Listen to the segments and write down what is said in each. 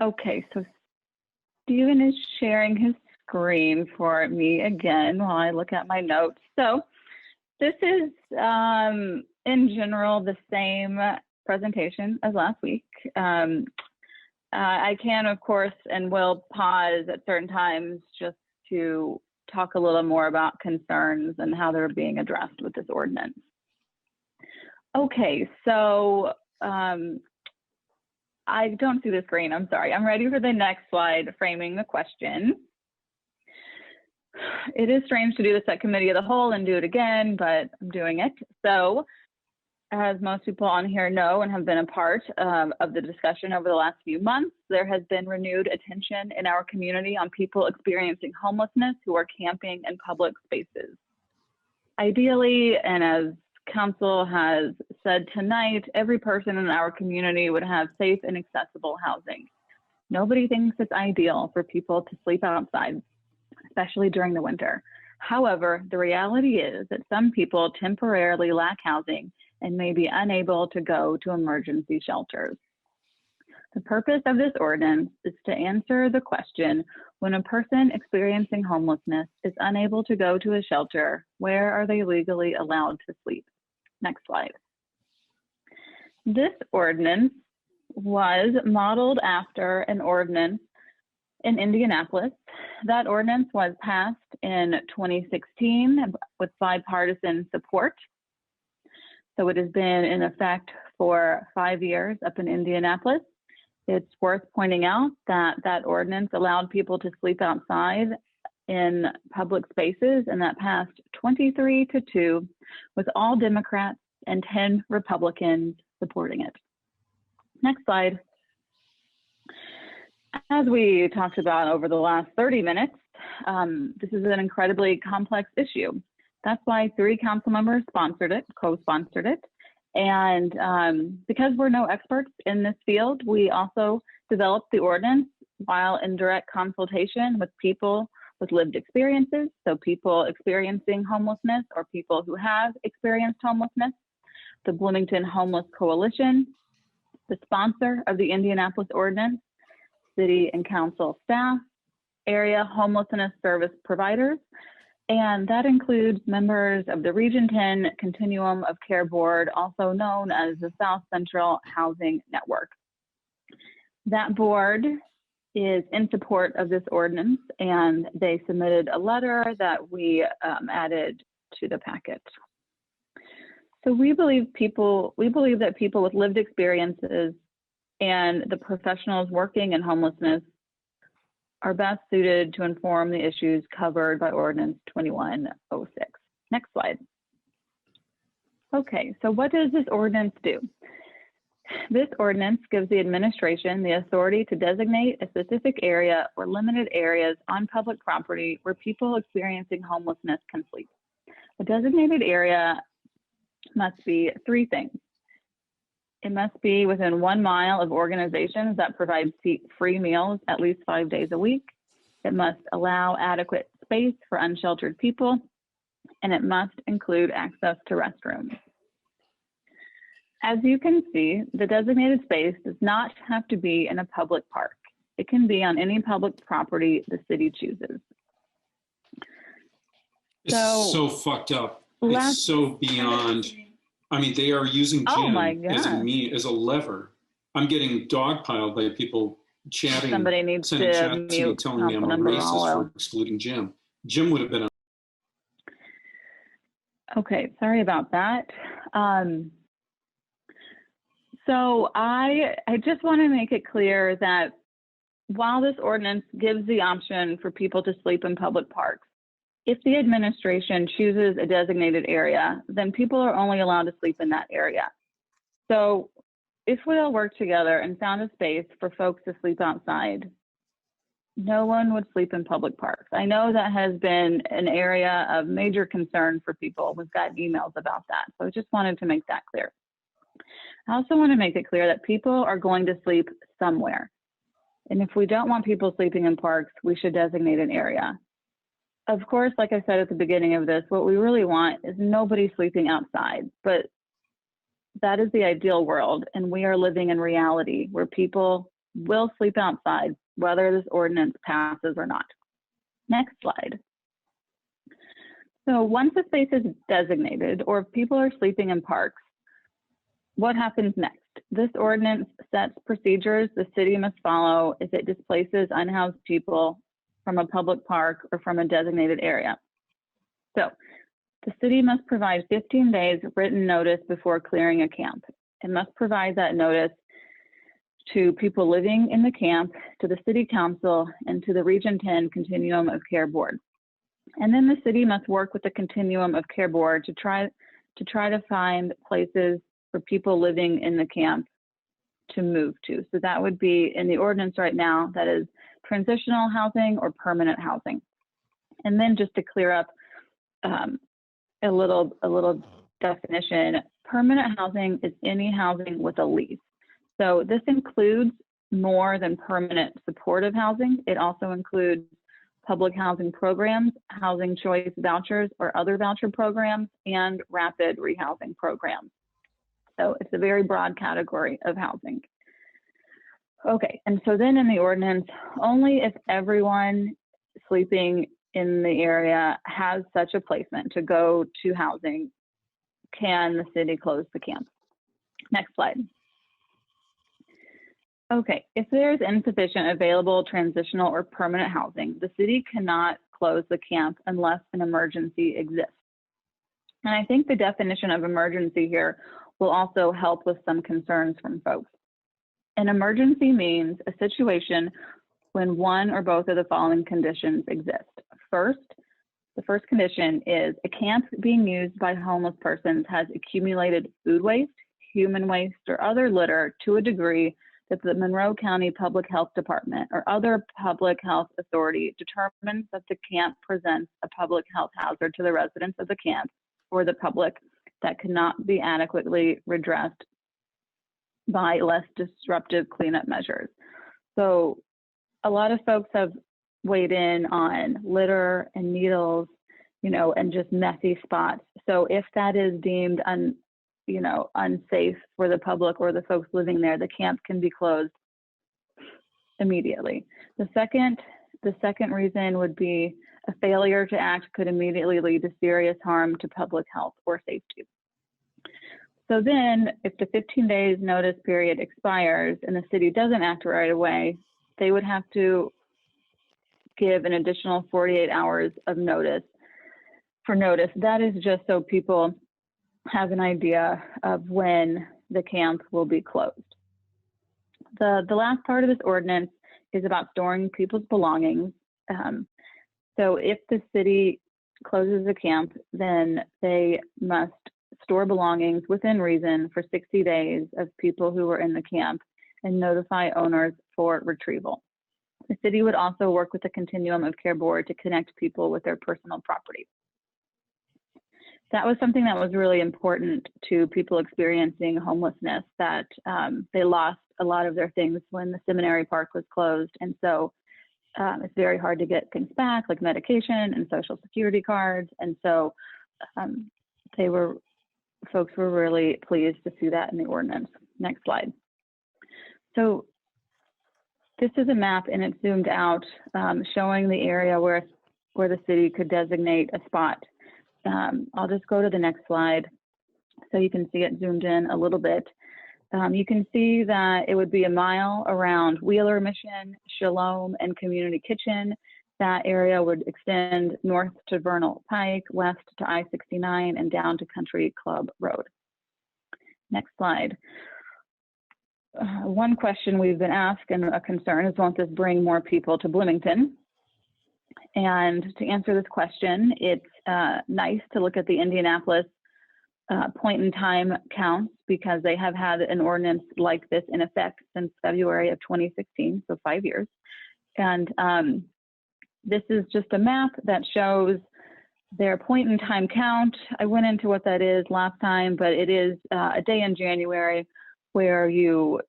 Okay, so Steven is sharing his screen for me again while I look at my notes. So this is, in general, the same presentation as last week. I can, of course, and will pause at certain times just to talk a little more about concerns and how they're being addressed with this ordinance. Okay, so I don't see the screen, I'm sorry. I'm ready for the next slide, framing the question. It is strange to do this at committee of the whole and do it again, but I'm doing it. So, as most people on here know and have been a part of the discussion over the last few months, there has been renewed attention in our community on people experiencing homelessness who are camping in public spaces. Ideally, and as Council has said tonight, every person in our community would have safe and accessible housing. Nobody thinks it's ideal for people to sleep outside, especially during the winter. However, the reality is that some people temporarily lack housing and may be unable to go to emergency shelters. The purpose of this ordinance is to answer the question, when a person experiencing homelessness is unable to go to a shelter, where are they legally allowed to sleep? Next slide. This ordinance was modeled after an ordinance in Indianapolis. That ordinance was passed in 2016 with bipartisan support. So it has been in effect for 5 years up in Indianapolis. It's worth pointing out that that ordinance allowed people to sleep outside in public spaces, and that passed 23-2 with all Democrats and 10 Republicans supporting it. Next slide. As we talked about over the last 30 minutes, this is an incredibly complex issue. That's why 3 council members co-sponsored it. And because we're no experts in this field, we also developed the ordinance while in direct consultation with people with lived experiences, so people experiencing homelessness or people who have experienced homelessness, the Bloomington Homeless Coalition, the sponsor of the Indianapolis ordinance, city and council staff, area homelessness service providers, and that includes members of the Region 10 Continuum of Care Board, also known as the South Central Housing Network. That board is in support of this ordinance, and they submitted a letter that we added to the packet. So we believe that people with lived experiences and the professionals working in homelessness are best suited to inform the issues covered by Ordinance 2106. Next slide. Okay, so what does this ordinance do? This ordinance gives the administration the authority to designate a specific area or limited areas on public property where people experiencing homelessness can sleep. A designated area must be 3 things. It must be within 1 mile of organizations that provide free meals at least 5 days a week. It must allow adequate space for unsheltered people, and it must include access to restrooms. As you can see, the designated space does not have to be in a public park. It can be on any public property the city chooses. It's so fucked up. It's so beyond. I mean, they are using Jim as a lever. I'm getting dogpiled by people chatting, somebody needs sending to chat to me telling me I'm a racist for excluding Jim. Jim would have been. Okay, sorry about that. So I just want to make it clear that while this ordinance gives the option for people to sleep in public parks, if the administration chooses a designated area, then people are only allowed to sleep in that area. So if we all work together and found a space for folks to sleep outside, no one would sleep in public parks. I know that has been an area of major concern for people. We've got emails about that. So I just wanted to make that clear. I also want to make it clear that people are going to sleep somewhere. And if we don't want people sleeping in parks, we should designate an area. Of course, like I said at the beginning of this, what we really want is nobody sleeping outside, but that is the ideal world. And we are living in reality where people will sleep outside, whether this ordinance passes or not. Next slide. So once a space is designated or if people are sleeping in parks, what happens next? This ordinance sets procedures the city must follow if it displaces unhoused people from a public park or from a designated area. So the city must provide 15 days written notice before clearing a camp. It must provide that notice to people living in the camp, to the city council, and to the Region 10 Continuum of Care Board. And then the city must work with the Continuum of Care Board to try to find places for people living in the camp to move to. So that would be in the ordinance right now, that is transitional housing or permanent housing. And then just to clear up a little definition, permanent housing is any housing with a lease. So this includes more than permanent supportive housing. It also includes public housing programs, housing choice vouchers or other voucher programs, and rapid rehousing programs. So it's a very broad category of housing. Okay, and so then in the ordinance, only if everyone sleeping in the area has such a placement to go to housing can the city close the camp. Next slide. Okay, if there's insufficient available transitional or permanent housing, the city cannot close the camp unless an emergency exists. And I think the definition of emergency here will also help with some concerns from folks. An emergency means a situation when one or both of the following conditions exist. First, the first condition is a camp being used by homeless persons has accumulated food waste, human waste, or other litter to a degree that the Monroe County Public Health Department or other public health authority determines that the camp presents a public health hazard to the residents of the camp or the public that cannot be adequately redressed by less disruptive cleanup measures. So a lot of folks have weighed in on litter and needles, and just messy spots. So if that is deemed unsafe for the public or the folks living there, the camp can be closed immediately. The second reason would be a failure to act could immediately lead to serious harm to public health or safety. So then if the 15 days notice period expires and the city doesn't act right away, they would have to give an additional 48 hours of notice. That is just so people have an idea of when the camp will be closed. The last part of this ordinance is about storing people's belongings. So if the city closes a camp, then they must store belongings within reason for 60 days of people who were in the camp and notify owners for retrieval. The city would also work with the Continuum of Care Board to connect people with their personal property. That was something that was really important to people experiencing homelessness, that they lost a lot of their things when the Seminary Park was closed. And so it's very hard to get things back, like medication and social security cards. And so folks were really pleased to see that in the ordinance. Next slide. So this is a map and it's zoomed out, showing the area where the city could designate a spot. I'll just go to the next slide so you can see it zoomed in a little bit. You can see that it would be a mile around Wheeler Mission, Shalom, and Community Kitchen. That area would extend north to Vernal Pike, west to I-69, and down to Country Club Road. Next slide. One question we've been asked and a concern is, won't this bring more people to Bloomington? And to answer this question, it's nice to look at the Indianapolis point in time counts, because they have had an ordinance like this in effect since February of 2016, so 5 years. And this is just a map that shows their point in time count. I went into what that is last time, but it is a day in January where you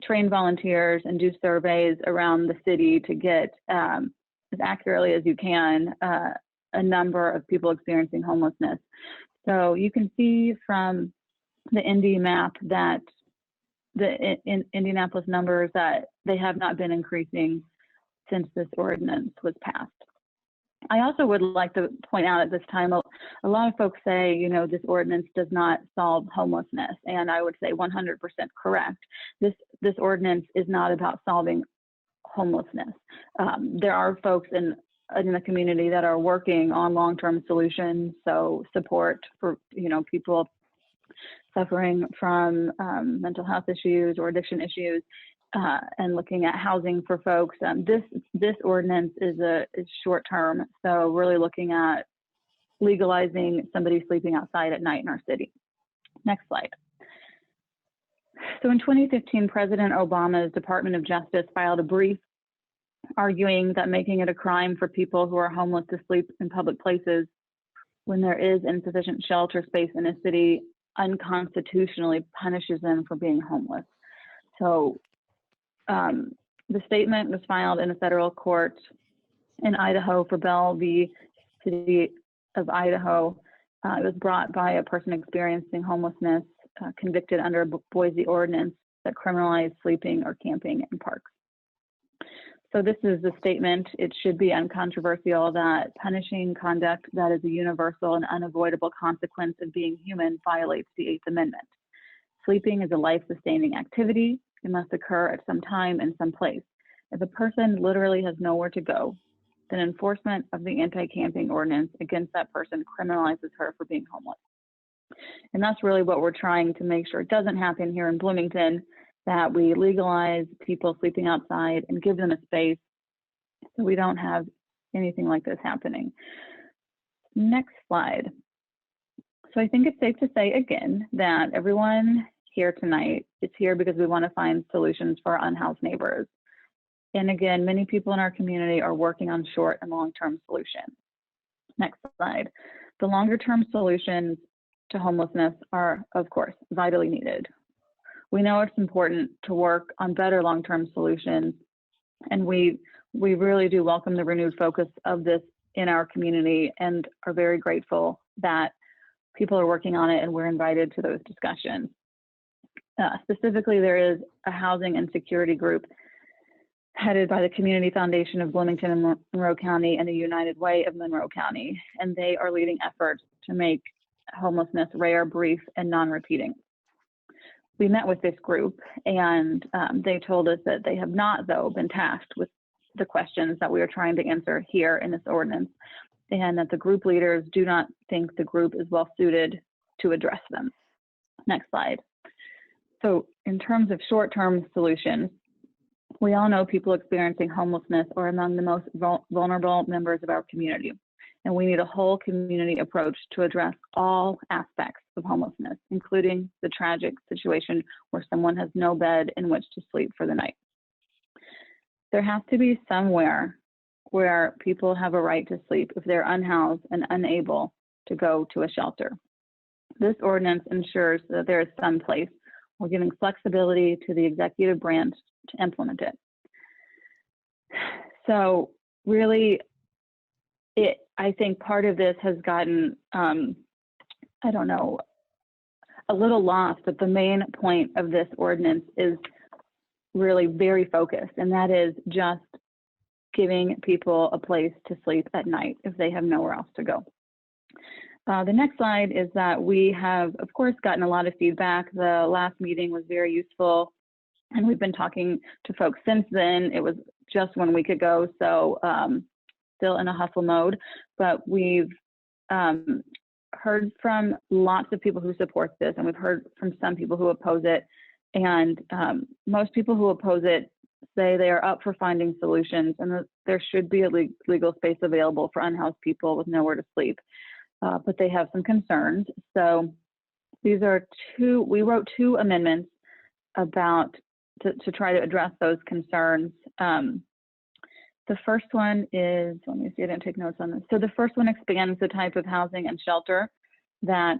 train volunteers and do surveys around the city to get as accurately as you can a number of people experiencing homelessness. So you can see from the Indy map that in Indianapolis numbers that they have not been increasing since this ordinance was passed. I also would like to point out at this time, a lot of folks say, you know, this ordinance does not solve homelessness, and I would say 100% correct. This ordinance is not about solving homelessness. There are folks in the community that are working on long-term solutions, so support for, you know, people suffering from mental health issues or addiction issues, and looking at housing for folks. This ordinance is short term, so really looking at legalizing somebody sleeping outside at night in our city. Next slide. So in 2015, President Obama's Department of Justice filed a brief arguing that making it a crime for people who are homeless to sleep in public places when there is insufficient shelter space in a city unconstitutionally punishes them for being homeless. So the statement was filed in a federal court in Idaho for Bell v. City of Idaho. It was brought by a person experiencing homelessness, convicted under a Boise ordinance that criminalized sleeping or camping in parks. So this is the statement. It should be uncontroversial that punishing conduct that is a universal and unavoidable consequence of being human violates the Eighth Amendment. Sleeping is a life-sustaining activity. It must occur at some time and some place. If a person literally has nowhere to go, then enforcement of the anti-camping ordinance against that person criminalizes her for being homeless. And that's really what we're trying to make sure it doesn't happen here in Bloomington, that we legalize people sleeping outside and give them a space so we don't have anything like this happening. Next slide. So I think it's safe to say again that everyone here tonight is here because we want to find solutions for our unhoused neighbors. And again, many people in our community are working on short and long-term solutions. Next slide. The longer-term solutions to homelessness are, of course, vitally needed. We know it's important to work on better long-term solutions, and we really do welcome the renewed focus of this in our community and are very grateful that people are working on it and we're invited to those discussions. Specifically, there is a housing and security group headed by the Community Foundation of Bloomington and Monroe County and the United Way of Monroe County, and they are leading efforts to make homelessness rare, brief, and non-repeating. We met with this group, and they told us that they have not, though, been tasked with the questions that we are trying to answer here in this ordinance, and that the group leaders do not think the group is well suited to address them. Next slide. So in terms of short-term solutions, we all know people experiencing homelessness are among the most vulnerable members of our community, and we need a whole community approach to address all aspects of homelessness, including the tragic situation where someone has no bed in which to sleep for the night. There has to be somewhere where people have a right to sleep if they're unhoused and unable to go to a shelter. This ordinance ensures that there is some place. We're giving flexibility to the executive branch to implement it. So really, I think part of this has gotten, I don't know, a little lost, but the main point of this ordinance is really very focused, and that is just giving people a place to sleep at night if they have nowhere else to go. The next slide is that we have, of course, gotten a lot of feedback. The last meeting was very useful, and we've been talking to folks since then. It was just 1 week ago, so still in a hustle mode, but we've heard from lots of people who support this, and we've heard from some people who oppose it. And most people who oppose it say they are up for finding solutions, and that there should be a legal space available for unhoused people with nowhere to sleep. But they have some concerns. So these are we wrote 2 amendments about to try to address those concerns. The first one is, let me see, I didn't take notes on this. So the first one expands the type of housing and shelter that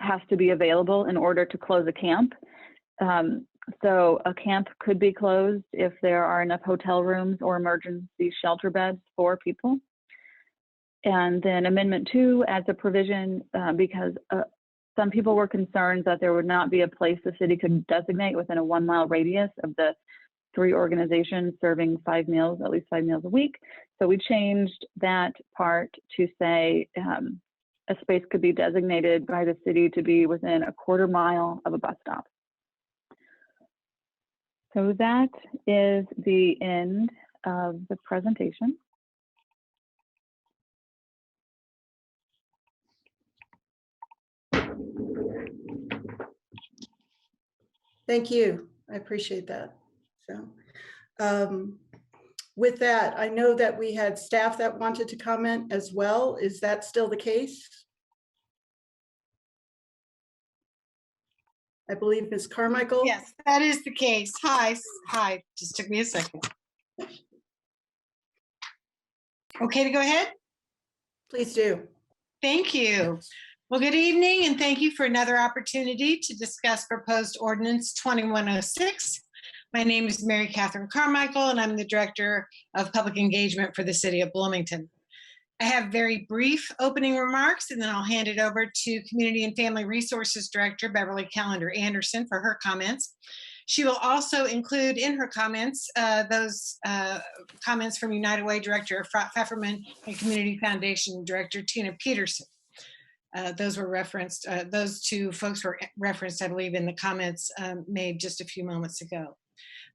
has to be available in order to close a camp. So a camp could be closed if there are enough hotel rooms or emergency shelter beds for people. And then Amendment 2 adds a provision because some people were concerned that there would not be a place the city could designate within a 1 mile radius of the 3 organizations serving at least 5 meals a week. So we changed that part to say a space could be designated by the city to be within a 1/4 mile of a bus stop. So that is the end of the presentation. Thank you. I appreciate that. So, with that, I know that we had staff that wanted to comment as well. Is that still the case? I believe Ms. Carmichael. Yes, that is the case. Hi. Just took me a second. Okay to go ahead? Please do. Thank you. Well, good evening, and thank you for another opportunity to discuss proposed ordinance 2106. My name is Mary Catherine Carmichael, and I'm the Director of Public Engagement for the City of Bloomington. I have very brief opening remarks, and then I'll hand it over to Community and Family Resources Director Beverly Callender Anderson for her comments. She will also include in her comments those comments from United Way Director Pfefferman and Community Foundation Director Tina Peterson. Those were referenced, those two folks were referenced, I believe, in the comments made just a few moments ago.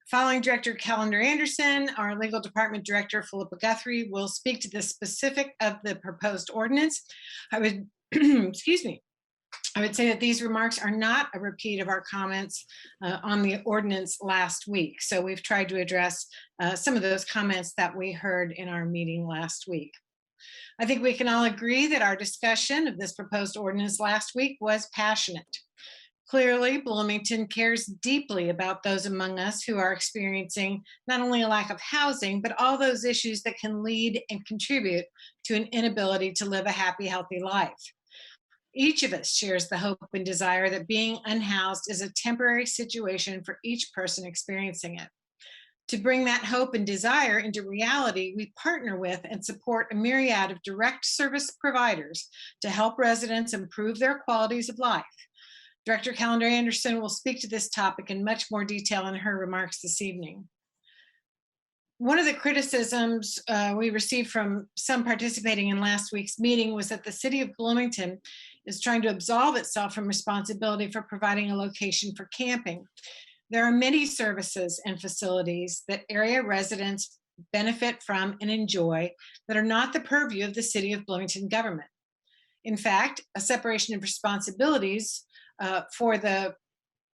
Following Director Callender Anderson, our Legal Department Director, Philippa Guthrie, will speak to the specific of the proposed ordinance. I would, excuse me, I would say that these remarks are not a repeat of our comments on the ordinance last week. So we've tried to address some of those comments that we heard in our meeting last week. I think we can all agree that our discussion of this proposed ordinance last week was passionate. Clearly, Bloomington cares deeply about those among us who are experiencing not only a lack of housing, but all those issues that can lead and contribute to an inability to live a happy, healthy life. Each of us shares the hope and desire that being unhoused is a temporary situation for each person experiencing it. To bring that hope and desire into reality, we partner with and support a myriad of direct service providers to help residents improve their qualities of life. Director Callender Anderson will speak to this topic in much more detail in her remarks this evening. One of the criticisms we received from some participating in last week's meeting was that the City of Bloomington is trying to absolve itself from responsibility for providing a location for camping. There are many services and facilities that area residents benefit from and enjoy that are not the purview of the City of Bloomington government. In fact, a separation of responsibilities for the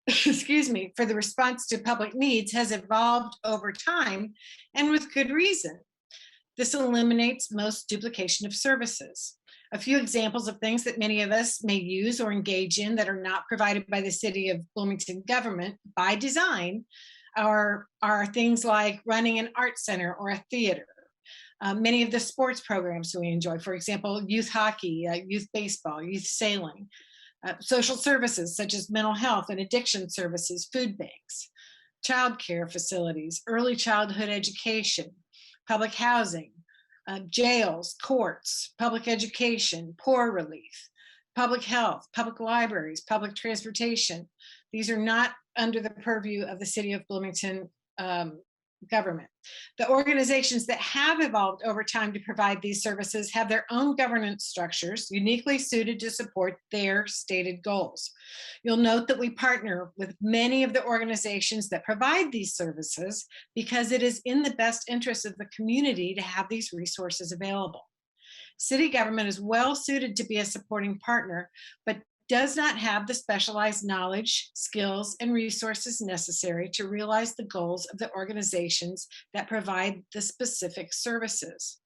for the response to public needs has evolved over time, and with good reason. This eliminates most duplication of services. A few examples of things that many of us may use or engage in that are not provided by the City of Bloomington government by design are things like running an art center or a theater. Many of the sports programs we enjoy, for example, youth hockey, youth baseball, youth sailing. Social services such as mental health and addiction services, food banks, childcare facilities, early childhood education, public housing, jails, courts, public education, poor relief, public health, public libraries, public transportation. These are not under the purview of the City of Bloomington government. The organizations that have evolved over time to provide these services have their own governance structures uniquely suited to support their stated goals. You'll note that we partner with many of the organizations that provide these services because it is in the best interest of the community to have these resources available. City government is well suited to be a supporting partner, but does not have the specialized knowledge, skills, and resources necessary to realize the goals of the organizations that provide the specific services.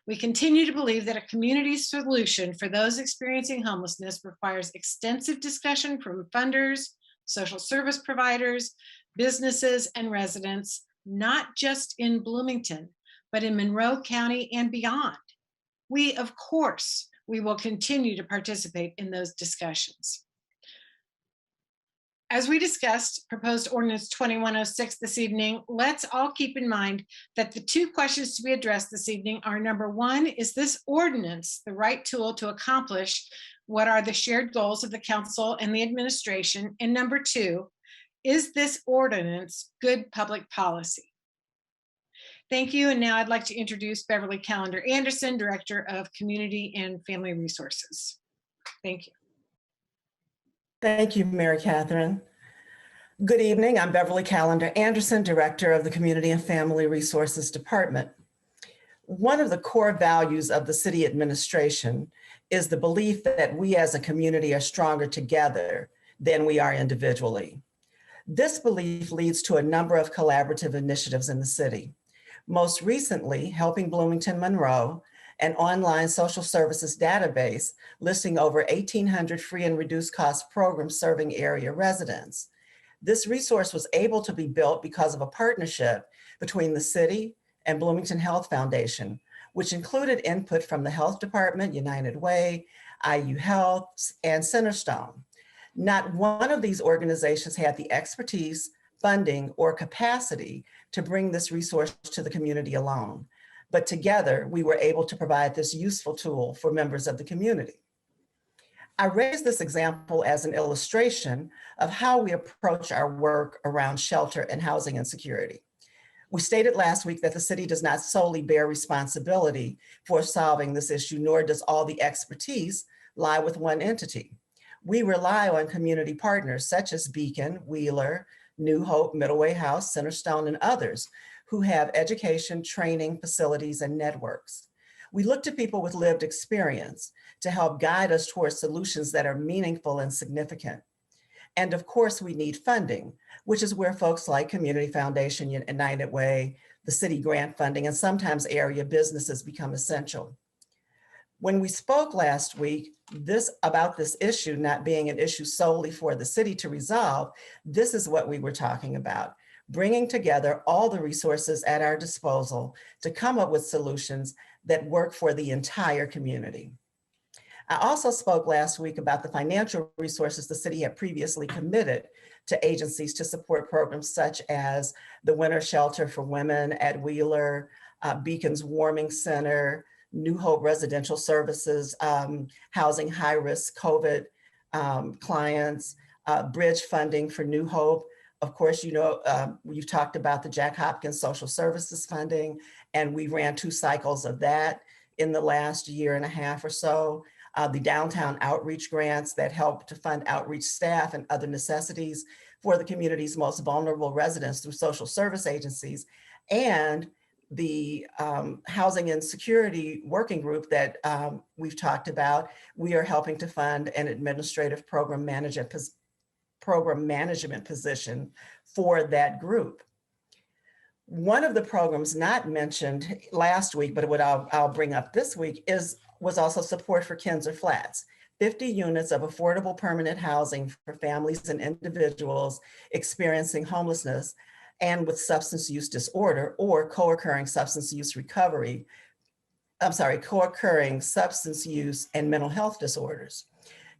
We continue to believe that a community solution for those experiencing homelessness requires extensive discussion from funders, social service providers, businesses, and residents, not just in Bloomington, but in Monroe County and beyond. Of course, we will continue to participate in those discussions. As we discussed proposed ordinance 2106 this evening, let's all keep in mind that the two questions to be addressed this evening are: number one, is this ordinance the right tool to accomplish what are the shared goals of the council and the administration? And number two, is this ordinance good public policy? Thank you. And now I'd like to introduce Beverly Callender Anderson, Director of Community and Family Resources. Thank you. Thank you, Mary Catherine. Good evening. I'm Beverly Callender Anderson, Director of the Community and Family Resources Department. One of the core values of the city administration is the belief that we as a community are stronger together than we are individually. This belief leads to a number of collaborative initiatives in the city. Most recently, Helping Bloomington Monroe, an online social services database listing over 1,800 free and reduced cost programs serving area residents. This resource was able to be built because of a partnership between the city and Bloomington Health Foundation, which included input from the Health Department, United Way, IU Health, and Centerstone. Not one of these organizations had the expertise, funding, or capacity to bring this resource to the community alone. But together, we were able to provide this useful tool for members of the community. I raise this example as an illustration of how we approach our work around shelter and housing insecurity. We stated last week that the city does not solely bear responsibility for solving this issue, nor does all the expertise lie with one entity. We rely on community partners such as Beacon, Wheeler, New Hope, Middleway House, Centerstone, and others who have education, training, facilities, and networks. We look to people with lived experience to help guide us towards solutions that are meaningful and significant. And of course, we need funding, which is where folks like Community Foundation, United Way, the city grant funding, and sometimes area businesses become essential. When we spoke last week about this issue not being an issue solely for the city to resolve, this is what we were talking about: bringing together all the resources at our disposal to come up with solutions that work for the entire community. I also spoke last week about the financial resources the city had previously committed to agencies to support programs such as the Winter Shelter for Women at Wheeler, Beacon's Warming Center, New Hope Residential Services, housing high-risk COVID clients, bridge funding for New Hope. Of course, you know, we've talked about the Jack Hopkins Social Services funding, and we ran 2 cycles of that in the last year and a half or so. The downtown outreach grants that help to fund outreach staff and other necessities for the community's most vulnerable residents through social service agencies, and the housing insecurity working group that we've talked about. We are helping to fund an administrative program management position for that group. One of the programs not mentioned last week, but what I'll bring up this week was also support for Kinzer Flats, 50 units of affordable permanent housing for families and individuals experiencing homelessness and with substance use disorder or co-occurring substance use and mental health disorders.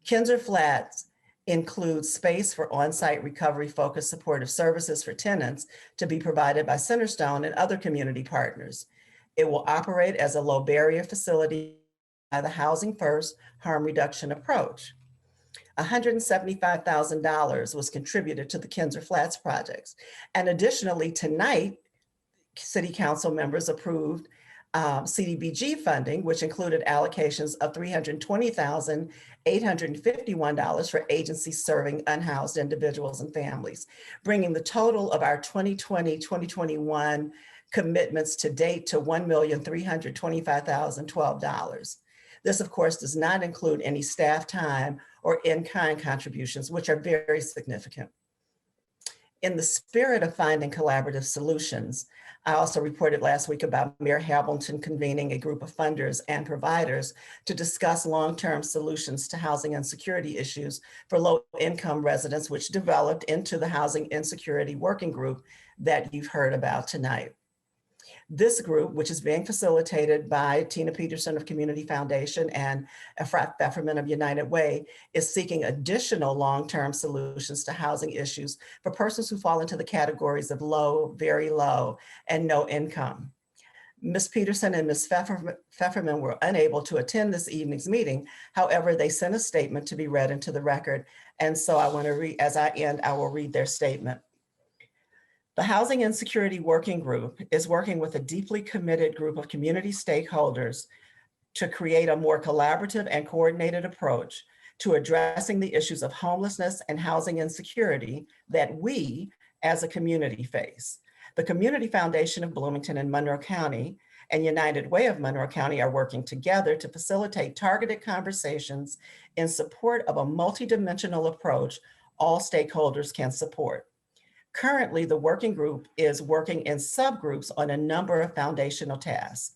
Kinzer Flats includes space for on-site recovery-focused supportive services for tenants to be provided by Centerstone and other community partners. It will operate as a low-barrier facility by the Housing First harm reduction approach. $175,000 was contributed to the Kinzer Flats projects. And additionally, tonight, City Council members approved CDBG funding, which included allocations of $320,851 for agencies serving unhoused individuals and families, bringing the total of our 2020-2021 commitments to date to $1,325,012. This, of course, does not include any staff time or in-kind contributions, which are very significant. In the spirit of finding collaborative solutions, I also reported last week about Mayor Hamilton convening a group of funders and providers to discuss long-term solutions to housing insecurity issues for low-income residents, which developed into the Housing Insecurity Working Group that you've heard about tonight. This group, which is being facilitated by Tina Peterson of Community Foundation and Efrat Pfefferman of United Way, is seeking additional long-term solutions to housing issues for persons who fall into the categories of low, very low, and no income. Ms. Peterson and Ms. Pfefferman were unable to attend this evening's meeting. However, they sent a statement to be read into the record. And so I want to read, as I end, I will read their statement. The Housing Insecurity Working Group is working with a deeply committed group of community stakeholders to create a more collaborative and coordinated approach to addressing the issues of homelessness and housing insecurity that we as a community face. The Community Foundation of Bloomington and Monroe County and United Way of Monroe County are working together to facilitate targeted conversations in support of a multidimensional approach all stakeholders can support. Currently, the working group is working in subgroups on a number of foundational tasks.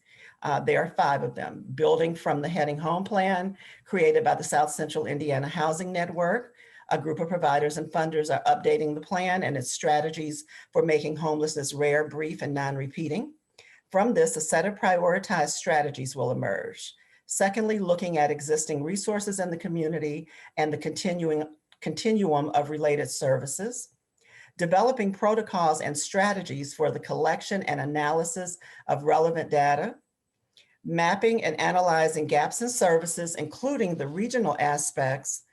There are 5 of them: building from the Heading Home Plan created by the South Central Indiana Housing Network. A group of providers and funders are updating the plan and its strategies for making homelessness rare, brief, and non-repeating. From this, a set of prioritized strategies will emerge. Secondly, looking at existing resources in the community and the continuum of related services. Developing protocols and strategies for the collection and analysis of relevant data. Mapping and analyzing gaps in services, including the regional aspects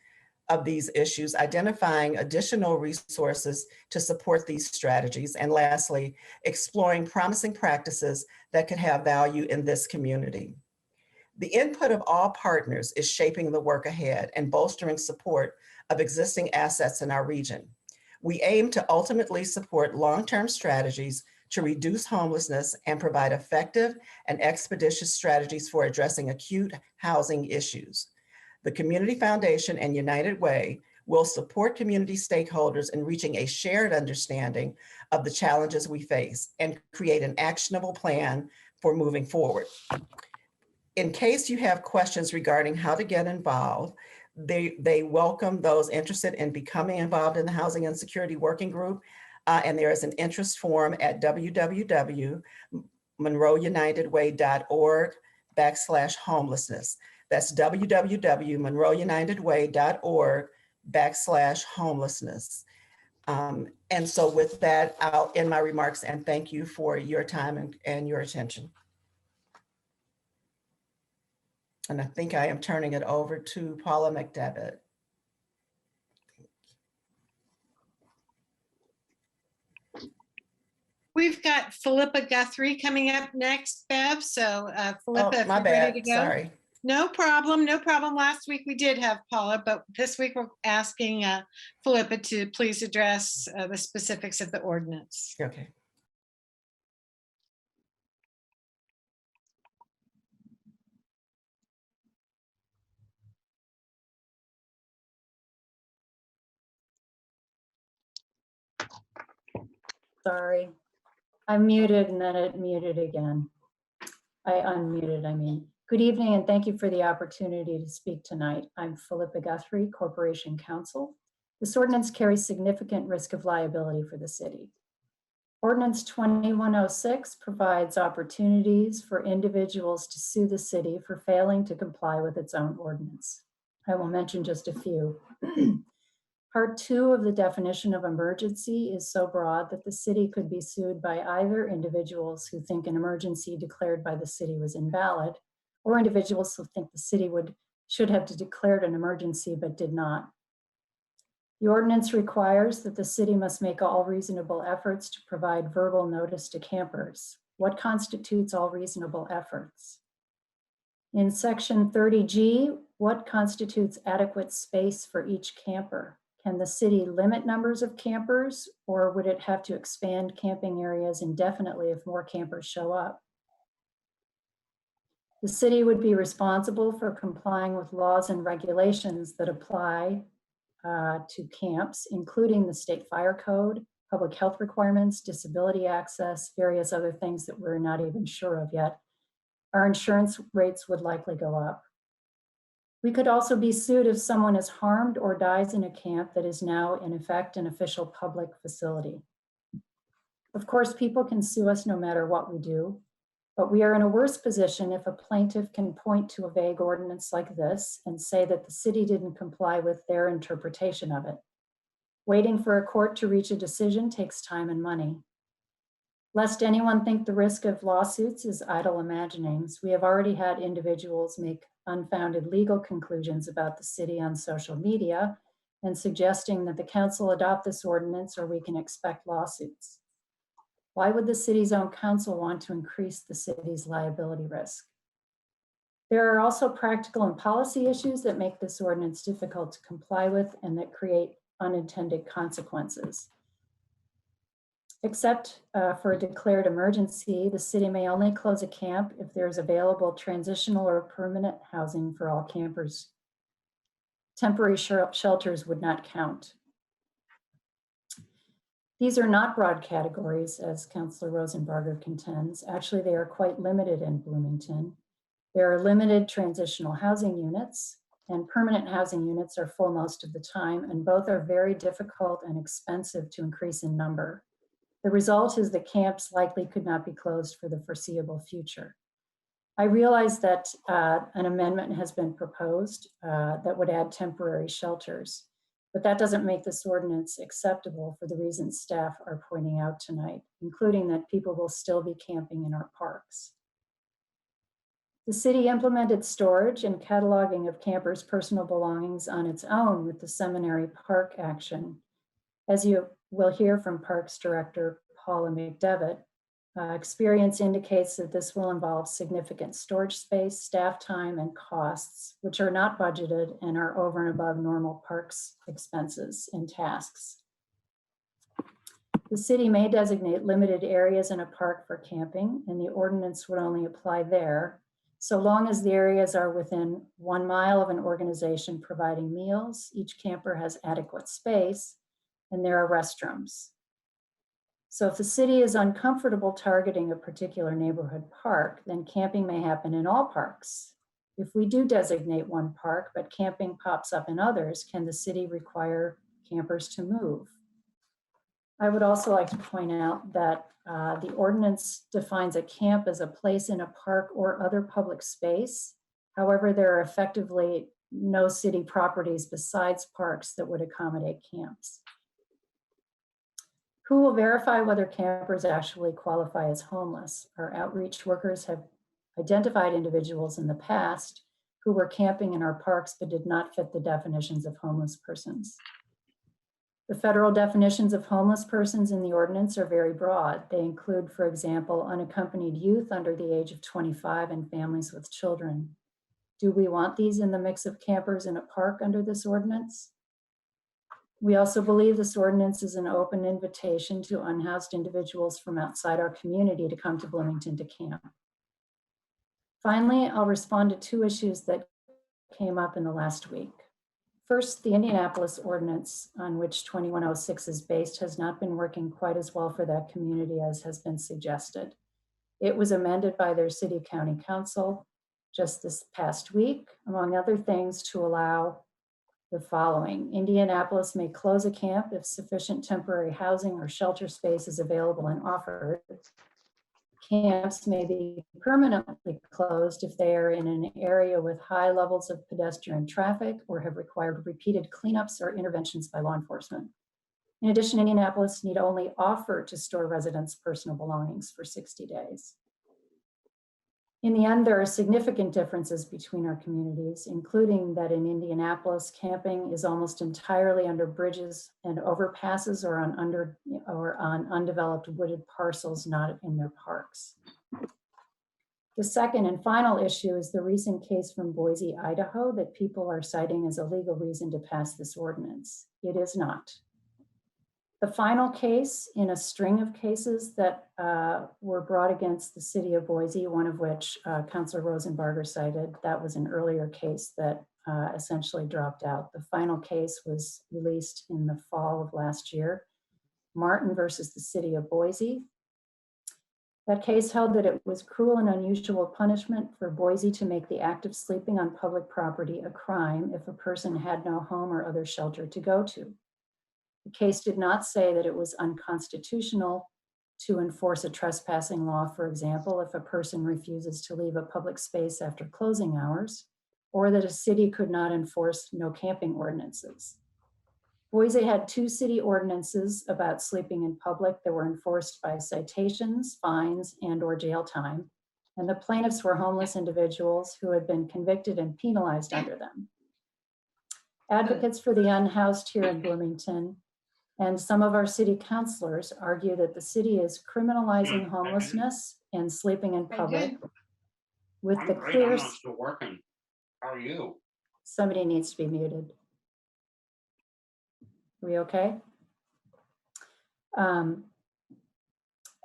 of these issues, identifying additional resources to support these strategies. And lastly, exploring promising practices that could have value in this community. The input of all partners is shaping the work ahead and bolstering support of existing assets in our region. We aim to ultimately support long-term strategies to reduce homelessness and provide effective and expeditious strategies for addressing acute housing issues. The Community Foundation and United Way will support community stakeholders in reaching a shared understanding of the challenges we face and create an actionable plan for moving forward. In case you have questions regarding how to get involved, they welcome those interested in becoming involved in the Housing Insecurity Working Group. And there is an interest form at www.monroeunitedway.org/homelessness. That's www.monroeunitedway.org/homelessness. And so with that, I'll end my remarks and thank you for your time and your attention. And I think I am turning it over to Paula McDevitt. We've got Philippa Guthrie coming up next, Bev. So Philippa, if you're ready to go. Sorry. No problem, no problem. Last week we did have Paula, but this week we're asking Philippa to please address the specifics of the ordinance. Okay. Sorry, I'm muted and then it muted again. I unmuted, I mean. Good evening and thank you for the opportunity to speak tonight. I'm Philippa Guthrie, Corporation Counsel. This ordinance carries significant risk of liability for the city. Ordinance 2106 provides opportunities for individuals to sue the city for failing to comply with its own ordinance. I will mention just a few. Part 2 of the definition of emergency is so broad that the city could be sued by either individuals who think an emergency declared by the city was invalid, or individuals who think the city should have declared an emergency but did not. The ordinance requires that the city must make all reasonable efforts to provide verbal notice to campers. What constitutes all reasonable efforts? In section 30G, what constitutes adequate space for each camper? Can the city limit numbers of campers, or would it have to expand camping areas indefinitely if more campers show up? The city would be responsible for complying with laws and regulations that apply to camps, including the state fire code, public health requirements, disability access, various other things that we're not even sure of yet. Our insurance rates would likely go up. We could also be sued if someone is harmed or dies in a camp that is now in effect an official public facility. Of course, people can sue us no matter what we do, but we are in a worse position if a plaintiff can point to a vague ordinance like this and say that the city didn't comply with their interpretation of it. Waiting for a court to reach a decision takes time and money. Lest anyone think the risk of lawsuits is idle imaginings, we have already had individuals make unfounded legal conclusions about the city on social media and suggesting that the council adopt this ordinance or we can expect lawsuits. Why would the city's own council want to increase the city's liability risk? There are also practical and policy issues that make this ordinance difficult to comply with and that create unintended consequences. Except for a declared emergency, the city may only close a camp if there's available transitional or permanent housing for all campers. Temporary shelters would not count. These are not broad categories, as Councilor Rosenbarger contends. Actually, they are quite limited in Bloomington. There are limited transitional housing units, and permanent housing units are full most of the time, and both are very difficult and expensive to increase in number. The result is that camps likely could not be closed for the foreseeable future. I realize that an amendment has been proposed that would add temporary shelters, but that doesn't make this ordinance acceptable for the reasons staff are pointing out tonight, including that people will still be camping in our parks. The city implemented storage and cataloging of campers' personal belongings on its own with the Seminary Park action. As you will hear from Parks Director Paula McDevitt, experience indicates that this will involve significant storage space, staff time, and costs, which are not budgeted and are over and above normal parks expenses and tasks. The city may designate limited areas in a park for camping, and the ordinance would only apply there, so long as the areas are within 1 mile of an organization providing meals, each camper has adequate space, and there are restrooms. So if the city is uncomfortable targeting a particular neighborhood park, then camping may happen in all parks. If we do designate one park, but camping pops up in others, can the city require campers to move? I would also like to point out that the ordinance defines a camp as a place in a park or other public space. However, there are effectively no city properties besides parks that would accommodate camps. Who will verify whether campers actually qualify as homeless? Our outreach workers have identified individuals in the past who were camping in our parks but did not fit the definitions of homeless persons. The federal definitions of homeless persons in the ordinance are very broad. They include, for example, unaccompanied youth under the age of 25 and families with children. Do we want these in the mix of campers in a park under this ordinance? We also believe this ordinance is an open invitation to unhoused individuals from outside our community to come to Bloomington to camp. Finally, I'll respond to 2 issues that came up in the last week. First, the Indianapolis ordinance on which 2106 is based has not been working quite as well for that community as has been suggested. It was amended by their city county council just this past week, among other things, to allow the following. Indianapolis may close a camp if sufficient temporary housing or shelter space is available and offered. Camps may be permanently closed if they are in an area with high levels of pedestrian traffic or have required repeated cleanups or interventions by law enforcement. In addition, Indianapolis need only offer to store residents' personal belongings for 60 days. In the end, there are significant differences between our communities, including that in Indianapolis, camping is almost entirely under bridges and overpasses or on undeveloped wooded parcels not in their parks. The second and final issue is the recent case from Boise, Idaho, that people are citing as a legal reason to pass this ordinance. It is not. The final case in a string of cases that were brought against the city of Boise, one of which Councilor Rosenbarger cited, that was an earlier case that essentially dropped out. The final case was released in the fall of last year, Martin versus the city of Boise. That case held that it was cruel and unusual punishment for Boise to make the act of sleeping on public property a crime if a person had no home or other shelter to go to. The case did not say that it was unconstitutional to enforce a trespassing law, for example, if a person refuses to leave a public space after closing hours, or that a city could not enforce no camping ordinances. Boise had 2 city ordinances about sleeping in public that were enforced by citations, fines, and/or jail time, and the plaintiffs were homeless individuals who had been convicted and penalized under them. Advocates for the unhoused here in Bloomington and some of our city councilors argue that the city is criminalizing homelessness and sleeping in public with the clear... I'm still working. How are you? Somebody needs to be muted. Are we okay?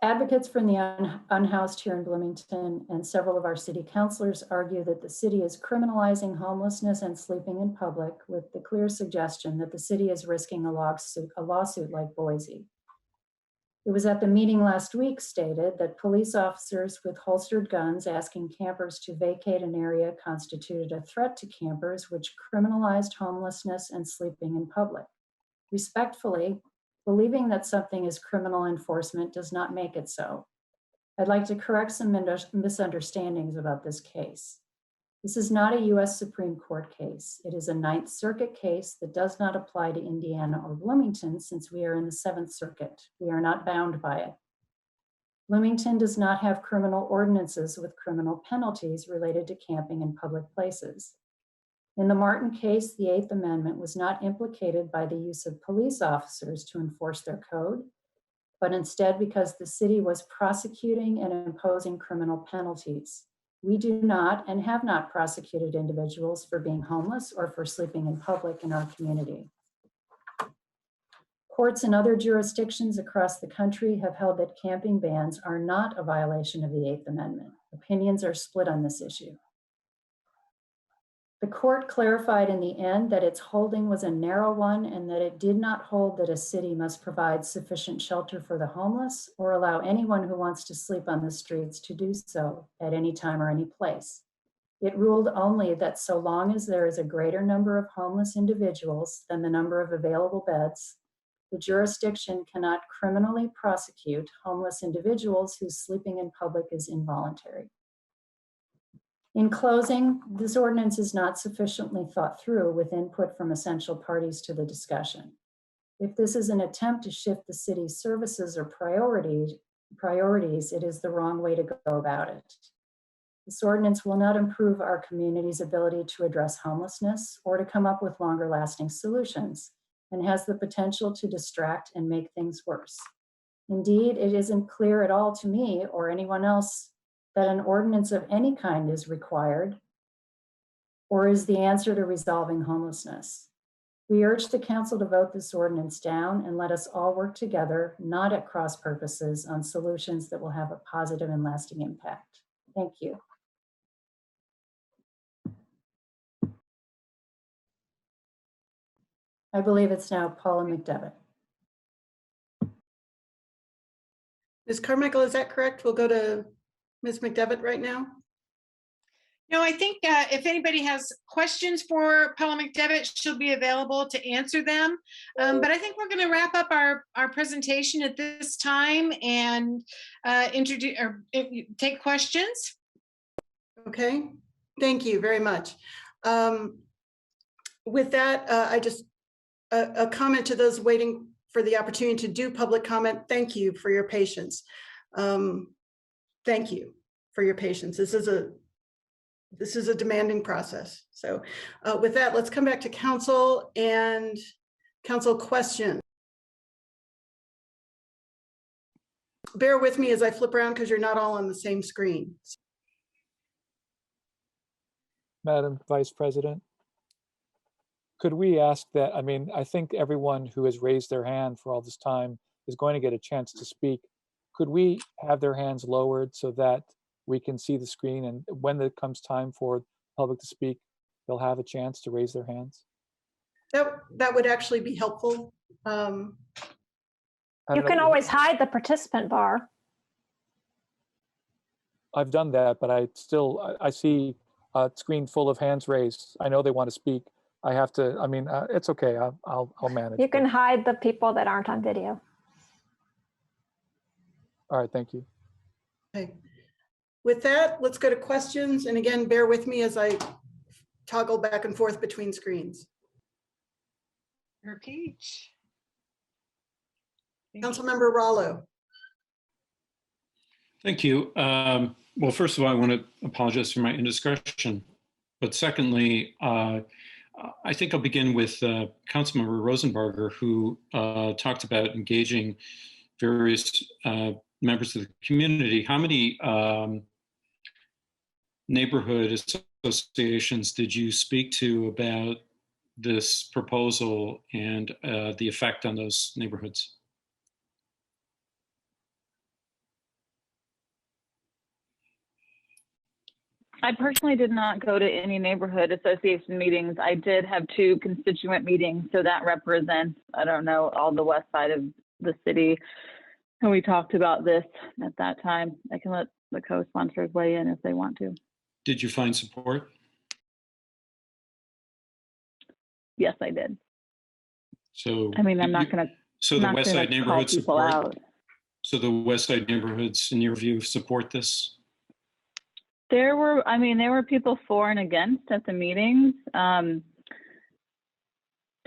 Advocates from the unhoused here in Bloomington and several of our city councilors argue that the city is criminalizing homelessness and sleeping in public with the clear suggestion that the city is risking a lawsuit like Boise. It was at the meeting last week stated that police officers with holstered guns asking campers to vacate an area constituted a threat to campers, which criminalized homelessness and sleeping in public. Respectfully, believing that something is criminal enforcement does not make it so. I'd like to correct some misunderstandings about this case. This is not a US Supreme Court case. It is a Ninth Circuit case that does not apply to Indiana or Bloomington since we are in the Seventh Circuit. We are not bound by it. Bloomington does not have criminal ordinances with criminal penalties related to camping in public places. In the Martin case, the Eighth Amendment was not implicated by the use of police officers to enforce their code, but instead because the city was prosecuting and imposing criminal penalties. We do not and have not prosecuted individuals for being homeless or for sleeping in public in our community. Courts in other jurisdictions across the country have held that camping bans are not a violation of the Eighth Amendment. Opinions are split on this issue. The court clarified in the end that its holding was a narrow one and that it did not hold that a city must provide sufficient shelter for the homeless or allow anyone who wants to sleep on the streets to do so at any time or any place. It ruled only that so long as there is a greater number of homeless individuals than the number of available beds, the jurisdiction cannot criminally prosecute homeless individuals whose sleeping in public is involuntary. In closing, this ordinance is not sufficiently thought through with input from essential parties to the discussion. If this is an attempt to shift the city's services or priorities, it is the wrong way to go about it. This ordinance will not improve our community's ability to address homelessness or to come up with longer lasting solutions, and has the potential to distract and make things worse. Indeed, it isn't clear at all to me or anyone else that an ordinance of any kind is required or is the answer to resolving homelessness. We urge the council to vote this ordinance down and let us all work together, not at cross purposes, on solutions that will have a positive and lasting impact. Thank you. I believe it's now Paula McDevitt. Ms. Carmichael, is that correct? We'll go to Ms. McDevitt right now. No, I think if anybody has questions for Paula McDevitt, she'll be available to answer them. But I think we're going to wrap up our presentation at this time and introduce or take questions. Okay, thank you very much. With that, I just a comment to those waiting for the opportunity to do public comment. Thank you for your patience. Thank you for your patience. This is a demanding process. So with that, let's come back to council and council questions. Bear with me as I flip around because you're not all on the same screen. Madam Vice President, could we ask that, I mean, I think everyone who has raised their hand for all this time is going to get a chance to speak. Could we have their hands lowered so that we can see the screen, and when it comes time for the public to speak, they'll have a chance to raise their hands? That would actually be helpful. You can always hide the participant bar. I've done that, but I see a screen full of hands raised. I know they want to speak. I have to, I mean, it's okay. I'll manage. You can hide the people that aren't on video. All right, thank you. Okay. With that, let's go to questions. And again, bear with me as I toggle back and forth between screens. Peach. Councilmember Rallo. Thank you. Well, first of all, I want to apologize for my indiscretion. But secondly, I think I'll begin with Councilmember Rosenberger, who talked about engaging various members of the community. How many neighborhood associations did you speak to about this proposal and the effect on those neighborhoods? I personally did not go to any neighborhood association meetings. I did have 2 constituent meetings, so that represents, I don't know, all the west side of the city. And we talked about this at that time. I can let the co-sponsors weigh in if they want to. Did you find support? Yes, I did. So I mean, I'm not going to. So the West Side neighborhoods support. Out. So the West Side neighborhoods, in your view, support this? There were people for and against at the meetings.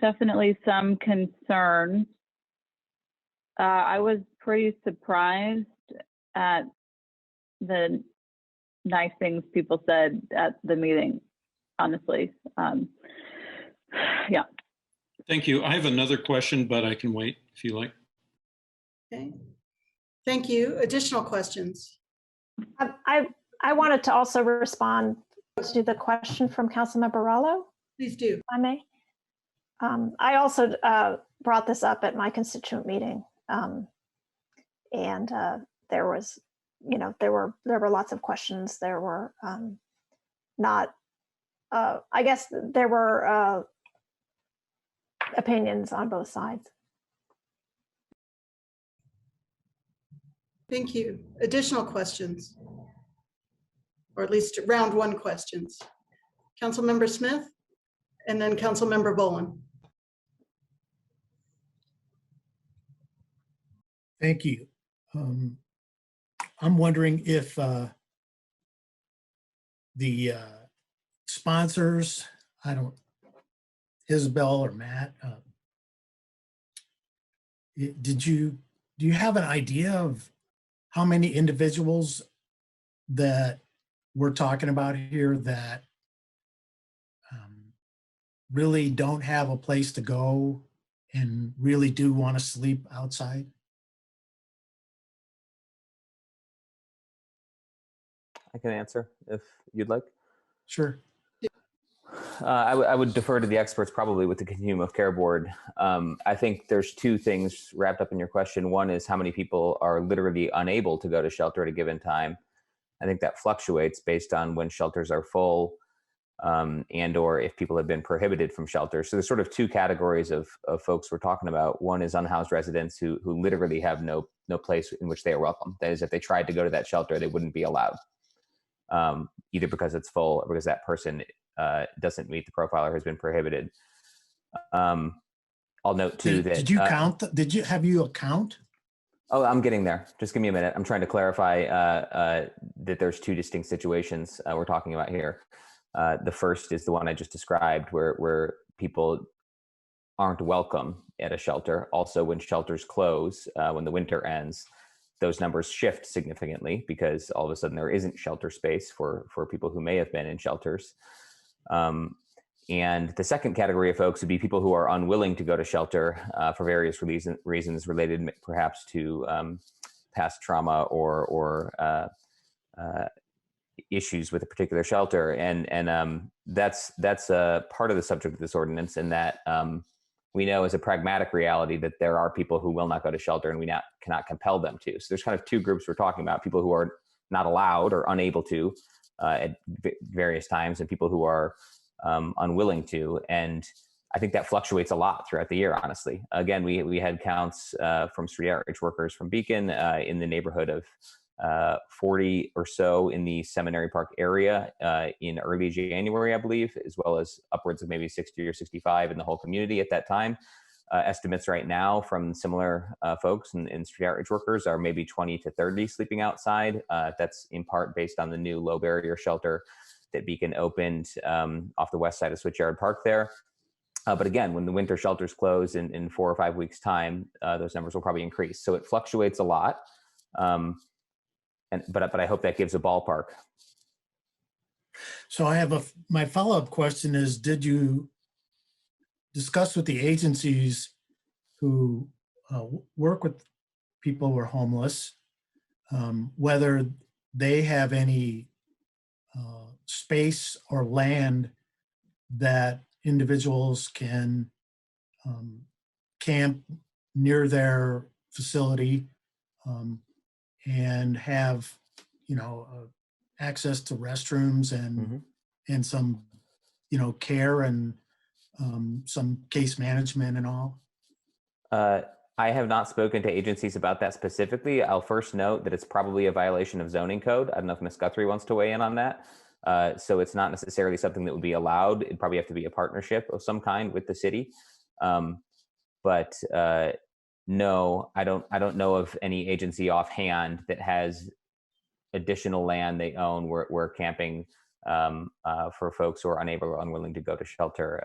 Definitely some concerns. I was pretty surprised at the nice things people said at the meeting, honestly. Yeah. Thank you. I have another question, but I can wait if you like. Okay. Thank you. Additional questions? I wanted to also respond to the question from Councilmember Rallo. Please do. If I may. I also brought this up at my constituent meeting, and there was, there were lots of questions. There were I guess there were opinions on both sides. Thank you. Additional questions? Or at least round 1 questions. Councilmember Smith and then Councilmember Boland. Thank you. I'm wondering if the sponsors, Isabel or Matt, do you have an idea of how many individuals that we're talking about here that really don't have a place to go and really do want to sleep outside? I can answer if you'd like. Sure. I would defer to the experts probably with the Continuum of Care Board. I think there's 2 things wrapped up in your question. One is how many people are literally unable to go to shelter at a given time. I think that fluctuates based on when shelters are full and or if people have been prohibited from shelter. So there's sort of 2 categories of folks we're talking about. One is unhoused residents who literally have no place in which they are welcome. That is, if they tried to go to that shelter, they wouldn't be allowed, either because it's full or because that person doesn't meet the profile or has been prohibited. I'll note too that— Did you count? Have you a count? Oh, I'm getting there. Just give me a minute. I'm trying to clarify that there's 2 distinct situations we're talking about here. The first is the one I just described, where people aren't welcome at a shelter. Also, when shelters close, when the winter ends, those numbers shift significantly because all of a sudden there isn't shelter space for people who may have been in shelters. And the second category of folks would be people who are unwilling to go to shelter for various reasons related perhaps to past trauma or issues with a particular shelter. And that's part of the subject of this ordinance, in that we know as a pragmatic reality that there are people who will not go to shelter and we cannot compel them to. So there's kind of 2 groups we're talking about: people who are not allowed or unable to at various times, and people who are unwilling to. And I think that fluctuates a lot throughout the year, honestly. Again, we had counts from street outreach workers from Beacon in the neighborhood of 40 or so in the Seminary Park area in early January, I believe, as well as upwards of maybe 60 or 65 in the whole community at that time. Estimates right now from similar folks and street outreach workers are maybe 20 to 30 sleeping outside. That's in part based on the new low barrier shelter that Beacon opened off the west side of Switchyard Park there. But again, when the winter shelters close in 4 or 5 weeks' time, those numbers will probably increase. So it fluctuates a lot. But I hope that gives a ballpark. So I have my follow-up question is, did you discuss with the agencies who work with people who are homeless, whether they have any space or land that individuals can camp near their facility and have, access to restrooms and some, care and some case management and all? I have not spoken to agencies about that specifically. I'll first note that it's probably a violation of zoning code. I don't know if Ms. Guthrie wants to weigh in on that. So it's not necessarily something that would be allowed. It'd probably have to be a partnership of some kind with the city. But no, I don't know of any agency offhand that has additional land they own where camping for folks who are unable or unwilling to go to shelter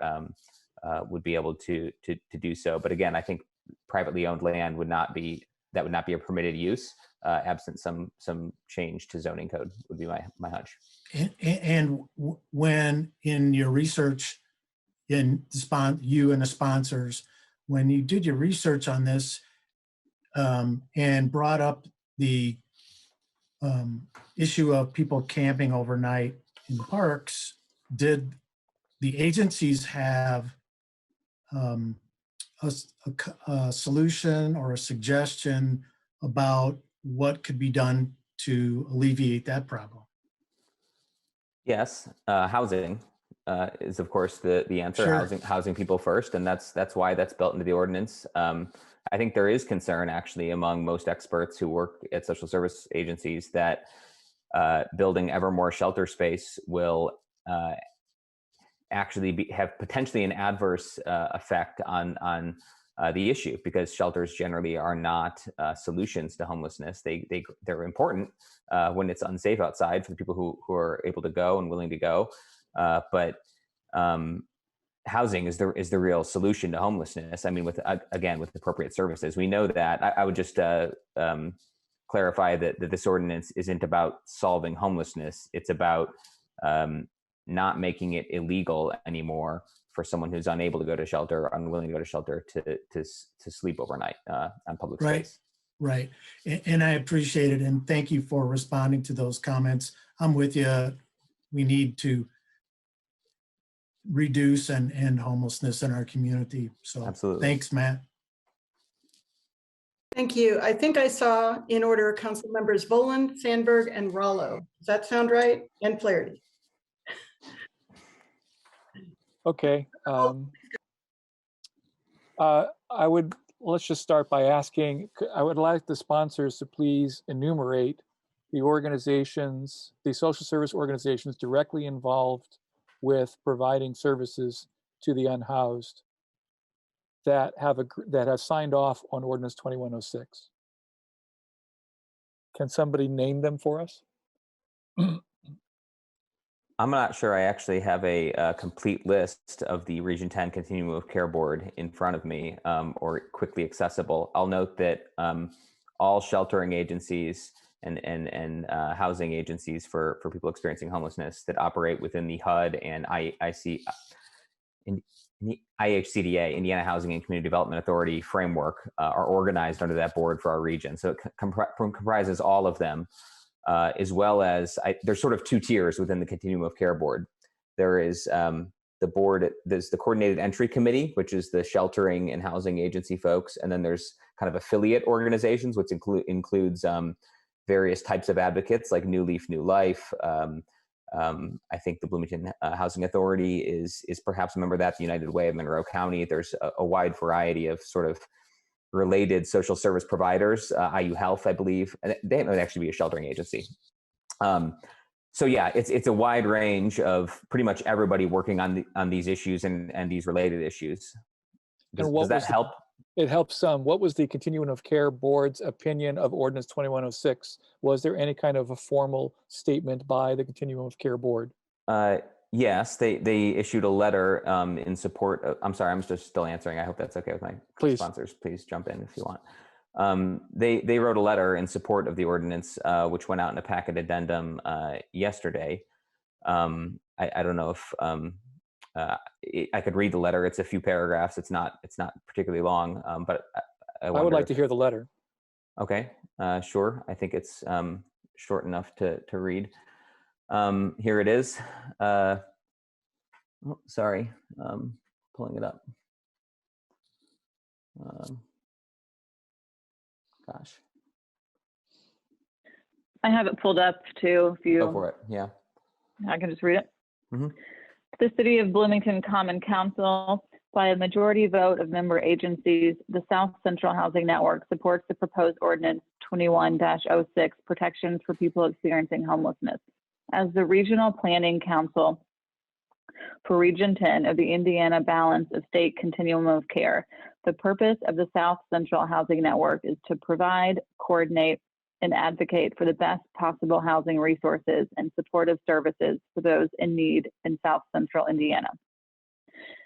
would be able to do so. But again, I think privately owned land would not be a permitted use, absent some change to zoning code would be my hunch. And when in your research, you and the sponsors, when you did your research on this and brought up the issue of people camping overnight in parks, did the agencies have a solution or a suggestion about what could be done to alleviate that problem? Yes, housing is of course the answer. Sure. Housing people first, and that's why that's built into the ordinance. I think there is concern actually among most experts who work at social service agencies that building ever more shelter space will actually have potentially an adverse effect on the issue, because shelters generally are not solutions to homelessness. They're important when it's unsafe outside for the people who are able to go and willing to go, but housing is the real solution to homelessness. I mean, with appropriate services, we know that. I would just clarify that this ordinance isn't about solving homelessness. It's about not making it illegal anymore for someone who's unable to go to shelter, unwilling to go to shelter, to sleep overnight on public space. Right. And I appreciate it. And thank you for responding to those comments. I'm with you. We need to reduce and end homelessness in our community. So absolutely. Thanks, Matt. Thank you. I think I saw in order council members Voland, Sandberg, and Rollo. Does that sound right? And Flaherty. Okay. Let's just start by asking, I would like the sponsors to please enumerate the organizations, the social service organizations directly involved with providing services to the unhoused that have signed off on Ordinance 2106. Can somebody name them for us? I'm not sure I actually have a complete list of the Region 10 Continuum of Care Board in front of me or quickly accessible. I'll note that all sheltering agencies and housing agencies for people experiencing homelessness that operate within the HUD and IHCDA, Indiana Housing and Community Development Authority framework are organized under that board for our region. So it comprises all of them. As well as there's sort of two tiers within the Continuum of Care Board. There is the board, there's the Coordinated Entry Committee, which is the sheltering and housing agency folks. And then there's kind of affiliate organizations, which includes various types of advocates like New Leaf, New Life. I think the Bloomington Housing Authority is perhaps a member of that, the United Way of Monroe County. There's a wide variety of sort of related social service providers, IU Health, I believe. They might actually be a sheltering agency. So yeah, it's a wide range of pretty much everybody working on these issues and these related issues. Does that help? It helps some. What was the Continuum of Care Board's opinion of Ordinance 2106? Was there any kind of a formal statement by the Continuum of Care Board? Yes, they issued a letter in support of, I'm sorry, I'm just still answering. I hope that's okay with my sponsors. Please jump in if you want. They wrote a letter in support of the ordinance, which went out in a packet addendum yesterday. I don't know if I could read the letter. It's a few paragraphs. It's not particularly long, but I would like to hear the letter. Okay, sure. I think it's short enough to read. Here it is. Oh, sorry, pulling it up. Gosh. I have it pulled up too. If you go for it, yeah. I can just read it. Mm-hmm. The City of Bloomington Common Council, by a majority vote of member agencies, the South Central Housing Network supports the proposed ordinance 21-06, protections for people experiencing homelessness. As the Regional Planning Council for Region 10 of the Indiana Balance of State Continuum of Care, the purpose of the South Central Housing Network is to provide, coordinate, and advocate for the best possible housing resources and supportive services for those in need in South Central Indiana.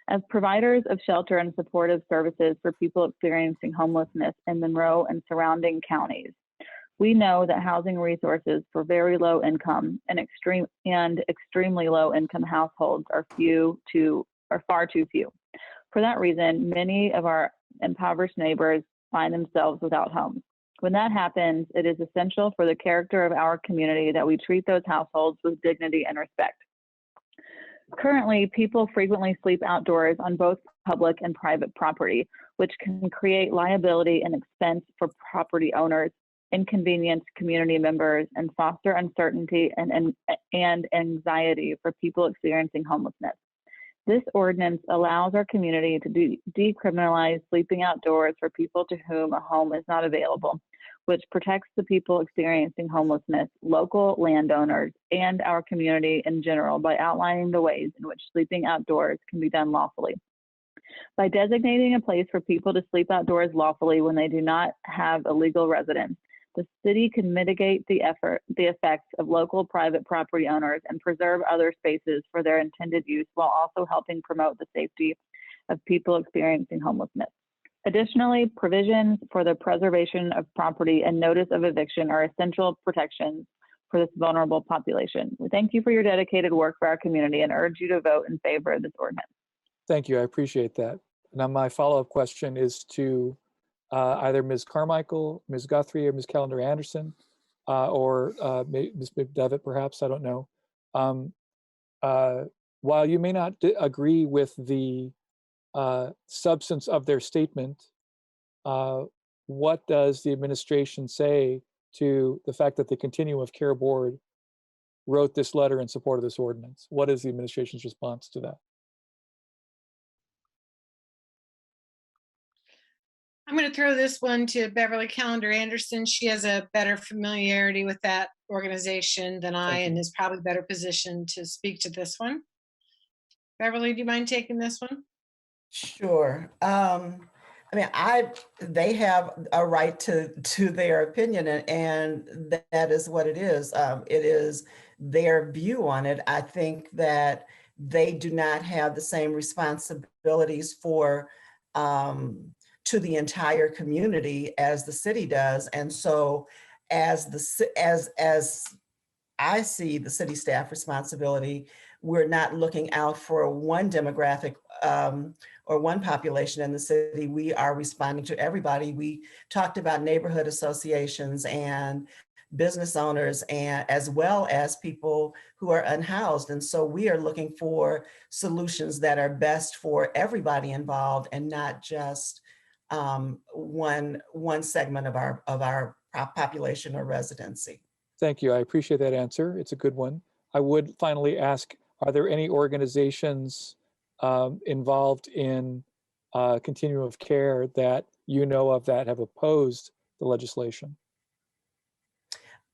As providers of shelter and supportive services for people experiencing homelessness in Monroe and surrounding counties, we know that housing resources for very low income and extremely low income households are far too few. For that reason, many of our impoverished neighbors find themselves without homes. When that happens, it is essential for the character of our community that we treat those households with dignity and respect. Currently, people frequently sleep outdoors on both public and private property, which can create liability and expense for property owners, inconvenience community members, and foster uncertainty and anxiety for people experiencing homelessness. This ordinance allows our community to decriminalize sleeping outdoors for people to whom a home is not available, which protects the people experiencing homelessness, local landowners, and our community in general by outlining the ways in which sleeping outdoors can be done lawfully. By designating a place for people to sleep outdoors lawfully when they do not have a legal residence, the city can mitigate the effects of local private property owners and preserve other spaces for their intended use while also helping promote the safety of people experiencing homelessness. Additionally, provisions for the preservation of property and notice of eviction are essential protections for this vulnerable population. We thank you for your dedicated work for our community and urge you to vote in favor of this ordinance. Thank you, I appreciate that. Now my follow-up question is to either Ms. Carmichael, Ms. Guthrie, or Ms. Callender Anderson, or Ms. McDevitt, perhaps, I don't know. While you may not agree with the substance of their statement, what does the administration say to the fact that the Continuum of Care Board wrote this letter in support of this ordinance? What is the administration's response to that? I'm going to throw this one to Beverly Callender Anderson. She has a better familiarity with that organization than I, and is probably better positioned to speak to this one. Beverly, do you mind taking this one? Sure. I mean, they have a right to their opinion, and that is what it is. It is their view on it. I think that they do not have the same responsibilities for to the entire community as the city does. And so as I see the city staff responsibility, we're not looking out for one demographic or one population in the city. We are responding to everybody. We talked about neighborhood associations and business owners, and as well as people who are unhoused. And so we are looking for solutions that are best for everybody involved and not just one segment of our population or residency. Thank you. I appreciate that answer. It's a good one. I would finally ask, are there any organizations involved in continuum of care that you know of that have opposed the legislation?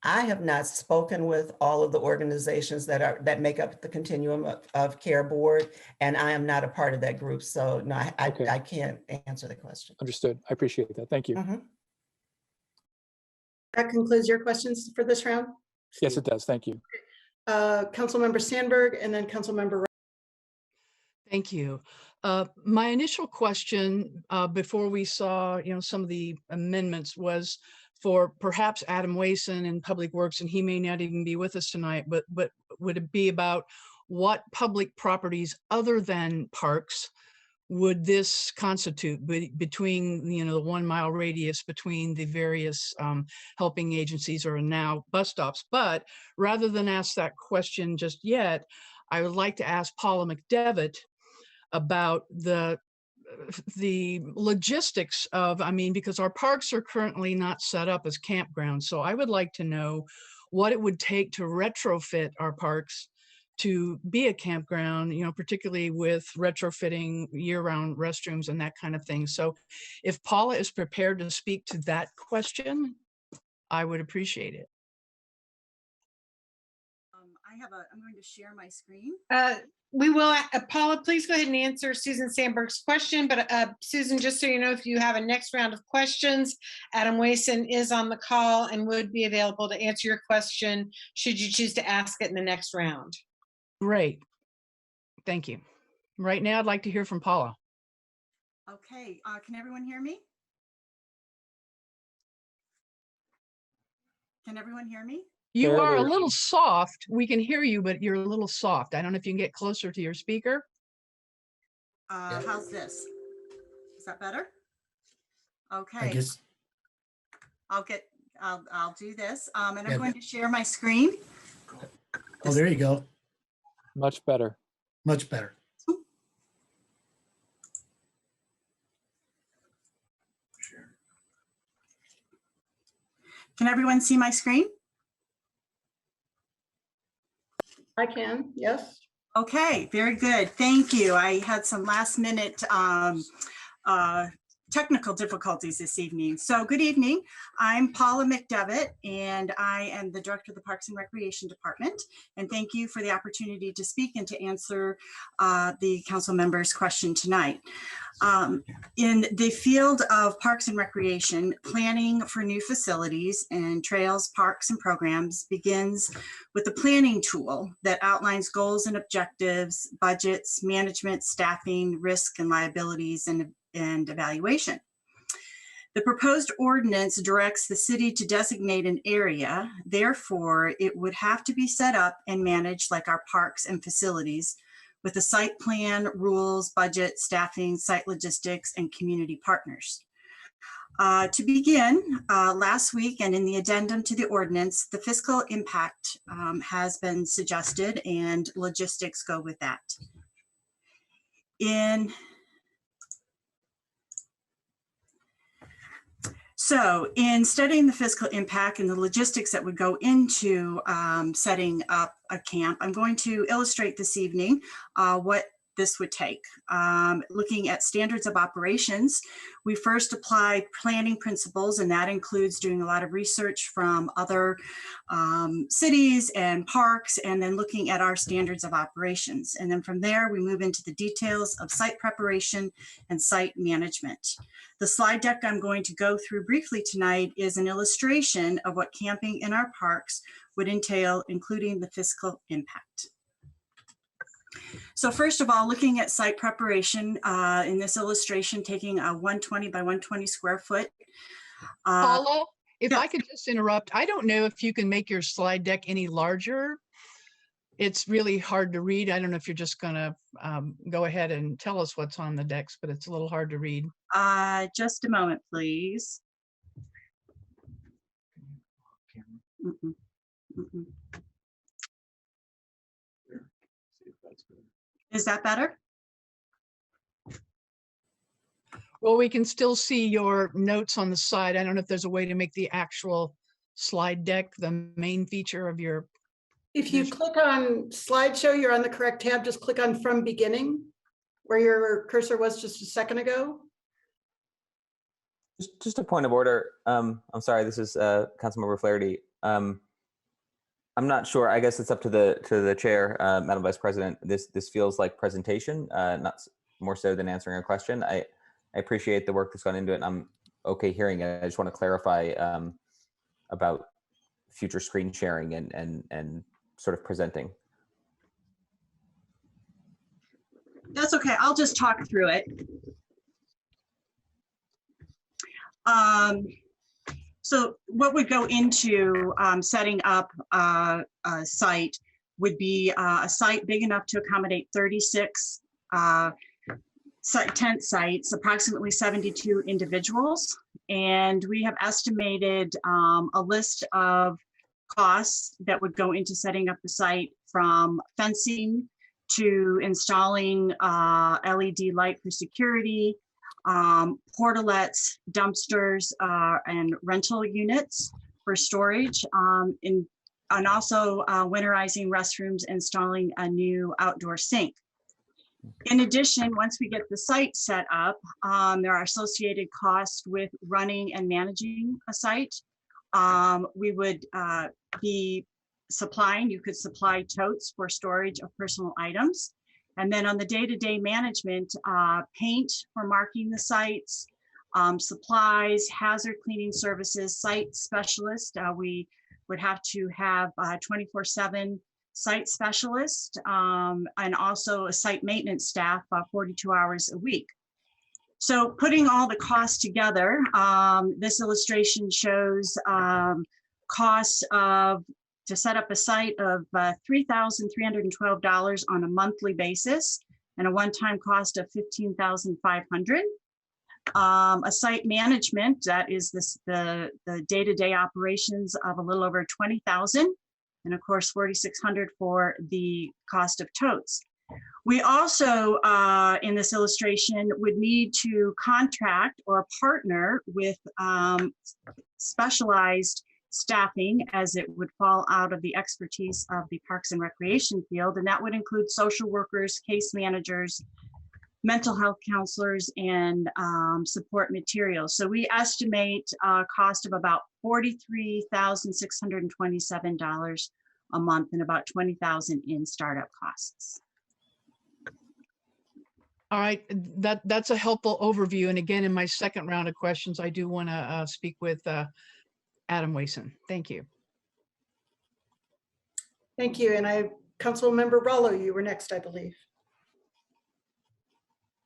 I have not spoken with all of the organizations that make up the Continuum of Care Board, and I am not a part of that group. So no, I can't answer the question. Understood. I appreciate that. Thank you. Mm-hmm. That concludes your questions for this round? Yes, it does. Thank you. Councilmember Sandberg, and then Councilmember. Thank you. My initial question before we saw, some of the amendments was for perhaps Adam Wason in Public Works, and he may not even be with us tonight, but would it be about what public properties other than parks would this constitute between, the 1 mile radius between the various helping agencies or now bus stops? But rather than ask that question just yet, I would like to ask Paula McDevitt about the logistics of, because our parks are currently not set up as campgrounds. So I would like to know what it would take to retrofit our parks to be a campground, particularly with retrofitting year-round restrooms and that kind of thing. So if Paula is prepared to speak to that question, I would appreciate it. I'm going to share my screen. We will, Paula, please go ahead and answer Susan Sandberg's question. But Susan, just so you know, if you have a next round of questions, Adam Wason is on the call and would be available to answer your question should you choose to ask it in the next round. Great. Thank you. Right now, I'd like to hear from Paula. Okay, can everyone hear me? Can everyone hear me? You are a little soft. We can hear you, but you're a little soft. I don't know if you can get closer to your speaker. How's this? Is that better? Okay. I guess. I'll do this. And I'm going to share my screen. Oh, there you go. Much better. Much better. Can everyone see my screen? I can, yes. Okay, very good. Thank you. I had some last minute technical difficulties this evening. So good evening. I'm Paula McDevitt, and I am the Director of the Parks and Recreation Department. And thank you for the opportunity to speak and to answer the council members' question tonight. In the field of parks and recreation, planning for new facilities and trails, parks, and programs begins with a planning tool that outlines goals and objectives, budgets, management, staffing, risk and liabilities, and evaluation. The proposed ordinance directs the city to designate an area. Therefore, it would have to be set up and managed like our parks and facilities, with a site plan, rules, budget, staffing, site logistics, and community partners. To begin, last week and in the addendum to the ordinance, the fiscal impact has been suggested, and logistics go with that. So in studying the fiscal impact and the logistics that would go into setting up a camp, I'm going to illustrate this evening what this would take. Looking at standards of operations, we first apply planning principles, and that includes doing a lot of research from other cities and parks, and then looking at our standards of operations. And then from there, we move into the details of site preparation and site management. The slide deck I'm going to go through briefly tonight is an illustration of what camping in our parks would entail, including the fiscal impact. So first of all, looking at site preparation, in this illustration, taking a 120 by 120 square foot. Paula, if I could just interrupt, I don't know if you can make your slide deck any larger. It's really hard to read. I don't know if you're just gonna go ahead and tell us what's on the decks, but it's a little hard to read. Just a moment, please. Is that better? Well, we can still see your notes on the side. I don't know if there's a way to make the actual slide deck the main feature of your. If you click on slideshow, you're on the correct tab. Just click on from beginning, where your cursor was just a second ago. Just a point of order. I'm sorry, this is Councilmember Flaherty. I'm not sure. I guess it's up to the chair, Madam Vice President. This feels like presentation, not more so than answering a question. I appreciate the work that's gone into it, and I'm okay hearing it. I just want to clarify about future screen sharing and sort of presenting. That's okay. I'll just talk through it. So what would go into setting up a site would be a site big enough to accommodate 36 tent sites, approximately 72 individuals. And we have estimated a list of costs that would go into setting up the site, from fencing to installing LED light for security, portalets, dumpsters, and rental units for storage, and also winterizing restrooms, installing a new outdoor sink. In addition, once we get the site set up, there are associated costs with running and managing a site. We would be supplying, you could supply totes for storage of personal items. And then on the day-to-day management, paint for marking the sites, supplies, hazard cleaning services, site specialist. We would have to have 24/7 site specialist, and also a site maintenance staff 42 hours a week. So putting all the costs together, this illustration shows costs to set up a site of $3,312 on a monthly basis, and a one-time cost of $15,500. A site management, that is the day-to-day operations, of a little over $20,000, and of course $4,600 for the cost of totes. We also, in this illustration, would need to contract or partner with specialized staffing, as it would fall out of the expertise of the Parks and Recreation field, and that would include social workers, case managers, mental health counselors, and support materials. So we estimate a cost of about $43,627 a month, and about $20,000 in startup costs. All right, that's a helpful overview. And again, in my second round of questions, I do want to speak with Adam Wason. Thank you. Thank you. And Councilmember Rollo, you were next, I believe.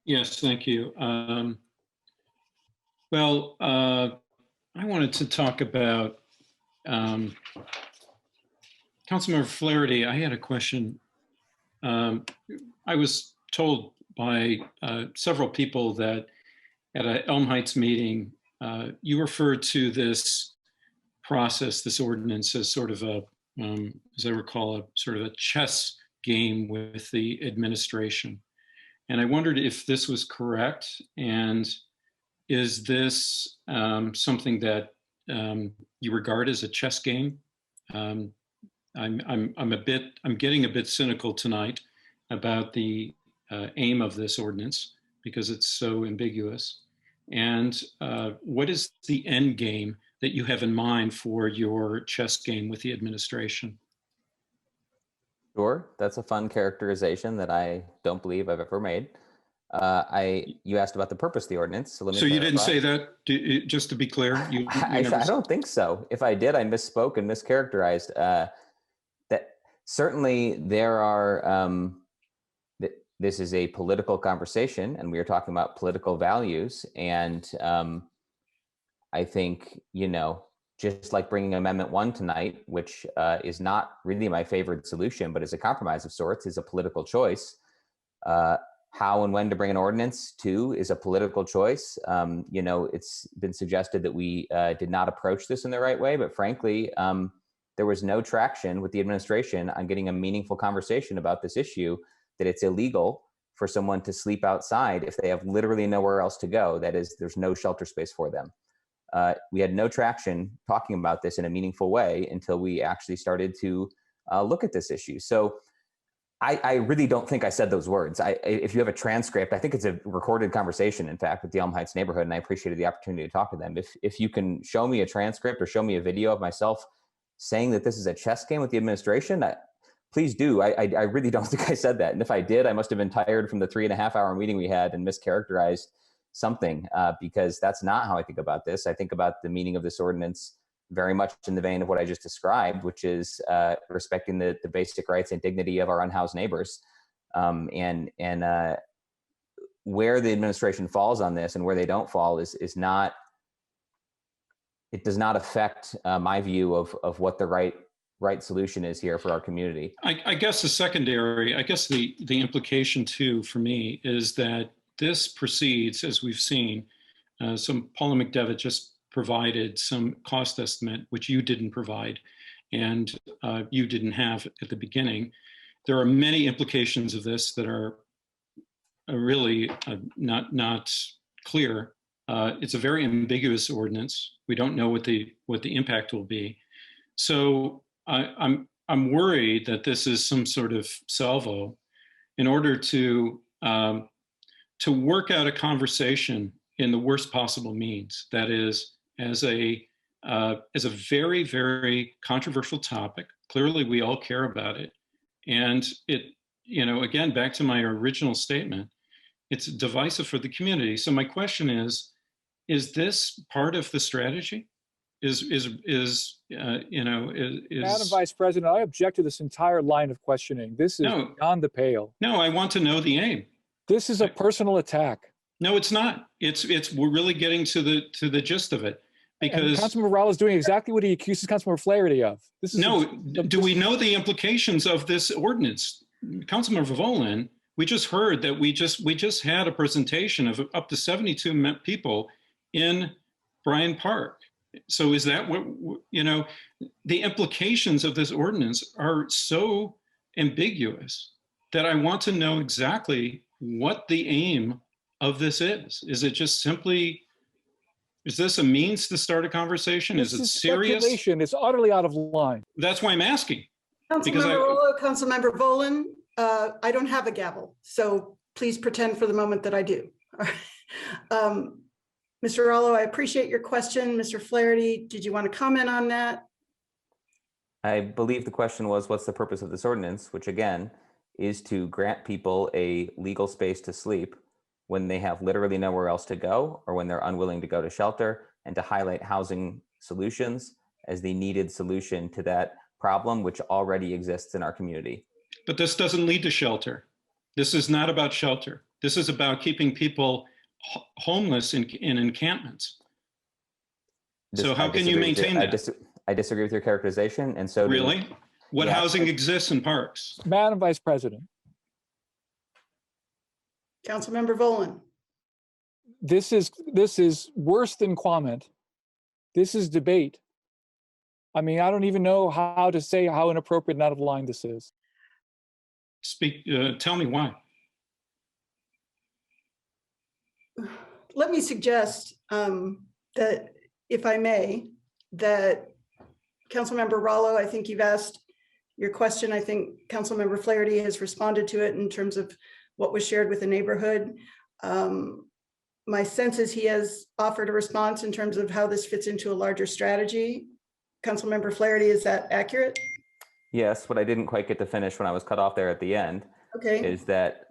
Yes, thank you. Well, I wanted to talk about Councilmember Flaherty. I had a question. I was told by several people that at an Elm Heights meeting, you referred to this process, this ordinance, as sort of a, as I recall, a sort of a chess game with the administration. And I wondered if this was correct, and is this something that you regard as a chess game? I'm getting a bit cynical tonight about the aim of this ordinance because it's so ambiguous. And what is the end game that you have in mind for your chess game with the administration? Sure, that's a fun characterization that I don't believe I've ever made. You asked about the purpose of the ordinance, so let me. So you clarify. didn't say that, just to be clear? I don't think so. If I did, I misspoke and mischaracterized. That certainly there are. This is a political conversation, and we are talking about political values. And I think, just like bringing Amendment 1 tonight, which is not really my favorite solution, but is a compromise of sorts, is a political choice. How and when to bring an ordinance to is a political choice. It's been suggested that we did not approach this in the right way, but frankly, there was no traction with the administration on getting a meaningful conversation about this issue, that it's illegal for someone to sleep outside if they have literally nowhere else to go. That is, there's no shelter space for them. We had no traction talking about this in a meaningful way until we actually started to look at this issue. So I really don't think I said those words. If you have a transcript, I think it's a recorded conversation, in fact, with the Elm Heights neighborhood, and I appreciated the opportunity to talk to them. If you can show me a transcript or show me a video of myself saying that this is a chess game with the administration, please do. I really don't think I said that. And if I did, I must have been tired from the 3.5-hour meeting we had and mischaracterized something, because that's not how I think about this. I think about the meaning of this ordinance very much in the vein of what I just described, which is respecting the basic rights and dignity of our unhoused neighbors. And where the administration falls on this and where they don't fall is not, it does not affect my view of what the right solution is here for our community. I guess the implication too for me is that this proceeds, as we've seen, Paula McDevitt just provided some cost estimate, which you didn't provide and you didn't have at the beginning. There are many implications of this that are really not clear. It's a very ambiguous ordinance. We don't know what the impact will be. So I'm worried that this is some sort of salvo in order to work out a conversation in the worst possible means. That is, as a very, very controversial topic. Clearly, we all care about it, and it, again, back to my original statement, it's divisive for the community. So my question is this part of the strategy? Madam Vice President, I object to this entire line of questioning. This is beyond the pale. No, I want to know the aim. This is a personal attack. No, it's not. We're really getting to the gist of it, because Councilmember Rallo is doing exactly what he accuses Councilmember Flaherty of. Do we know the implications of this ordinance? Councilmember Volin, we just heard that we just had a presentation of up to 72 people in Bryant Park. So is that what, the implications of this ordinance are so ambiguous that I want to know exactly what the aim of this is. Is it just simply, is this a means to start a conversation? Is it serious? Speculation. It's utterly out of line. That's why I'm asking. Councilmember Rollo, Councilmember Volin, I don't have a gavel, so please pretend for the moment that I do. Mr. Rollo, I appreciate your question. Mr. Flaherty, did you want to comment on that? I believe the question was, what's the purpose of this ordinance, which again is to grant people a legal space to sleep when they have literally nowhere else to go or when they're unwilling to go to shelter, and to highlight housing solutions as the needed solution to that problem, which already exists in our community. But this doesn't lead to shelter. This is not about shelter. This is about keeping people homeless in encampments. So how can you maintain that? I disagree with your characterization, and so really, what housing exists in parks? Madam Vice President. Councilmember Volin. This is worse than comment. This is debate. I mean, I don't even know how to say how inappropriate and out of line this is. Tell me why. Let me suggest that, if I may, that Councilmember Rollo, I think you've asked your question. I think Councilmember Flaherty has responded to it in terms of what was shared with the neighborhood. My sense is he has offered a response in terms of how this fits into a larger strategy. Councilmember Flaherty, is that accurate? Yes, what I didn't quite get to finish when I was cut off there at the end is that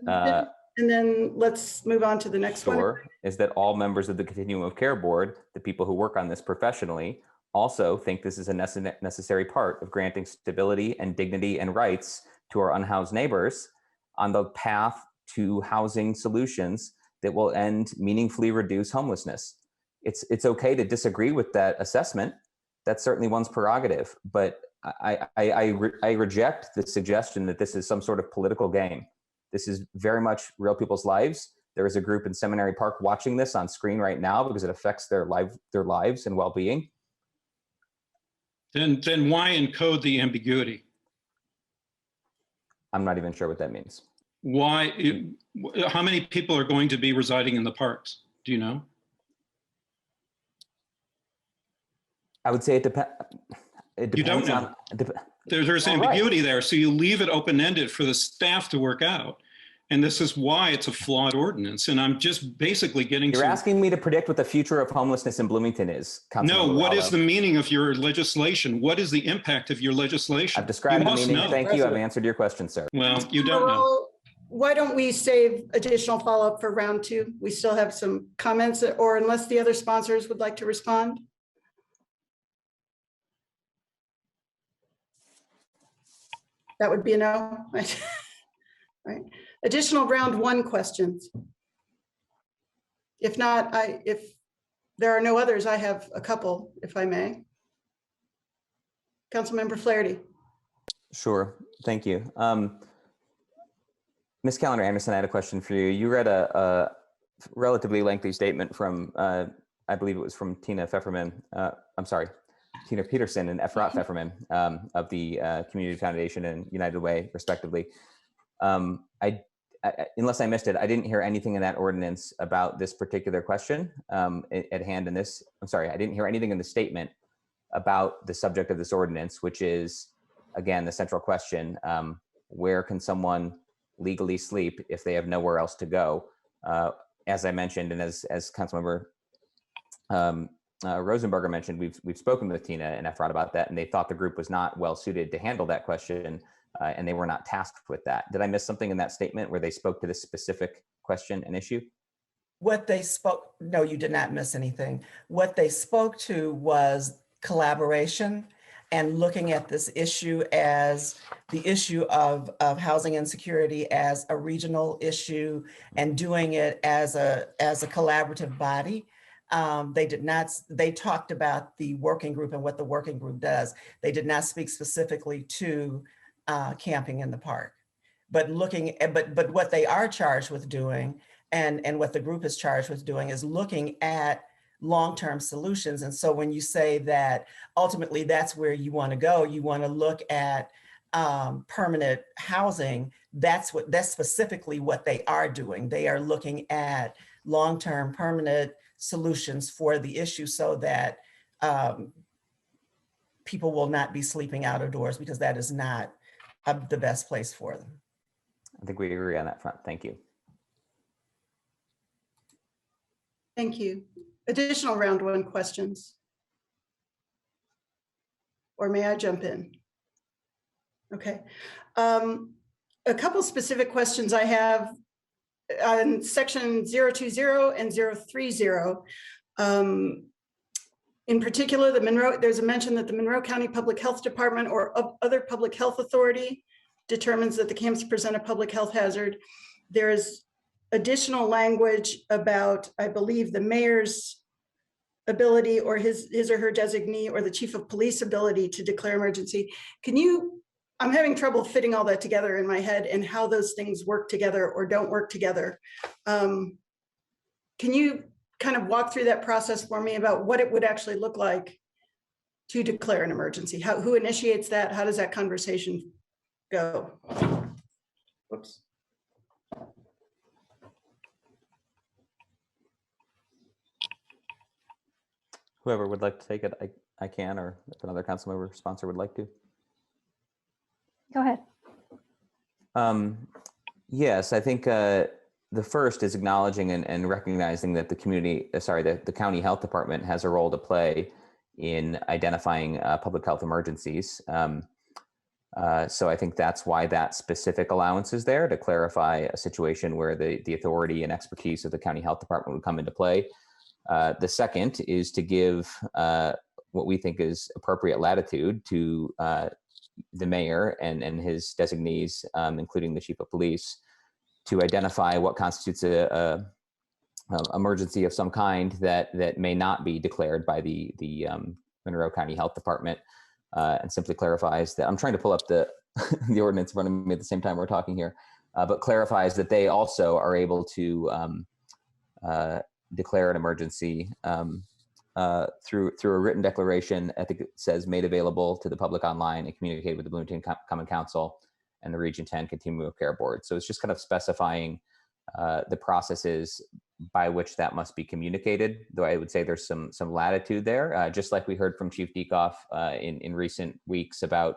and then let's move on to the next one. Is that all members of the Continuum of Care Board, the people who work on this professionally, also think this is a necessary part of granting stability and dignity and rights to our unhoused neighbors on the path to housing solutions that will meaningfully reduce homelessness. It's okay to disagree with that assessment. That's certainly one's prerogative, but I reject the suggestion that this is some sort of political game. This is very much real people's lives. There is a group in Seminary Park watching this on screen right now because it affects their lives and well-being. Then why encode the ambiguity? I'm not even sure what that means. Why? How many people are going to be residing in the parks? Do you know? I would say it depends. You don't know. There's ambiguity there, so you leave it open-ended for the staff to work out. And this is why it's a flawed ordinance. And I'm just basically getting You're asking me to predict what the future of homelessness in Bloomington is. No, what is the meaning of your legislation? What is the impact of your legislation? I've described the meaning. Thank you. I've answered your question, sir. Well, you don't know. Why don't we save additional follow-up for round two? We still have some comments, or unless the other sponsors would like to respond. That would be a no. Right. Additional round one questions. If not, if there are no others, I have a couple, if I may. Councilmember Flaherty. Sure, thank you. Ms. Callender Anderson, I had a question for you. You read a relatively lengthy statement from, I believe it was from Tina Pfefferman, I'm sorry, Tina Peterson and Efrat Pfefferman of the Community Foundation and United Way, respectively. Unless I missed it, I didn't hear anything in that ordinance about this particular question at hand in this. I'm sorry, I didn't hear anything in the statement about the subject of this ordinance, which is, again, the central question. Where can someone legally sleep if they have nowhere else to go? As I mentioned, and as Councilmember Rosenberger mentioned, we've spoken with Tina and Efrat about that, and they thought the group was not well suited to handle that question. And they were not tasked with that. Did I miss something in that statement where they spoke to this specific question and issue? What they spoke, no, you did not miss anything. What they spoke to was collaboration and looking at this issue as the issue of housing insecurity as a regional issue and doing it as a collaborative body. They talked about the working group and what the working group does. They did not speak specifically to camping in the park, but what they are charged with doing and what the group is charged with doing is looking at long-term solutions. And so when you say that ultimately that's where you want to go, you want to look at permanent housing, that's specifically what they are doing. They are looking at long-term permanent solutions for the issue so that people will not be sleeping out of doors, because that is not the best place for them. I think we agree on that front. Thank you. Thank you. Additional round one questions? Or may I jump in? Okay. A couple specific questions I have on section 020 and 030. In particular, there's a mention that the Monroe County Public Health Department or other public health authority determines that the camps present a public health hazard. There is additional language about, I believe, the mayor's ability or his or her designee or the chief of police ability to declare emergency. I'm having trouble fitting all that together in my head and how those things work together or don't work together. Can you kind of walk through that process for me about what it would actually look like to declare an emergency? Who initiates that? How does that conversation go? Whoops. Whoever would like to take it, I can, or if another council member sponsor would like to. Go ahead. Yes, I think the first is acknowledging and recognizing that the county health department has a role to play in identifying public health emergencies. So I think that's why that specific allowance is there, to clarify a situation where the authority and expertise of the county health department would come into play. The second is to give what we think is appropriate latitude to the mayor and his designees, including the chief of police, to identify what constitutes a emergency of some kind that may not be declared by the Monroe County Health Department, and simply clarifies that, I'm trying to pull up the the ordinance in front of me at the same time we're talking here, but clarifies that they also are able to declare an emergency through a written declaration. I think it says made available to the public online and communicated with the Bloomington Common Council and the Region 10 Continuum of Care Board. So it's just kind of specifying the processes by which that must be communicated, though I would say there's some latitude there, just like we heard from Chief Diekoff in recent weeks about,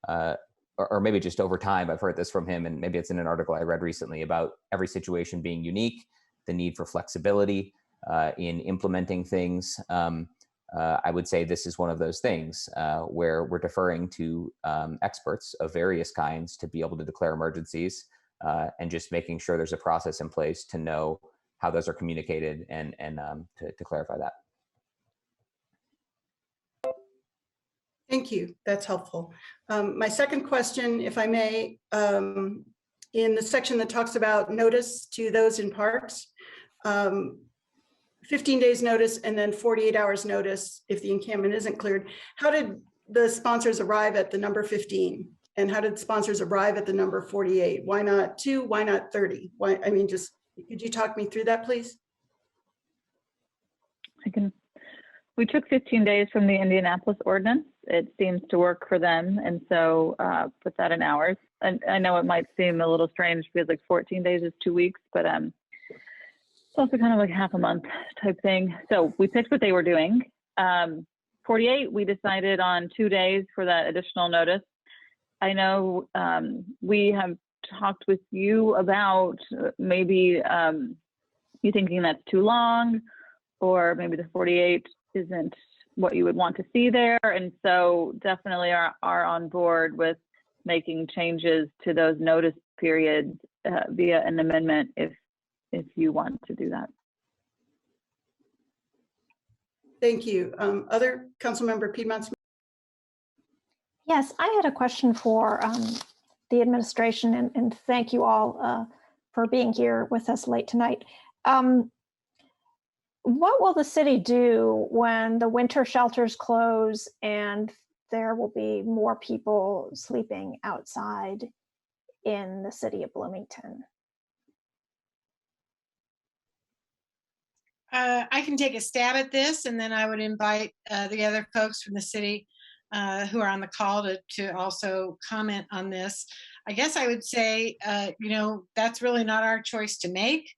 or maybe just over time, I've heard this from him, and maybe it's in an article I read recently about every situation being unique, the need for flexibility in implementing things. I would say this is one of those things where we're deferring to experts of various kinds to be able to declare emergencies, and just making sure there's a process in place to know how those are communicated and to clarify that. Thank you. That's helpful. My second question, if I may, in the section that talks about notice to those in parks, 15 days notice and then 48 hours notice if the encampment isn't cleared. How did the sponsors arrive at the number 15? And how did sponsors arrive at the number 48? Why not 2? Why not 30? Why? I mean, just could you talk me through that, please? We took 15 days from the Indianapolis ordinance. It seems to work for them, and so put that in hours. And I know it might seem a little strange because like 14 days is 2 weeks, but it's also kind of like half a month type thing. So we picked what they were doing. 48, we decided on 2 days for that additional notice. I know we have talked with you about maybe you thinking that's too long, or maybe the 48 isn't what you would want to see there. And so definitely are on board with making changes to those notice periods via an amendment if you want to do that. Thank you. Other Councilmember Piedmont. Yes, I had a question for the administration, and thank you all for being here with us late tonight. What will the city do when the winter shelters close and there will be more people sleeping outside in the city of Bloomington? I can take a stab at this, and then I would invite the other folks from the city who are on the call to also comment on this. I guess I would say, that's really not our choice to make.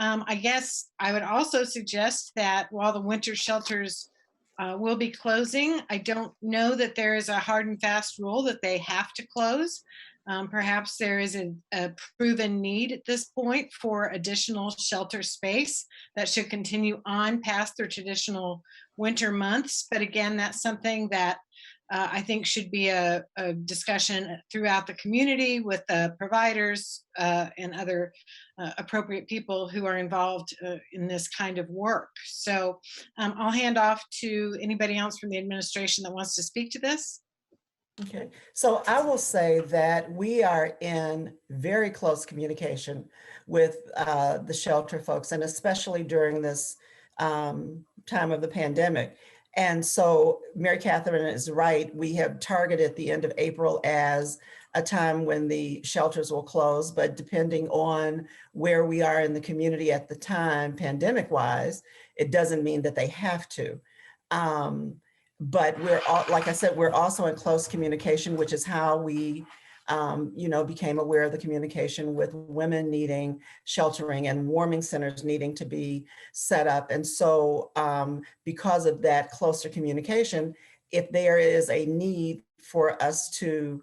I guess I would also suggest that while the winter shelters will be closing, I don't know that there is a hard and fast rule that they have to close. Perhaps there is a proven need at this point for additional shelter space that should continue on past their traditional winter months. But again, that's something that I think should be a discussion throughout the community with the providers and other appropriate people who are involved in this kind of work. So I'll hand off to anybody else from the administration that wants to speak to this. Okay, so I will say that we are in very close communication with the shelter folks, and especially during this time of the pandemic. And so Mary Catherine is right. We have targeted the end of April as a time when the shelters will close, but depending on where we are in the community at the time, pandemic-wise, it doesn't mean that they have to. But we're all, like I said, we're also in close communication, which is how we, became aware of the communication with women needing sheltering and warming centers needing to be set up. And so because of that closer communication, if there is a need for us to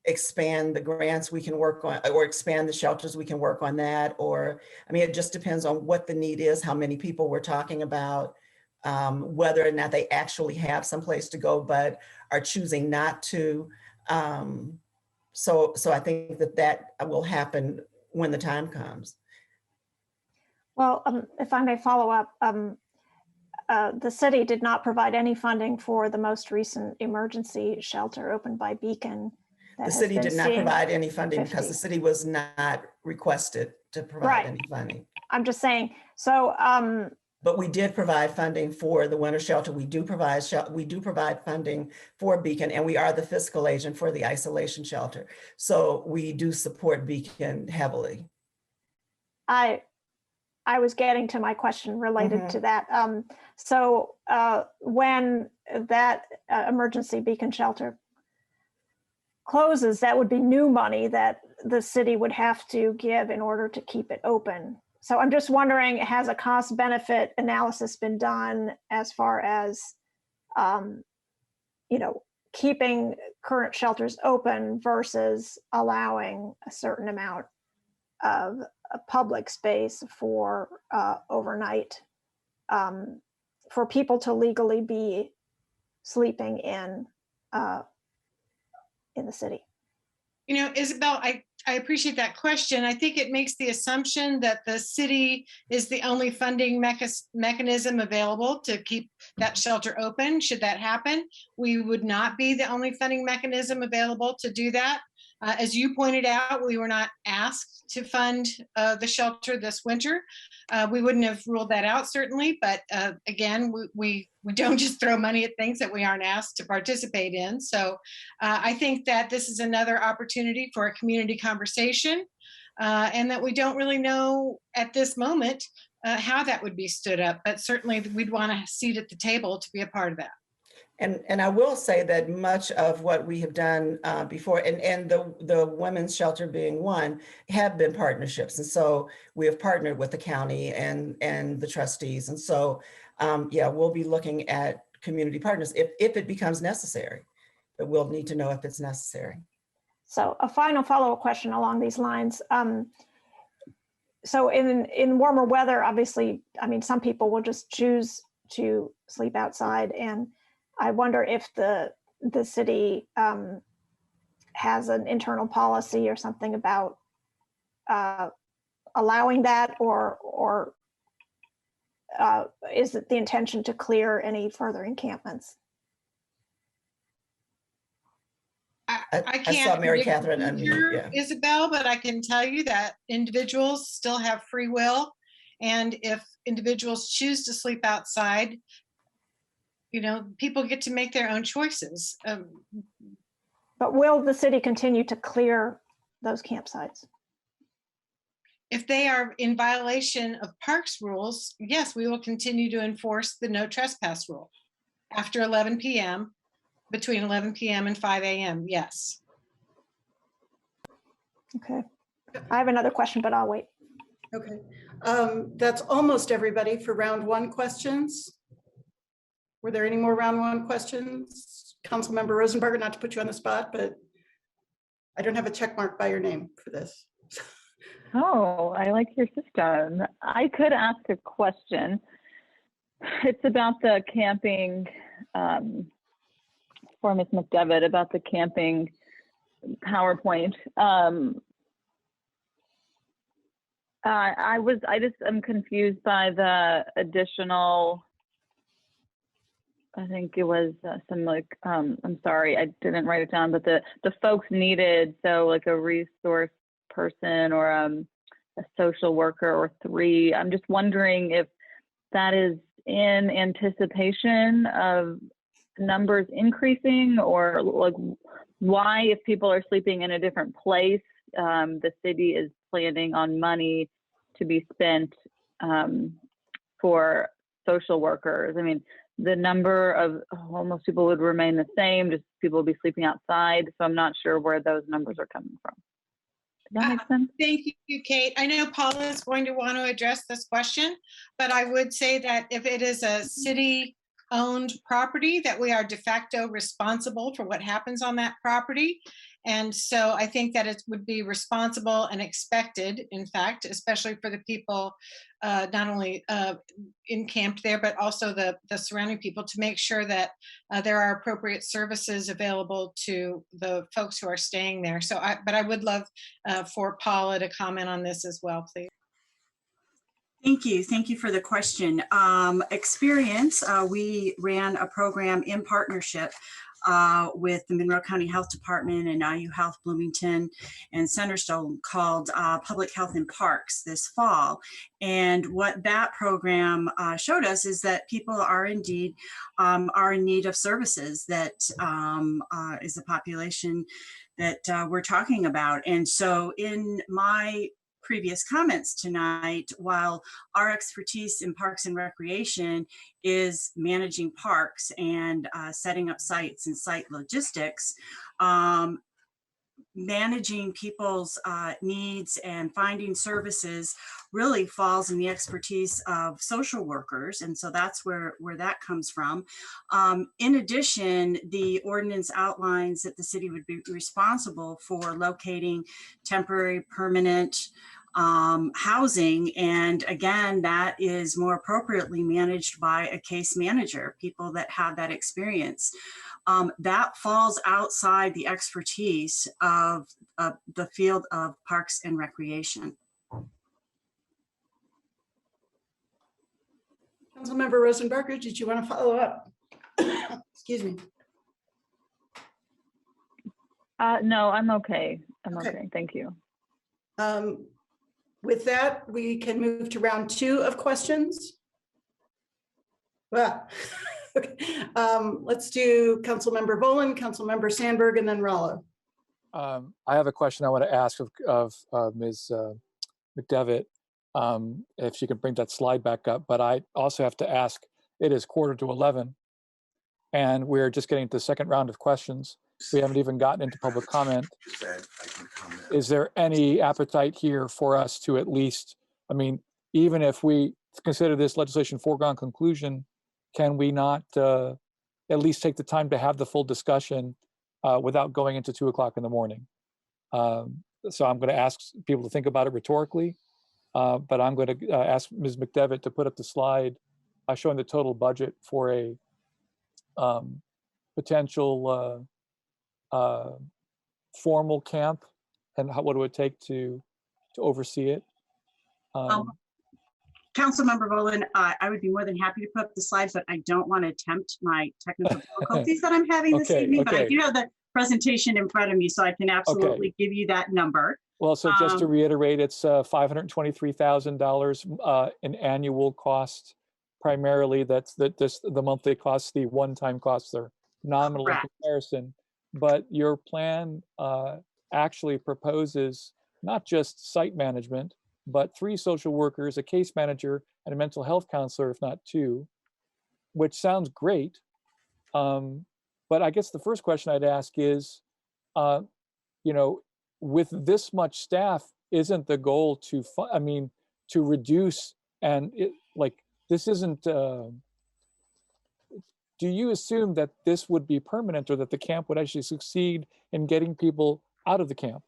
expand the grants we can work on, or expand the shelters, we can work on that. Or, I mean, it just depends on what the need is, how many people we're talking about, whether or not they actually have someplace to go, but are choosing not to. So I think that will happen when the time comes. Well, if I may follow up, the city did not provide any funding for the most recent emergency shelter opened by Beacon. The city did not provide any funding because the city was not requested to provide any funding. I'm just saying, so. But we did provide funding for the winter shelter. We do provide funding for Beacon, and we are the fiscal agent for the isolation shelter. So we do support Beacon heavily. I was getting to my question related to that. So when that emergency Beacon shelter closes, that would be new money that the city would have to give in order to keep it open. So I'm just wondering, has a cost benefit analysis been done as far as, keeping current shelters open versus allowing a certain amount of public space for overnight, for people to legally be sleeping in the city? Isabel, I appreciate that question. I think it makes the assumption that the city is the only funding mechanism available to keep that shelter open. Should that happen, we would not be the only funding mechanism available to do that. As you pointed out, we were not asked to fund the shelter this winter. We wouldn't have ruled that out, certainly, but again, we don't just throw money at things that we aren't asked to participate in. So I think that this is another opportunity for a community conversation, and that we don't really know at this moment how that would be stood up, but certainly we'd want a seat at the table to be a part of that. And I will say that much of what we have done before, and the women's shelter being one, have been partnerships. And so we have partnered with the county and the trustees. And so, yeah, we'll be looking at community partners if it becomes necessary, but we'll need to know if it's necessary. So a final follow-up question along these lines. So in warmer weather, obviously, I mean, some people will just choose to sleep outside, and I wonder if the city has an internal policy or something about allowing that, or is it the intention to clear any further encampments? I can't saw Mary predict Catherine the unmute, future, yeah. Isabel, but I can tell you that individuals still have free will. And if individuals choose to sleep outside, you know, people get to make their own choices. But will the city continue to clear those campsites? If they are in violation of parks rules, yes, we will continue to enforce the no trespass rule after 11 p.m., between 11 p.m. and 5 a.m., yes. Okay. I have another question, but I'll wait. Okay. That's almost everybody for round one questions. Were there any more round one questions? Councilmember Rosenberger, not to put you on the spot, but I don't have a check mark by your name for this. Oh, I like your system. I could ask a question. It's about the camping, for Ms. McDevitt, about the camping PowerPoint. I'm confused by the additional, I think it was some like, I'm sorry, I didn't write it down, but the folks needed, so like a resource person or a social worker or 3. I'm just wondering if that is in anticipation of numbers increasing, or like why, if people are sleeping in a different place, the city is planning on money to be spent for social workers. I mean, the number of homeless people would remain the same, just people would be sleeping outside. So I'm not sure where those numbers are coming from. Does that make sense? Thank you, Kate. I know Paula is going to want to address this question, but I would say that if it is a city-owned property, that we are de facto responsible for what happens on that property. And so I think that it would be responsible and expected, in fact, especially for the people not only encamped there, but also the surrounding people, to make sure that there are appropriate services available to the folks who are staying there. So, but I would love for Paula to comment on this as well, please. Thank you. Thank you for the question. Experience, we ran a program in partnership with the Monroe County Health Department and IU Health Bloomington and Centerstone called Public Health in Parks this fall. And what that program showed us is that people are indeed are in need of services that is the population that we're talking about. And so in my previous comments tonight, while our expertise in parks and recreation is managing parks and setting up sites and site logistics, managing people's needs and finding services really falls in the expertise of social workers. And so that's where that comes from. In addition, the ordinance outlines that the city would be responsible for locating temporary, permanent housing. And again, that is more appropriately managed by a case manager, people that have that experience. that falls outside the expertise of the field of parks and recreation. Councilmember Rosenberger, did you want to follow up? Excuse me. No, I'm okay. I'm Okay. okay. Thank you. With that, we can move to round 2 of questions. Well, okay. Let's do Councilmember Boland, Councilmember Sandberg, and then Rollo. I have a question I want to ask of Ms. McDevitt, if she can bring that slide back up. But I also have to ask, it is 11:15, and we're just getting to the second round of questions. We haven't even gotten into public comment. Is there any appetite here for us to at least, I mean, even if we consider this legislation foregone conclusion, can we not at least take the time to have the full discussion without going into 2 o'clock in the morning? So I'm going to ask people to think about it rhetorically, but I'm going to ask Ms. McDevitt to put up the slide showing the total budget for a potential formal camp, and what it would take to oversee it. Councilmember Boland, I would be more than happy to put up the slides, but I don't want to tempt my technical difficulties that I'm having this evening. But I do have the presentation in front of me, so I can absolutely give you that number. Well, so just to reiterate, it's $523,000 in annual cost. Primarily, that's the monthly costs, the one-time costs are nominal in comparison. But your plan actually proposes not just site management, but 3 social workers, a case manager, and a mental health counselor, if not 2, which sounds great. But I guess the first question I'd ask is, you know, with this much staff, isn't the goal to, to reduce, and this isn't, do you assume that this would be permanent, or that the camp would actually succeed in getting people out of the camp?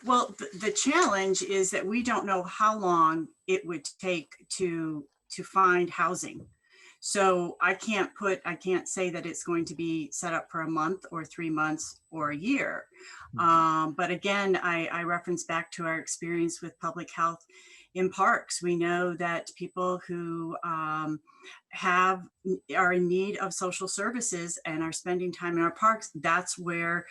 Well, the challenge is that we don't know how long it would take to find housing. So I can't say that it's going to be set up for a month or 3 months or a year. But again, I reference back to our experience with public health in parks. We know that people who are in need of social services and are spending time in our parks, that's where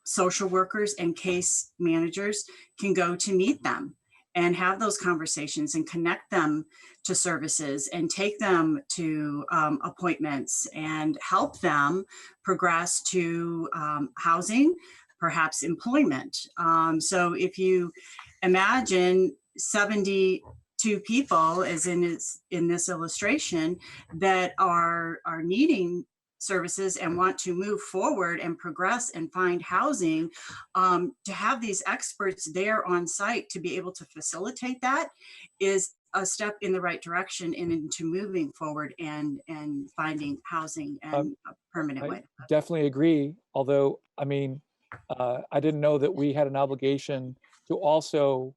social workers and case managers can go to meet them and have those conversations and connect them to services and take them to appointments and help them progress to housing, perhaps employment. So if you imagine 72 people, as in this illustration, that are needing services and want to move forward and progress and find housing, to have these experts there on site to be able to facilitate that is a step in the right direction and into moving forward and finding housing and a permanent way. Definitely agree. Although, I mean, I didn't know that we had an obligation to also,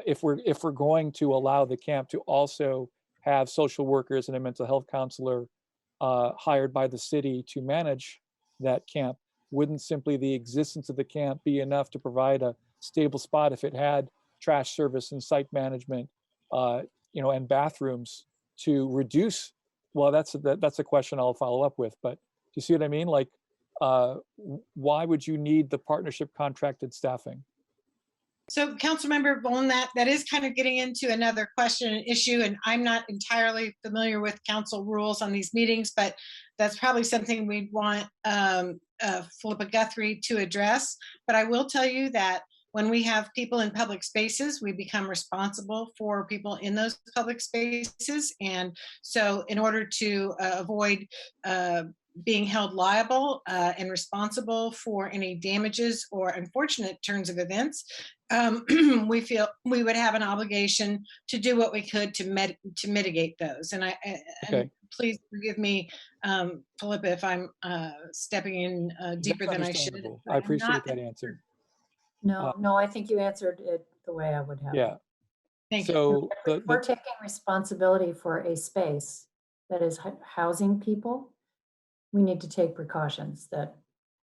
if we're going to allow the camp to also have social workers and a mental health counselor hired by the city to manage that camp, wouldn't simply the existence of the camp be enough to provide a stable spot if it had trash service and site management, and bathrooms to reduce? Well, that's a question I'll follow up with. But do you see what I mean? Like, why would you need the partnership contracted staffing? So Councilmember Boland, that is kind of getting into another question and issue, and I'm not entirely familiar with council rules on these meetings, but that's probably something we'd want Philippa Guthrie to address. But I will tell you that when we have people in public spaces, we become responsible for people in those public spaces. And so in order to avoid being held liable and responsible for any damages or unfortunate turns of events, we feel we would have an obligation to do what we could to mitigate those. And and please forgive me, Philippa, if I'm stepping in deeper than I should. I appreciate that answer. No, I think you answered it the way I would have. Yeah. Thank you. We're taking responsibility for a space that is housing people. we need to take precautions that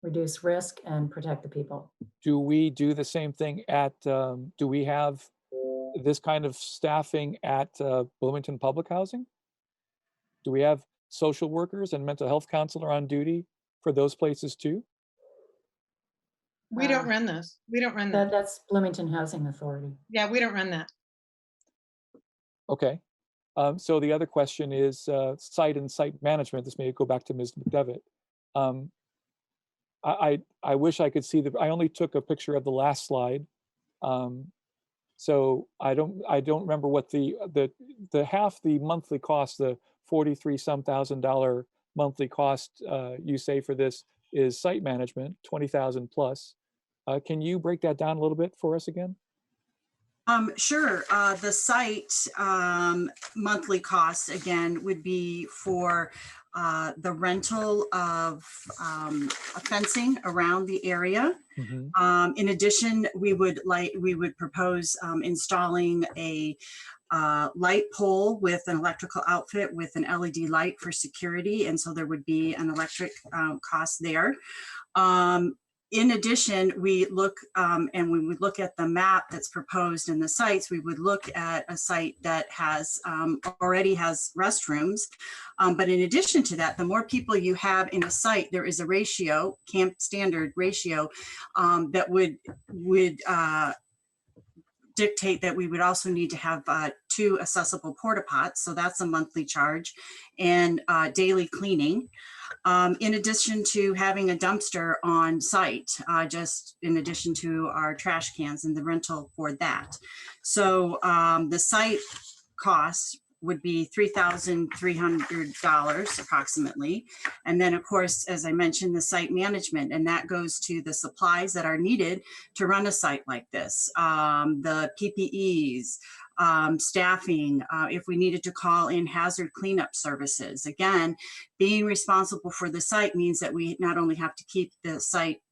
reduce risk and protect the people. Do we do the same thing at, do we have this kind of staffing at Bloomington Public Housing? Do we have social workers and mental health counselor on duty for those places too? We don't run those. We don't run that. That's Bloomington Housing Authority. Yeah, we don't run that. Okay. So the other question is site and site management. This may go back to Ms. McDevitt. I wish I could see I only took a picture of the last slide. So I don't remember what the half the monthly cost, the 43 some $1,000 monthly cost you say for this is site management, 20,000 plus. Can you break that down a little bit for us again? Sure. The site monthly costs, again, would be for the rental of fencing around the area. Mm-hmm. In addition, we would propose installing a light pole with an electrical outfit with an LED light for security. And so there would be an electric cost there. In addition, we look and we would look at the map that's proposed in the sites. We would look at a site that has already has restrooms. But in addition to that, the more people you have in a site, there is a ratio, camp standard ratio, that would dictate that we would also need to have 2 accessible porta pots. So that's a monthly charge, and daily cleaning. In addition to having a dumpster on site, just in addition to our trash cans and the rental for that. So the site costs would be $3,300 approximately. And then of course, as I mentioned, the site management, and that goes to the supplies that are needed to run a site like this. The PPEs, staffing, if we needed to call in hazard cleanup services. Again, being responsible for the site means that we not only have to keep the site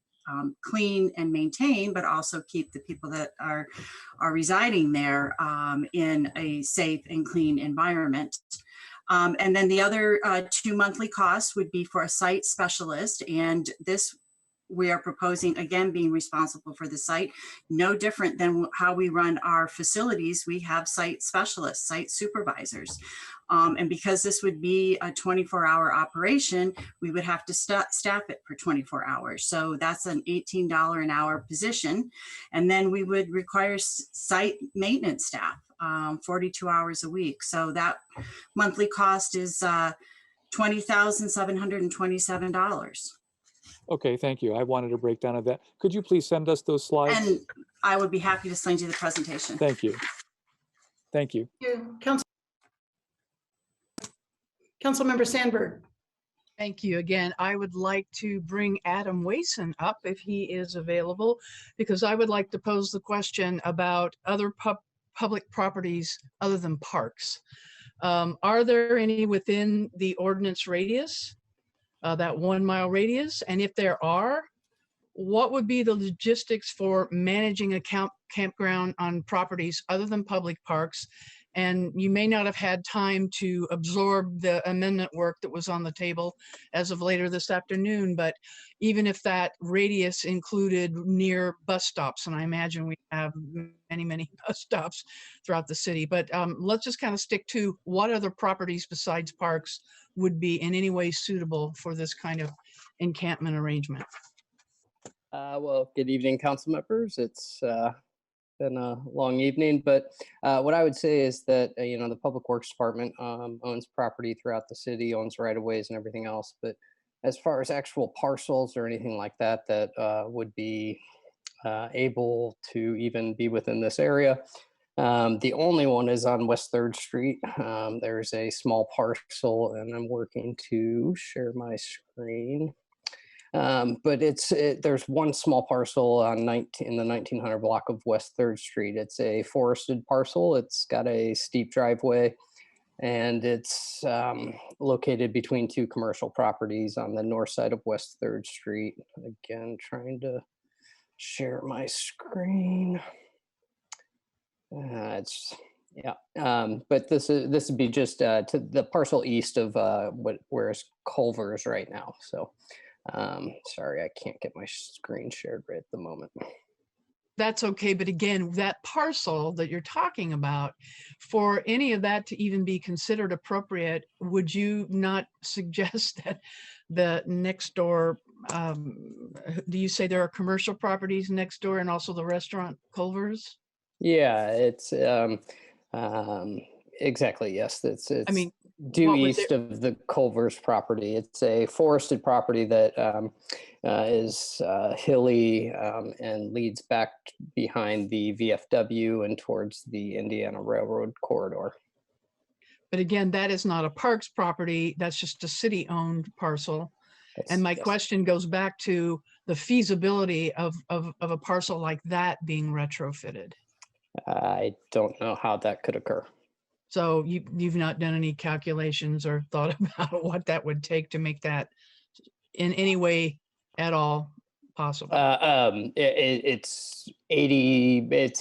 clean and maintained, but also keep the people that are residing there in a safe and clean environment. And then the other 2 monthly costs would be for a site specialist, and this we are proposing, again, being responsible for the site. No different than how we run our facilities. We have site specialists, site supervisors. And because this would be a 24-hour operation, we would have to staff it for 24 hours. So that's an $18 an hour position. And then we would require site maintenance staff, 42 hours a week. So that monthly cost is $20,727. Okay, thank you. I wanted a breakdown of that. Could you please send us those slides? And I would be happy to send you the presentation. Thank you. Thank you. Councilmember Sandberg. Thank you again. I would like to bring Adam Wason up if he is available, because I would like to pose the question about other public properties other than parks. Are there any within the ordinance radius, that 1 mile radius? And if there are, what would be the logistics for managing a campground on properties other than public parks? And you may not have had time to absorb the amendment work that was on the table as of later this afternoon, but even if that radius included near bus stops, and I imagine we have many bus stops throughout the city, but let's just kind of stick to what other properties besides parks would be in any way suitable for this kind of encampment arrangement. Well, good evening, council members. It's been a long evening, but what I would say is that, you know, the Public Works Department owns property throughout the city, owns right-of-ways and everything else. But as far as actual parcels or anything like that, that would be able to even be within this area, the only one is on West 3rd Street. There's a small parcel, and I'm working to share my screen. But there's one small parcel on in the 1900 block of West 3rd Street. It's a forested parcel. It's got a steep driveway, and it's located between 2 commercial properties on the north side of West 3rd Street. Again, trying to share my screen. It's But this would be just to the parcel east of where's Culver's right now. So sorry, I can't get my screen shared right at the moment. That's okay. But again, that parcel that you're talking about, for any of that to even be considered appropriate, would you not suggest that the next door, do you say there are commercial properties next door and also the restaurant Culver's? Yeah, it's exactly, yes. It's I mean, due east of the Culver's property. It's a forested property that is hilly and leads back behind the VFW and towards the Indiana Railroad corridor. But again, that is not a parks property. That's just a city-owned parcel. And my question goes back to the feasibility of a parcel like that being retrofitted. I don't know how that could occur. So you've not done any calculations or thought about what that would take to make that in any way at all possible? It's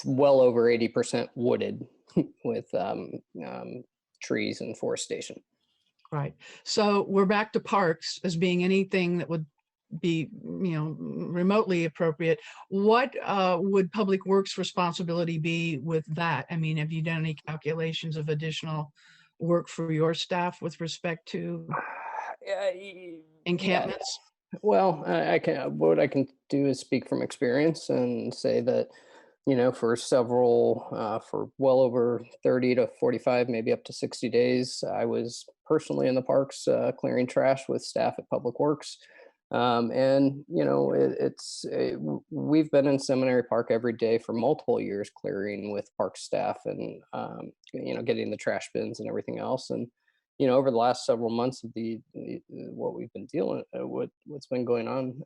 well over 80% wooded with trees and forestation. Right. So we're back to parks as being anything that would be, remotely appropriate. What would Public Works responsibility be with that? I mean, have you done any calculations of additional work for your staff with respect to encampments? Yeah. Well, what I can do is speak from experience and say that, for for well over 30 to 45, maybe up to 60 days, I was personally in the parks clearing trash with staff at Public Works. We've been in Seminary Park every day for multiple years, clearing with park staff and, getting the trash bins and everything else. And, over the last several months of what we've been dealing with, what's been going on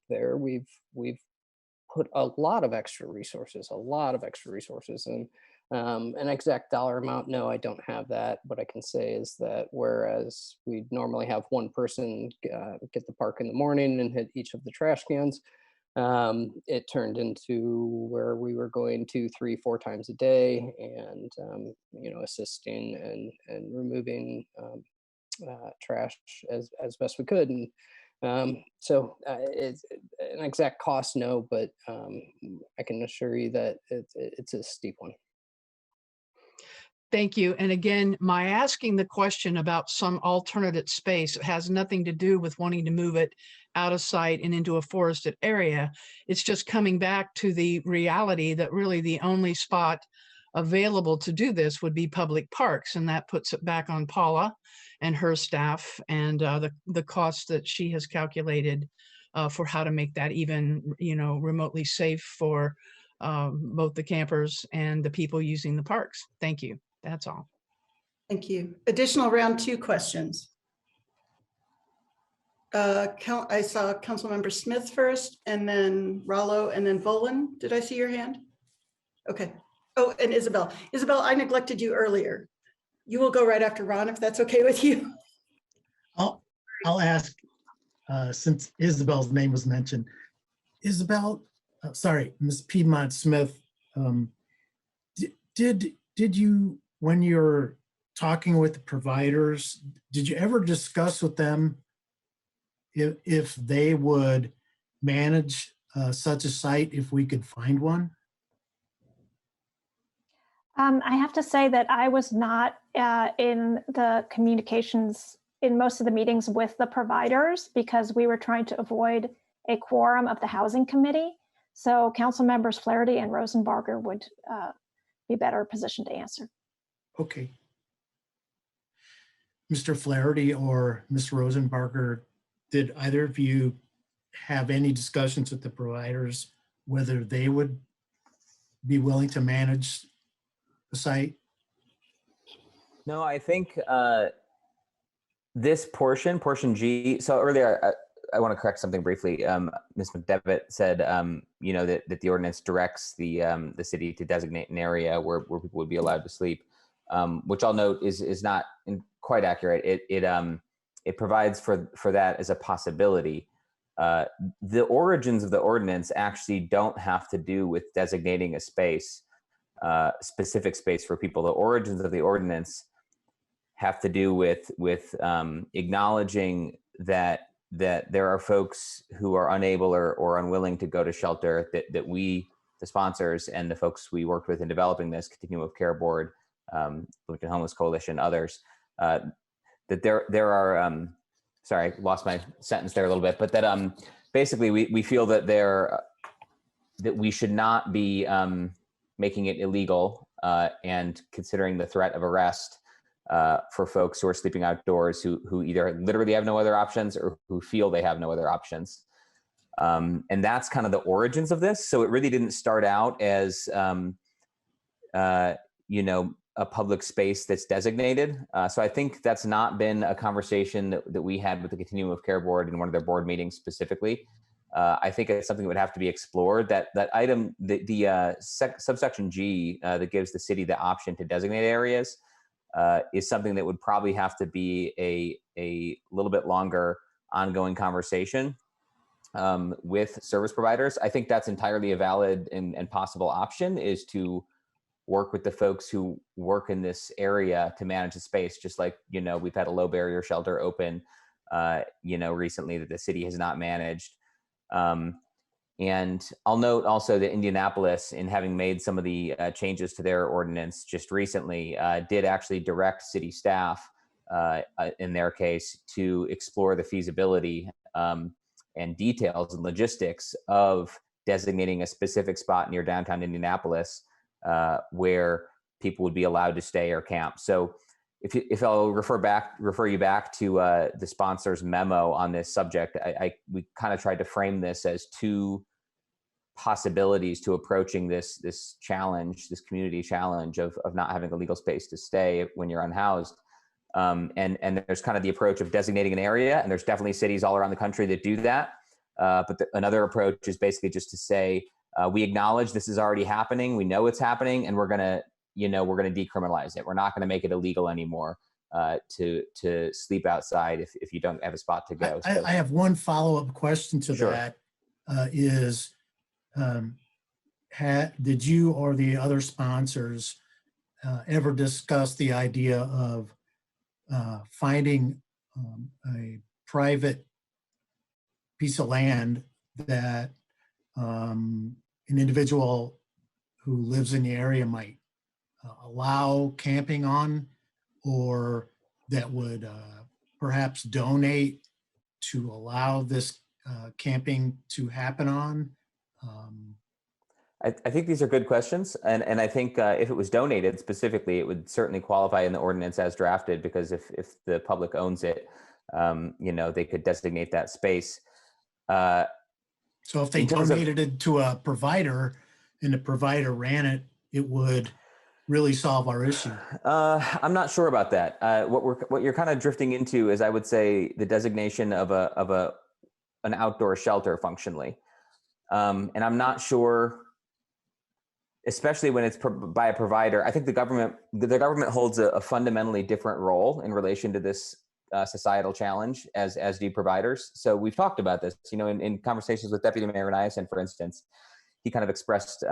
there, we've put a lot of extra resources, and an exact dollar amount, no, I don't have that. What I can say is that whereas we normally have one person get the park in the morning and hit each of the trash cans, it turned into where we were going 2, 3, 4 times a day and, assisting and removing trash as best we could. And so it's an exact cost, no, but I can assure you that it's a steep one. Thank you. And again, my asking the question about some alternate space has nothing to do with wanting to move it out of sight and into a forested area. It's just coming back to the reality that really the only spot available to do this would be public parks. And that puts it back on Paula and her staff and the cost that she has calculated for how to make that even, remotely safe for both the campers and the people using the parks. Thank you. That's all. Thank you. Additional round 2 questions. I saw Councilmember Smith first, and then Rollo, and then Volan. Did I see your hand? Okay. Oh, and Isabel. Isabel, I neglected you earlier. You will go right after Ron, if that's okay with you. I'll ask, since Isabel's name was mentioned. Isabel, sorry, Ms. Piedmont Smith, did you, when you're talking with the providers, did you ever discuss with them if they would manage such a site if we could find one? I have to say that I was not in the communications in most of the meetings with the providers because we were trying to avoid a quorum of the housing committee. So council members Flaherty and Rosenbarger would be better positioned to answer. Okay. Mr. Flaherty or Ms. Rosenbarger, did either of you have any discussions with the providers whether they would be willing to manage the site? No, I think this portion G, so earlier, I want to correct something briefly. Ms. McDevitt said, that the ordinance directs the city to designate an area where people would be allowed to sleep, which I'll note is not quite accurate. It provides for that as a possibility. The origins of the ordinance actually don't have to do with designating a space. specific space for people. The origins of the ordinance have to do with acknowledging that there are folks who are unable or unwilling to go to shelter, that we, the sponsors and the folks we worked with in developing this Continuum of Care Board, Bloomington Homeless Coalition, others, that there are, sorry, I lost my sentence there a little bit, but that basically we feel that that we should not be making it illegal and considering the threat of arrest for folks who are sleeping outdoors, who either literally have no other options or who feel they have no other options. And that's kind of the origins of this. So it really didn't start out as, a public space that's designated. So I think that's not been a conversation that we had with the Continuum of Care Board in one of their board meetings specifically. I think it's something that would have to be explored. That item, the subsection G that gives the city the option to designate areas is something that would probably have to be a little bit longer ongoing conversation with service providers. I think that's entirely a valid and possible option, is to work with the folks who work in this area to manage the space. Just like, we've had a low barrier shelter open, recently that the city has not managed. And I'll note also that Indianapolis, in having made some of the changes to their ordinance just recently, did actually direct city staff in their case to explore the feasibility and details and logistics of designating a specific spot near downtown Indianapolis where people would be allowed to stay or camp. So if I'll refer you back to the sponsor's memo on this subject, we kind of tried to frame this as two possibilities to approaching this challenge, this community challenge of not having a legal space to stay when you're unhoused. And there's kind of the approach of designating an area, and there's definitely cities all around the country that do that. But another approach is basically just to say, we acknowledge this is already happening. We know it's happening, and we're going to decriminalize it. We're not going to make it illegal anymore to sleep outside if you don't have a spot to go. I have one follow-up question to Sure. that. Did you or the other sponsors ever discuss the idea of finding a private piece of land that an individual who lives in the area might allow camping on, or that would perhaps donate to allow this camping to happen on? I think these are good questions. And I think if it was donated specifically, it would certainly qualify in the ordinance as drafted, because if the public owns it, they could designate that space. So if they donated it to a provider and the provider ran it, it would really solve our issue. I'm not sure about that. What you're kind of drifting into is, I would say, the designation of an outdoor shelter functionally. And I'm not sure, especially when it's by a provider. I think the government holds a fundamentally different role in relation to this societal challenge as do providers. So we've talked about this, in conversations with Deputy Mayor Niasen, for instance. He kind of expressed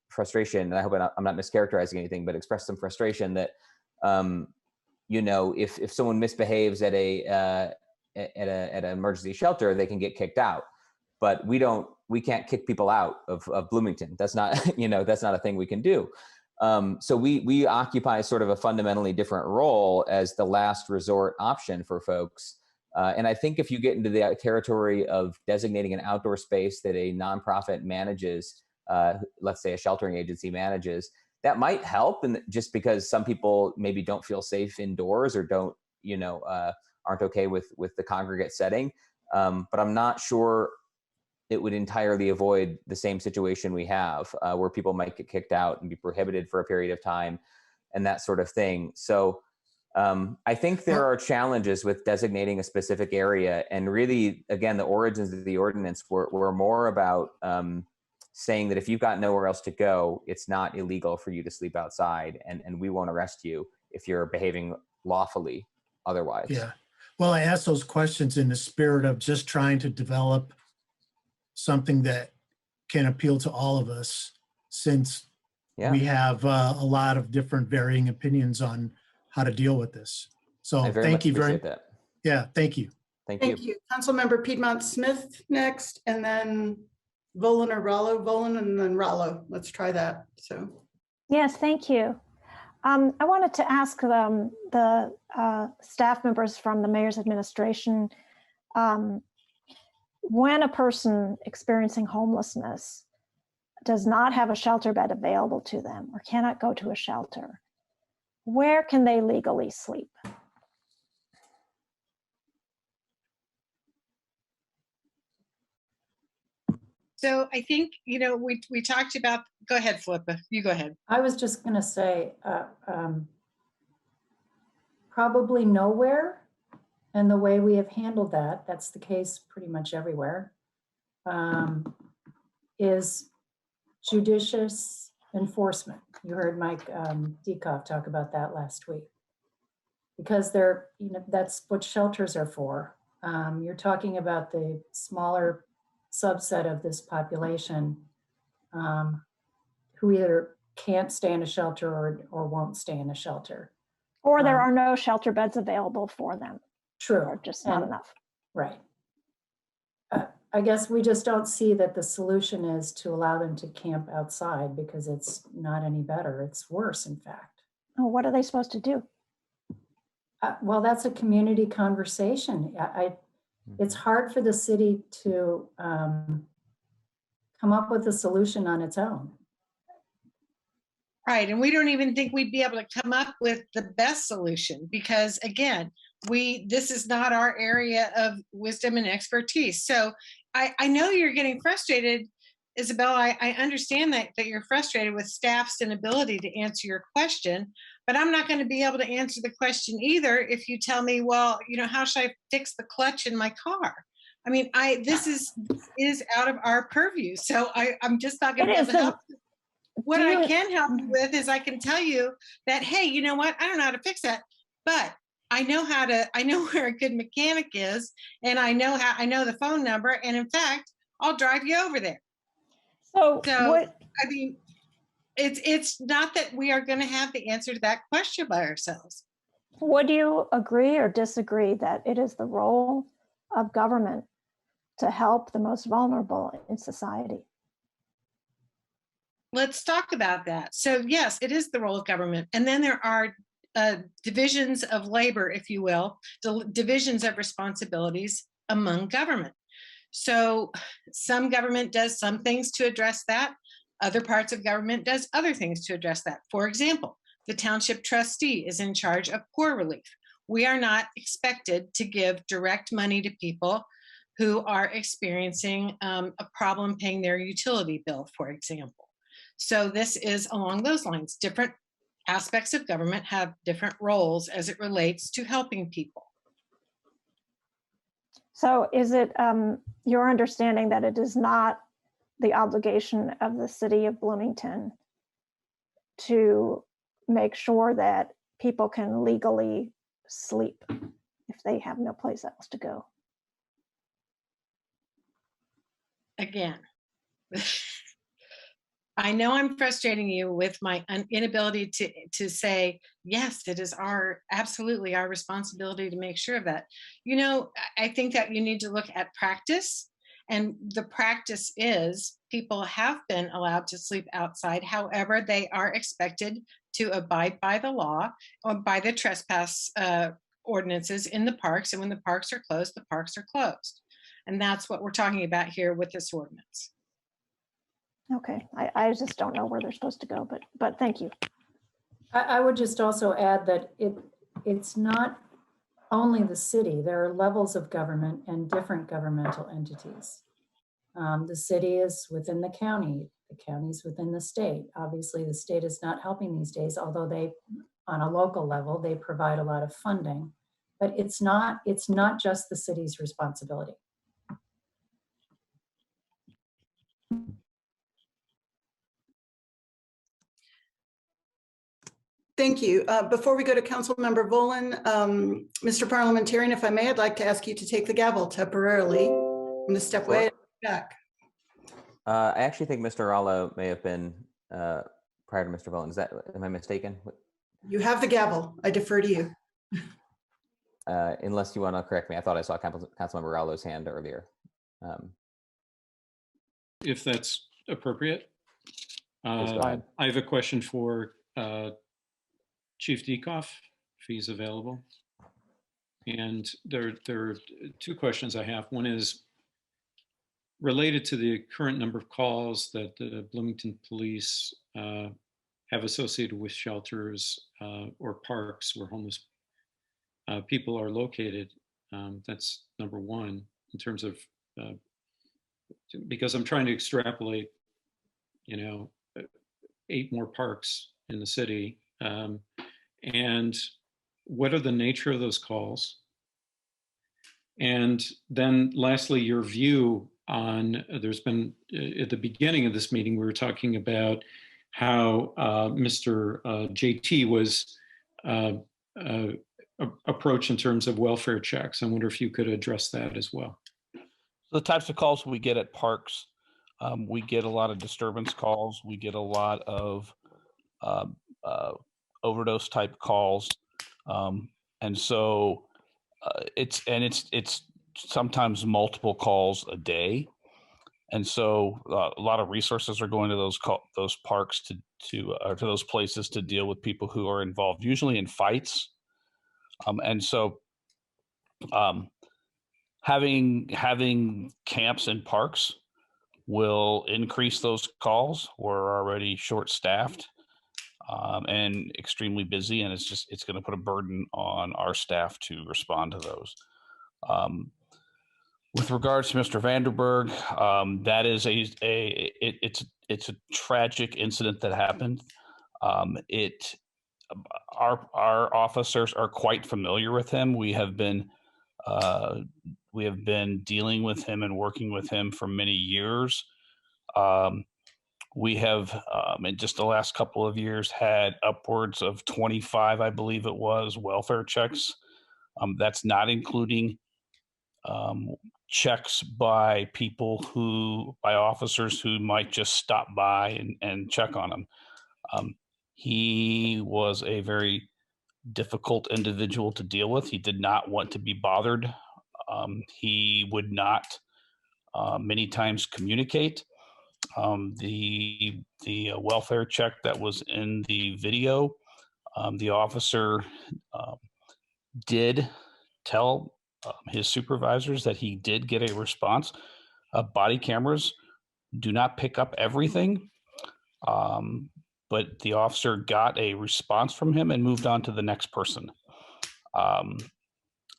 frustration, and I hope I'm not mischaracterizing anything, but expressed some frustration that, if someone misbehaves at an emergency shelter, they can get kicked out. But we can't kick people out of Bloomington. That's not, that's not a thing we can do. So we occupy sort of a fundamentally different role as the last resort option for folks. And I think if you get into the territory of designating an outdoor space that a nonprofit manages, let's say a sheltering agency manages, that might help. And just because some people maybe don't feel safe indoors or don't, aren't okay with the congregate setting. But I'm not sure it would entirely avoid the same situation we have where people might get kicked out and be prohibited for a period of time and that sort of thing. So I think there are challenges with designating a specific area. And really, again, the origins of the ordinance were more about saying that if you've got nowhere else to go, it's not illegal for you to sleep outside, and we won't arrest you if you're behaving lawfully otherwise. Yeah. Well, I asked those questions in the spirit of just trying to develop something that can appeal to all of us, since we have a lot of different varying opinions on how to deal with this. So I very thank much you very appreciate that. Yeah, thank you. Thank you. Thank you. Councilmember Piedmont Smith next, and then Volan or Rollo, Volan and then Rollo. Let's try that. So. Yes, thank you. I wanted to ask the staff members from the mayor's administration, when a person experiencing homelessness does not have a shelter bed available to them or cannot go to a shelter, where can they legally sleep? So I think, you know, we talked about, go ahead, Philippa, you go ahead. I was just going to say, probably nowhere. And the way we have handled that, that's the case pretty much everywhere, is judicious enforcement. You heard Mike Dekoff talk about that last week. Because they're, you know, that's what shelters are for. You're talking about the smaller subset of this population who either can't stay in a shelter or won't stay in a shelter. Or there are no shelter beds available for them. True. Or just not enough. Right. I guess we just don't see that the solution is to allow them to camp outside, because it's not any better. It's worse, in fact. Oh, what are they supposed to do? Well, that's a community conversation. It's hard for the city to come up with a solution on its own. Right, and we don't even think we'd be able to come up with the best solution because, again, this is not our area of wisdom and expertise. So I know you're getting frustrated, Isabel. I understand that you're frustrated with staff's inability to answer your question, but I'm not going to be able to answer the question either if you tell me, well, you know, how should I fix the clutch in my car? I mean, this is out of our purview, so I'm just not going to be able to help. What I can help you with is I can tell you that, hey, you know what? I don't know how to fix that, but I know where a good mechanic is, and I know the phone number, and in fact, I'll drive you over there. So I mean, it's not that we are going to have the answer to that question by ourselves. Would you agree or disagree that it is the role of government to help the most vulnerable in society? Let's talk about that. So yes, it is the role of government. And then there are divisions of labor, if you will, divisions of responsibilities among government. So some government does some things to address that. Other parts of government does other things to address that. For example, the township trustee is in charge of poor relief. We are not expected to give direct money to people who are experiencing a problem paying their utility bill, for example. So this is along those lines. Different aspects of government have different roles as it relates to helping people. So is it your understanding that it is not the obligation of the city of Bloomington to make sure that people can legally sleep if they have no place else to go? Again, I know I'm frustrating you with my inability to say, yes, it is absolutely our responsibility to make sure of that. You know, I think that you need to look at practice, and the practice is people have been allowed to sleep outside. However, they are expected to abide by the law or by the trespass ordinances in the parks. And when the parks are closed, the parks are closed. And that's what we're talking about here with this ordinance. Okay, I just don't know where they're supposed to go, but thank you. I would just also add that it's not only the city. There are levels of government and different governmental entities. The city is within the county. The county is within the state. Obviously, the state is not helping these days, although they, on a local level, they provide a lot of funding. But it's not just the city's responsibility. Thank you. Before we go to Councilmember Volan, Mr. Parliamentarian, if I may, I'd like to ask you to take the gavel temporarily. I'm going to step way back. I actually think Mr. Rollo may have been prior to Mr. Volin. Am I mistaken? You have the gavel. I defer to you. Unless you want to correct me, I thought I saw Councilmember Rallo's hand earlier. If that's appropriate. Please go ahead. I have a question for Chief Dekoff, if he's available. And there are two questions I have. One is related to the current number of calls that the Bloomington police have associated with shelters or parks where homeless people are located. That's number one in terms of, because I'm trying to extrapolate, 8 more parks in the city. And what are the nature of those calls? And then lastly, your view on, there's been, at the beginning of this meeting, we were talking about how Mr. JT was approached in terms of welfare checks. I wonder if you could address that as well. The types of calls we get at parks, we get a lot of disturbance calls. We get a lot of overdose type calls. And so it's sometimes multiple calls a day. And so a lot of resources are going to those parks to those places to deal with people who are involved, usually in fights. And so having camps in parks will increase those calls. We're already short-staffed and extremely busy, and it's going to put a burden on our staff to respond to those. With regards to Mr. Vanderberg, that is it's a tragic incident that happened. Our officers are quite familiar with him. We have been dealing with him and working with him for many years. We have, in just the last couple of years, had upwards of 25, I believe it was, welfare checks. That's not including checks by officers who might just stop by and check on him. He was a very difficult individual to deal with. He did not want to be bothered. He would not many times communicate. The welfare check that was in the video, the officer did tell his supervisors that he did get a response. Body cameras do not pick up everything, but the officer got a response from him and moved on to the next person.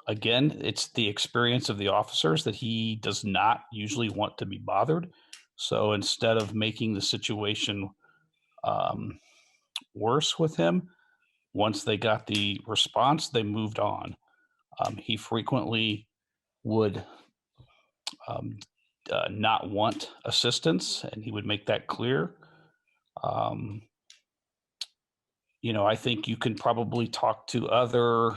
Again, it's the experience of the officers that he does not usually want to be bothered. So instead of making the situation worse with him, once they got the response, they moved on. He frequently would not want assistance, and he would make that clear. I think you can probably talk to other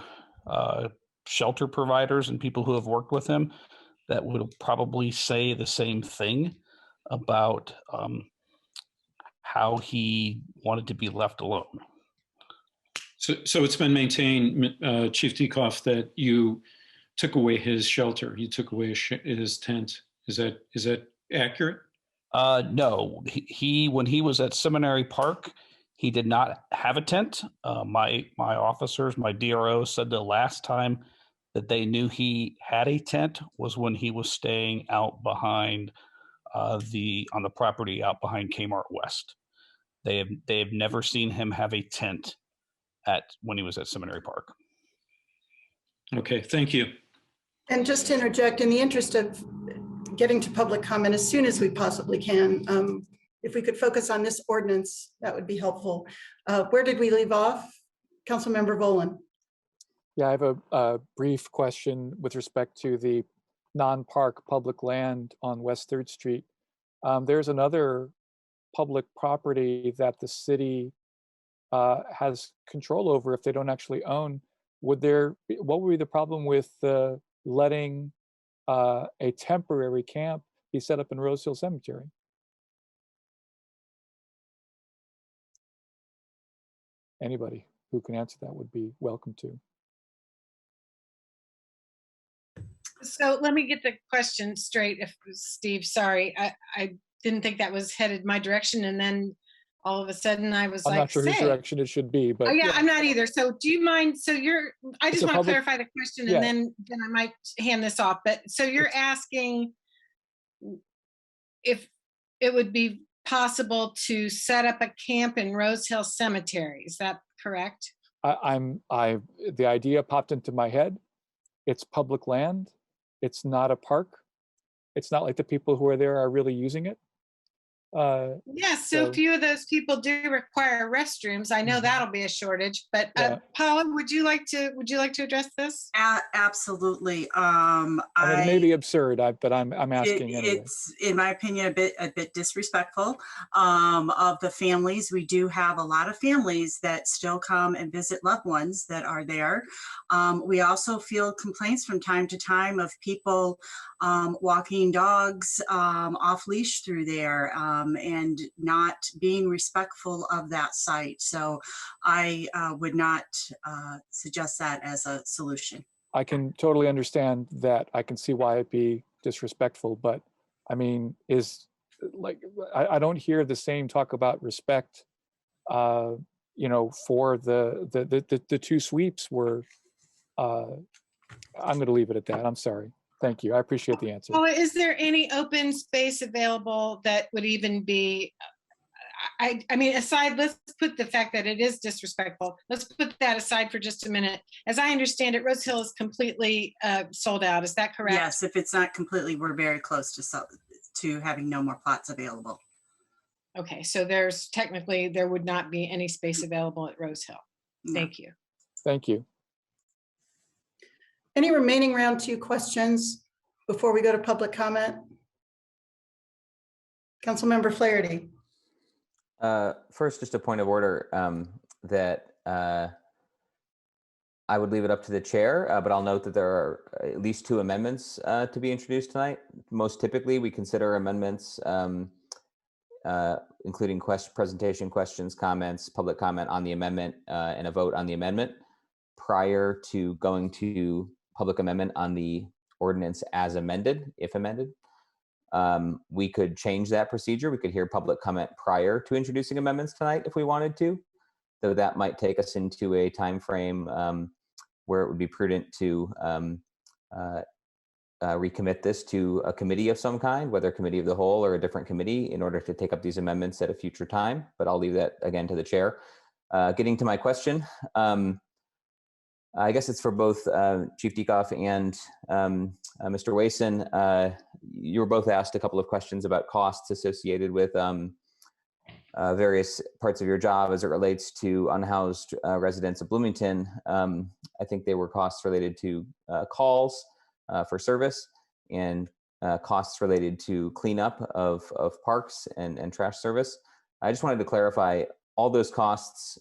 shelter providers and people who have worked with him that would probably say the same thing about how he wanted to be left alone. So it's been maintained, Chief Dekoff, that you took away his shelter. You took away his tent. Is that accurate? No. He when he was at Seminary Park, he did not have a tent. My officers, my DRO, said the last time that they knew he had a tent was when he was staying out behind on the property out behind Kmart West. They have never seen him have a tent when he was at Seminary Park. Okay, thank you. And just to interject, in the interest of getting to public comment as soon as we possibly can, if we could focus on this ordinance, that would be helpful. Where did we leave off? Councilmember Volin. Yeah, I have a brief question with respect to the non-park public land on West 3rd Street. There's another public property that the city has control over if they don't actually own. What would be the problem with letting a temporary camp be set up in Rose Hill Cemetery? anybody who can answer that would be welcome to. So let me get the question straight, if Steve, sorry, I didn't think that was headed my direction, and then all of a sudden I was I'm like, not sure whose direction it should be, but oh, yeah, I'm not either. So do you mind? So I It's just a want to public- clarify the question, yeah. and then I might hand this off. But so you're asking if it would be possible to set up a camp in Rose Hill Cemetery. Is that correct? The idea popped into my head. It's public land. It's not a park. It's not like the people who are there are really using it. Yes, so few of those people do require restrooms. I know that'll be a shortage, but Paula, would you like to address this? Absolutely. It may be absurd, but I'm asking anyway. It's, in my opinion, a bit disrespectful of the families. We do have a lot of families that still come and visit loved ones that are there. We also feel complaints from time to time of people walking dogs off leash through there and not being respectful of that site. So I would not suggest that as a solution. I can totally understand that. I can see why it'd be disrespectful, but I mean, I don't hear the same talk about respect, you know, for the two sweeps were, I'm going to leave it at that. I'm sorry. Thank you. I appreciate the answer. Well, is there any open space available that would even be, I mean, aside, let's put the fact that it is disrespectful. Let's put that aside for just a minute. As I understand it, Rose Hill is completely sold out. Is that correct? Yes, if it's not completely, we're very close to having no more plots available. Okay, so there would not be any space available at Rose Hill. No. Thank you. Thank you. Any remaining round 2 questions before we go to public comment? Councilmember Flaherty. First, just a point of order that I would leave it up to the chair, but I'll note that there are at least 2 amendments to be introduced tonight. Most typically, we consider amendments, including presentation questions, comments, public comment on the amendment, and a vote on the amendment prior to going to public amendment on the ordinance as amended, if amended. We could change that procedure. We could hear public comment prior to introducing amendments tonight if we wanted to, though that might take us into a time frame where it would be prudent to recommit this to a committee of some kind, whether committee of the whole or a different committee, in order to take up these amendments at a future time. But I'll leave that again to the chair. Getting to my question, I guess it's for both Chief Dieckhoff and Mr. Wason. You were both asked a couple of questions about costs associated with various parts of your job as it relates to unhoused residents of Bloomington. I think they were costs related to calls for service and costs related to cleanup of parks and trash service. I just wanted to clarify, all those costs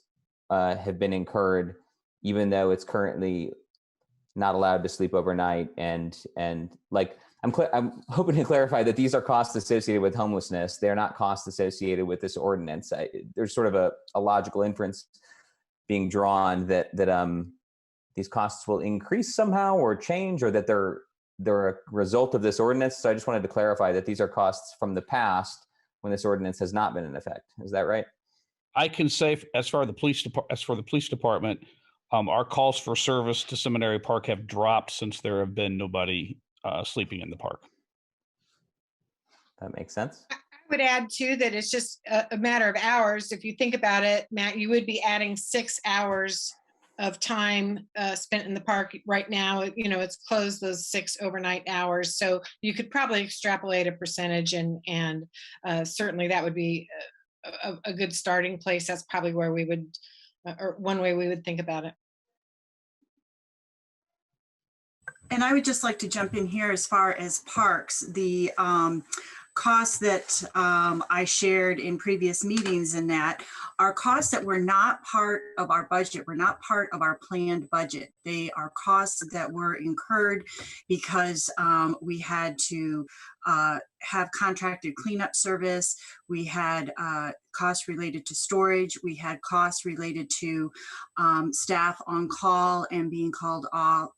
have been incurred even though it's currently not allowed to sleep overnight. And like, I'm hoping to clarify that these are costs associated with homelessness. They're not costs associated with this ordinance. There's sort of a logical inference being drawn that these costs will increase somehow or change, or that they're a result of this ordinance. So I just wanted to clarify that these are costs from the past when this ordinance has not been in effect. Is that right? I can say, as for the police department, our calls for service to Seminary Park have dropped since there have been nobody sleeping in the park. That makes sense. I would add too that it's just a matter of hours. If you think about it, Matt, you would be adding 6 hours of time spent in the park right now. You know, it's closed those 6 overnight hours. So you could probably extrapolate a percentage, and certainly that would be a good starting place. That's probably where we would, or one way we would think about it. And I would just like to jump in here as far as parks. The costs that I shared in previous meetings and that are costs that were not part of our budget, were not part of our planned budget. They are costs that were incurred because we had to have contracted cleanup service. We had costs related to storage. We had costs related to staff on call and being called out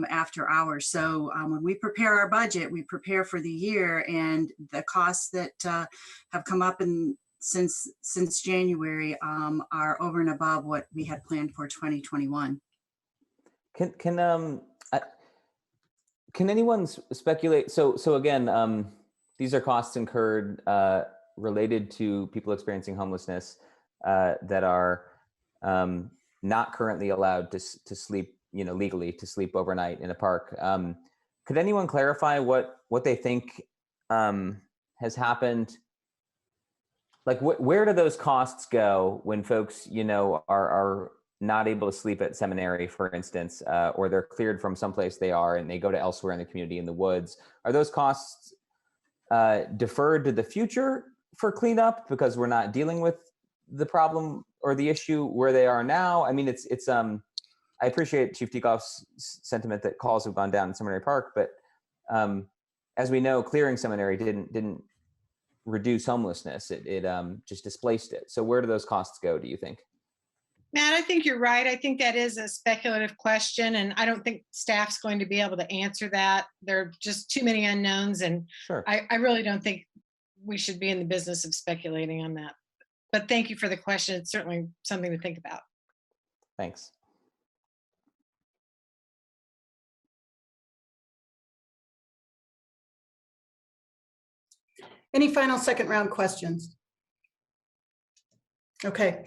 after hours. So when we prepare our budget, we prepare for the year, and the costs that have come up since January are over and above what we had planned for 2021. Can anyone speculate? So again, these are costs incurred related to people experiencing homelessness that are not currently allowed to sleep, legally to sleep overnight in a park. Could anyone clarify what they think has happened? Like, where do those costs go when folks, are not able to sleep at seminary, for instance, or they're cleared from someplace they are and they go to elsewhere in the community in the woods? Are those costs deferred to the future for cleanup because we're not dealing with the problem or the issue where they are now? I mean, it's I appreciate Chief Diekoff's sentiment that calls have gone down in Seminary Park, but as we know, clearing Seminary didn't reduce homelessness. It just displaced it. So where do those costs go, do you think? Matt, I think you're right. I think that is a speculative question, and I don't think staff's going to be able to answer that. There are just too many unknowns, and sure. I really don't think we should be in the business of speculating on that. But thank you for the question. It's certainly something to think about. Thanks. Any final second round questions? Okay.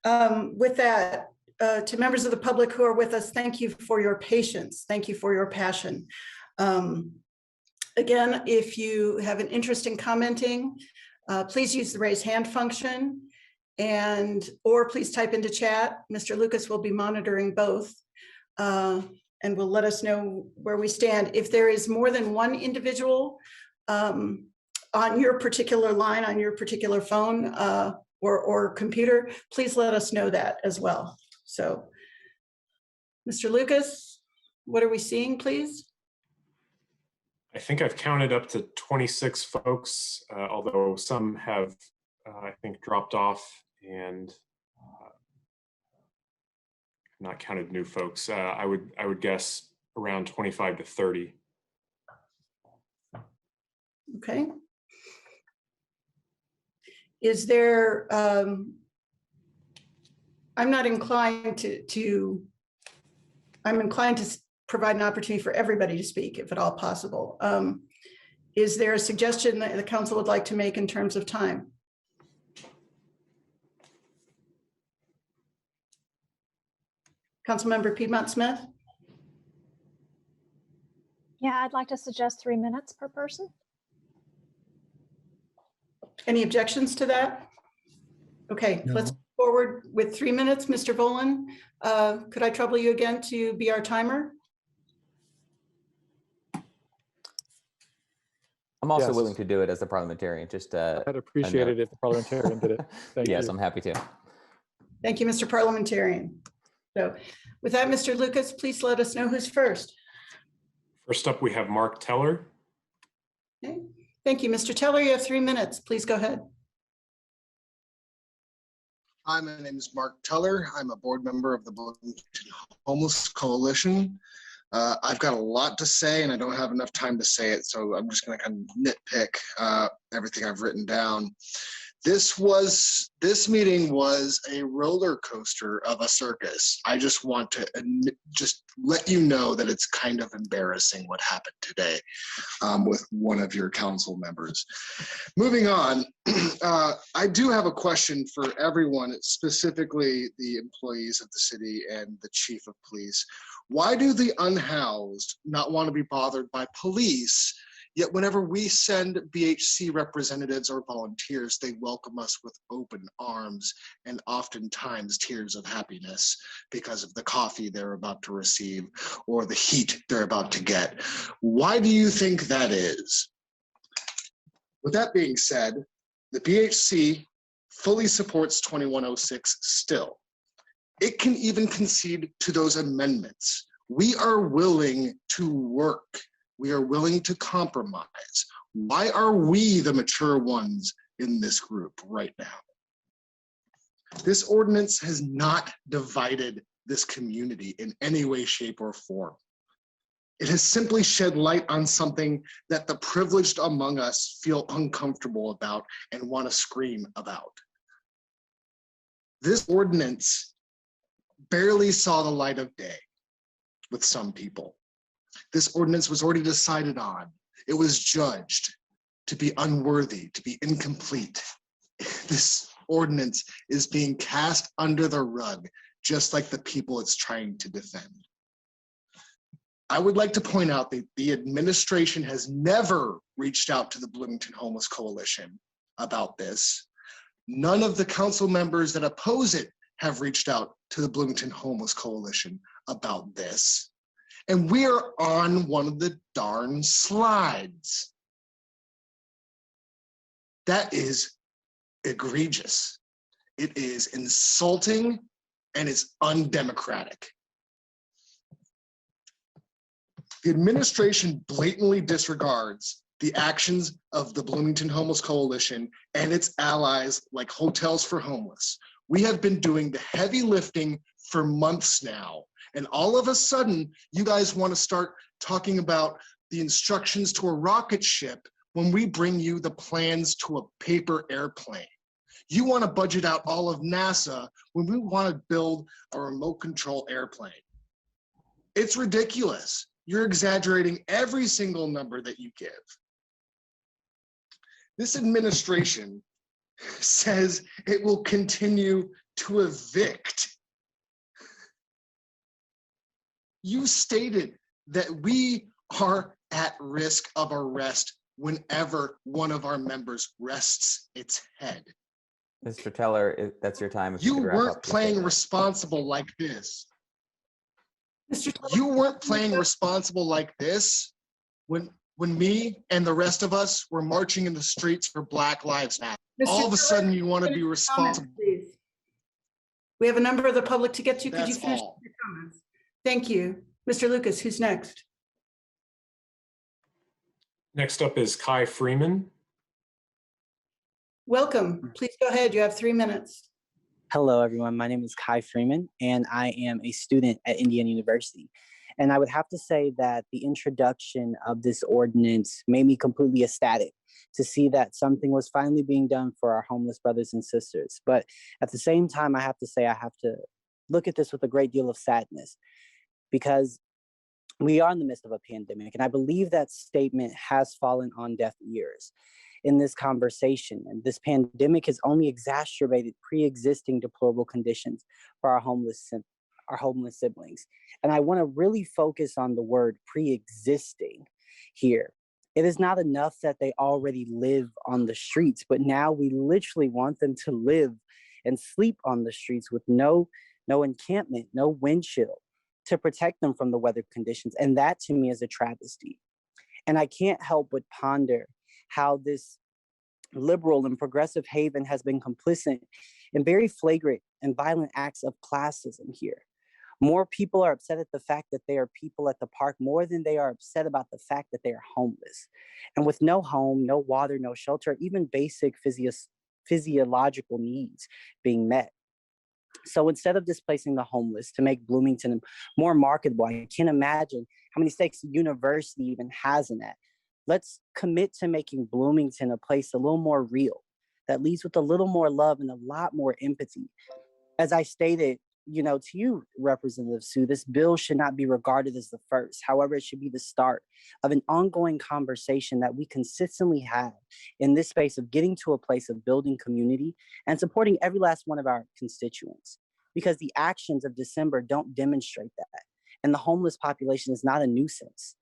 With that, to members of the public who are with us, thank you for your patience. Thank you for your passion. Again, if you have an interest in commenting, please use the raise hand function or please type into chat. Mr. Lucas will be monitoring both and will let us know where we stand. If there is more than one individual on your particular line, on your particular phone or computer, please let us know that as well. So, Mr. Lucas, what are we seeing, please? I think I've counted up to 26 folks, although some have, I think, dropped off and not counted new folks. I would guess around 25 to 30. Okay. Is there, I'm not inclined I'm inclined to provide an opportunity for everybody to speak if at all possible. Is there a suggestion that the council would like to make in terms of time? Councilmember Piedmont Smith? Yeah, I'd like to suggest 3 minutes per person. Any objections to that? Okay, No. Let's move forward with 3 minutes. Mr. Volan, could I trouble you again to be our timer? I'm also Yes. willing to do it as a parliamentarian. Just I'd appreciate it if the parliamentarian did it. Thank yes, you. I'm happy to. Thank you, Mr. Parliamentarian. So with that, Mr. Lucas, please let us know who's first. First up, we have Mark Teller. Okay. Thank you, Mr. Teller. You have 3 minutes. Please go ahead. Hi, my name is Mark Teller. I'm a board member of the Bloomington Homeless Coalition. I've got a lot to say and I don't have enough time to say it, so I'm just going to kind of nitpick everything I've written down. This meeting was a roller coaster of a circus. I just want to just let you know that it's kind of embarrassing what happened today with one of your council members. Moving on, I do have a question for everyone, specifically the employees of the city and the chief of police. Why do the unhoused not want to be bothered by police? Yet whenever we send BHC representatives or volunteers, they welcome us with open arms and oftentimes tears of happiness because of the coffee they're about to receive or the heat they're about to get. Why do you think that is? With that being said, the BHC fully supports 2106 still. It can even concede to those amendments. We are willing to work. We are willing to compromise. Why are we the mature ones in this group right now? This ordinance has not divided this community in any way, shape, or form. It has simply shed light on something that the privileged among us feel uncomfortable about and want to scream about. This ordinance barely saw the light of day with some people. This ordinance was already decided on. It was judged to be unworthy, to be incomplete. This ordinance is being cast under the rug, just like the people it's trying to defend. I would like to point out that the administration has never reached out to the Bloomington Homeless Coalition about this. None of the council members that oppose it have reached out to the Bloomington Homeless Coalition about this. And we are on one of the darn slides. That is egregious. It is insulting and it's undemocratic. The administration blatantly disregards the actions of the Bloomington Homeless Coalition and its allies like Hotels for Homeless. We have been doing the heavy lifting for months now. And all of a sudden, you guys want to start talking about the instructions to a rocket ship when we bring you the plans to a paper airplane. You want to budget out all of NASA when we want to build a remote control airplane. It's ridiculous. You're exaggerating every single number that you give. This administration says it will continue to evict. You stated that we are at risk of arrest whenever one of our members rests its head. Mr. Teller, that's your time. You weren't playing responsible like this. You weren't playing responsible like this when me and the rest of us were marching in the streets for Black Lives Matter. All of a sudden, you want to be responsible. We have a number of the public to get to. Could you That's finish all. your comments? Thank you. Mr. Lucas, who's next? Next up is Kai Freeman. Welcome. Please go ahead. You have 3 minutes. Hello, everyone. My name is Kai Freeman, and I am a student at Indiana University. And I would have to say that the introduction of this ordinance made me completely ecstatic to see that something was finally being done for our homeless brothers and sisters. But at the same time, I have to say I have to look at this with a great deal of sadness, because we are in the midst of a pandemic. And I believe that statement has fallen on deaf ears in this conversation. And this pandemic has only exacerbated pre-existing deplorable conditions for our homeless siblings. And I want to really focus on the word pre-existing here. It is not enough that they already live on the streets, but now we literally want them to live and sleep on the streets with no encampment, no windshield to protect them from the weather conditions. And that to me is a travesty. And I can't help but ponder how this liberal and progressive haven has been complicit in very flagrant and violent acts of classism here. More people are upset at the fact that they are people at the park more than they are upset about the fact that they are homeless. And with no home, no water, no shelter, even basic physiological needs being met. So instead of displacing the homeless to make Bloomington more marketable, I can't imagine how many stakes the university even has in that. Let's commit to making Bloomington a place a little more real, that leads with a little more love and a lot more empathy. As I stated, to you, Representative Sue, this bill should not be regarded as the first. However, it should be the start of an ongoing conversation that we consistently have in this space of getting to a place of building community and supporting every last one of our constituents, because the actions of December don't demonstrate that. And the homeless population is not a nuisance.